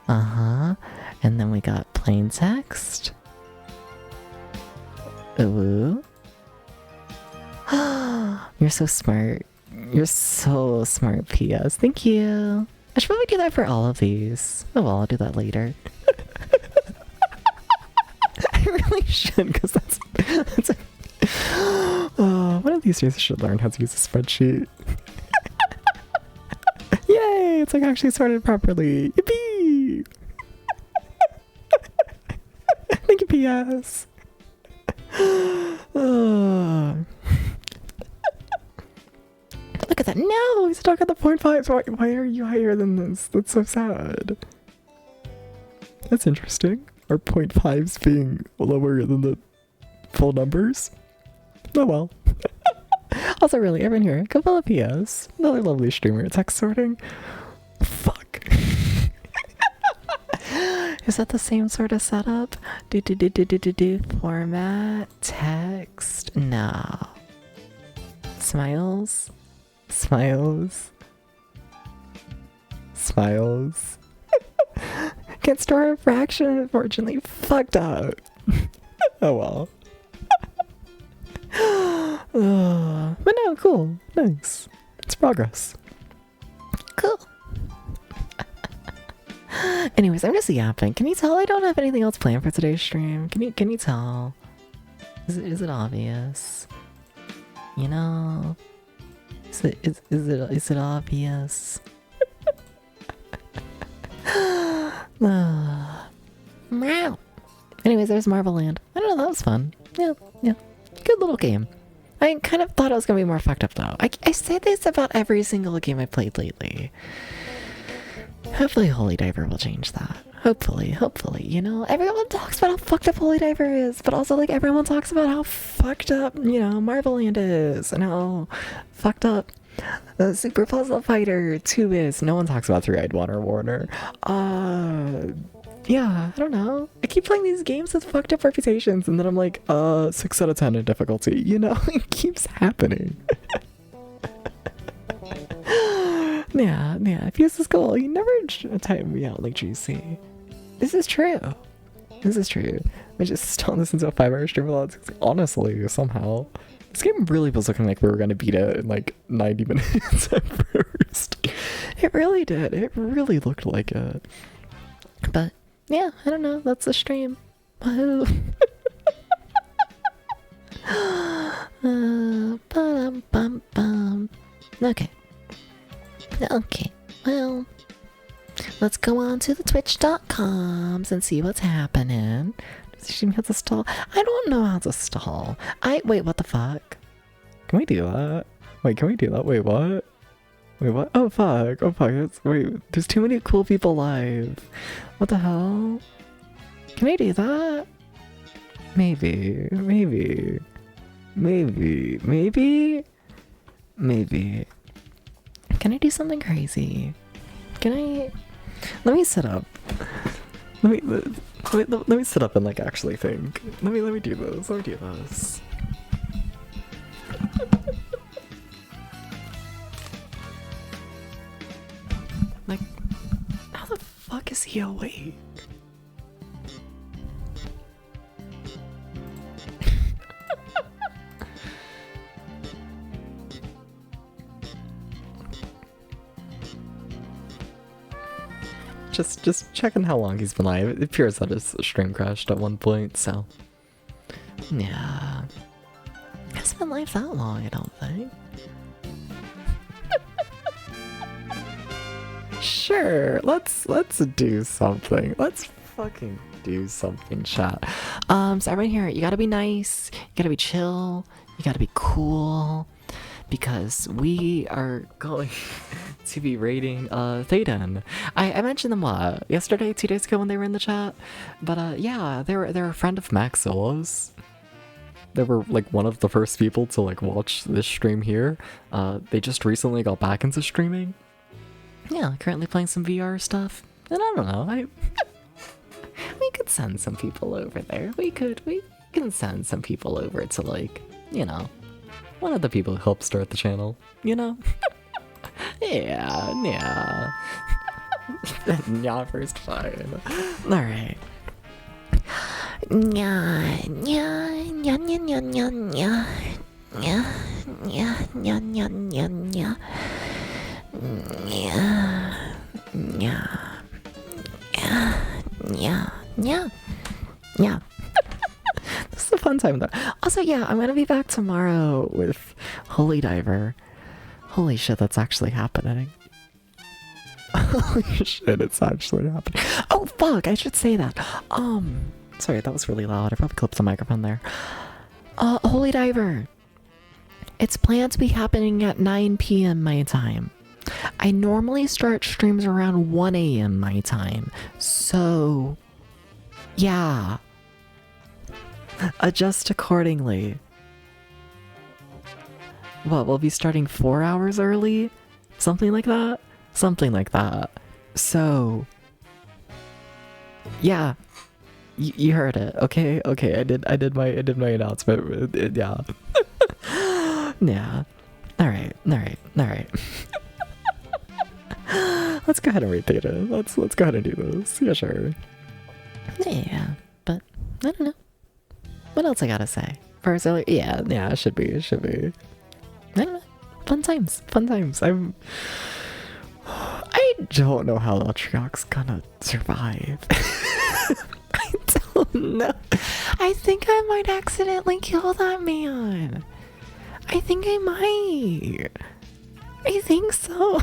And then we got plain text. Ooh. You're so smart. You're so smart, PS. Thank you. I should probably do that for all of these. Oh well, I'll do that later. I really should, because that's one of these days I should learn how to use a spreadsheet. Yay! It's like actually sorted properly. Yippee! Thank you, PS. Look at that. No, he's stuck at the 0.5. Why are you higher than this? That's so sad. That's interesting. Are 0.5s being lower than the full numbers? Oh well. Also, really, everyone here, go follow PS. Another lovely streamer. Text sorting. Fuck. Is that the same sort of setup? Format, text, no. Smiles, smiles, smiles. Can't store a fraction, unfortunately. Fucked up. Oh well. But no, cool. Nice. It's progress. Cool. Anyways, I'm just yapping. Can you tell I don't have anything else planned for today's stream? Can you tell? Is it obvious? You know? Is it obvious? Meow. Anyways, there's Marvel Land. I don't know, that was fun. Yeah. Good little game. I kind of thought it was gonna be more fucked up though. I say this about every single game I played lately. Hopefully Holy Diver will change that. Hopefully, you know? Everyone talks about how fucked up Holy Diver is, but also like everyone talks about how fucked up, you know, Marvel Land is, and how fucked up Super Puzzle Fighter 2 is. No one talks about Three-Eyed Water Warner. Yeah, I don't know. I keep playing these games with fucked up reputations, and then I'm like, 6 out of 10 in difficulty. You know, it keeps happening. Yeah, if you is cool, you never type me out like GC. This is true. I just still listen to a 5-hour stream a lot. Honestly, somehow. This game really was looking like we were gonna beat it in like 90 minutes at first. It really did. It really looked like it. But yeah, I don't know. That's the stream. Wahoo. Okay. Well, let's go on to the twitch.coms and see what's happening. Does she have to stall? I don't know how to stall. Wait, what the fuck? Can we do that? Wait, can we do that? Wait, what? Wait, what? Oh fuck. Wait, there's too many cool people live. What the hell? Can I do that? Maybe. Can I do something crazy? Let me set up. Let me set up and like actually think. Let me do this. Like, how the fuck is he awake? Just checking how long he's been live. It appears that his stream crashed at one point, so yeah. He hasn't been live that long, I don't think. Sure, let's do something. Let's fucking do something, chat. So everyone here, you gotta be nice, you gotta be chill, you gotta be cool, because we are going to be rating Thaden. I mentioned them yesterday, 2 days ago when they were in the chat. But yeah, they're a friend of Maxilla's. They were like one of the first people to like watch this stream here. They just recently got back into streaming. Yeah, currently playing some VR stuff. And I don't know, we could send some people over there. We can send some people over to like, you know, one of the people who helped start the channel, you know? Yeah. Yeah, first fine. Alright. This is the fun time though. Also, yeah, I'm gonna be back tomorrow with Holy Diver. Holy shit, that's actually happening. Holy shit, it's actually happening. Oh fuck, I should say that. Sorry, that was really loud. I probably clipped the microphone there. Holy Diver. It's planned to be happening at 9 p.m. my time. I normally start streams around 1 a.m. my time. So, yeah. Adjust accordingly. What, we'll be starting 4 hours early? Something like that? Something like that. So, yeah. You heard it, okay? Okay, I did my announcement. Yeah. Yeah. Alright. Let's go ahead and repeat it. Let's go ahead and do this. Yeah, sure. Yeah, but I don't know. What else I gotta say? First, yeah, it should be. I don't know. Fun times. I don't know how Atriox's gonna survive. I don't know. I think I might accidentally kill that man. I think I might. I think so.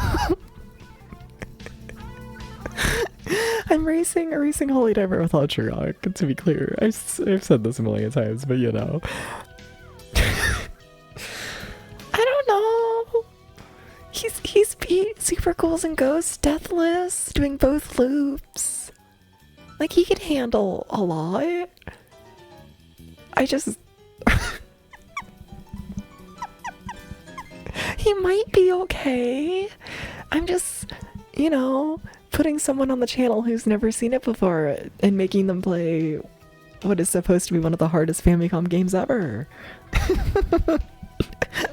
I'm racing Holy Diver with Atriox, to be clear. I've said this a million times, but you know. I don't know. He's beat Super Ghouls and Ghosts Deathless, doing both loops. Like, he can handle a lot. I just... He might be okay. I'm just, you know, putting someone on the channel who's never seen it before and making them play what is supposed to be one of the hardest Famicom games ever.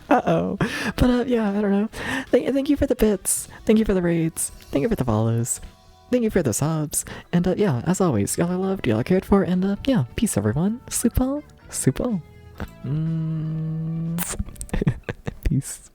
Uh-oh. But, yeah, I don't know. Thank you for the bits. Thank you for the raids. Thank you for the follows. Thank you for the subs. And, yeah, as always, y'all are loved, y'all are cared for, and, yeah, peace, everyone. Sleep well. Sleep well. Peace.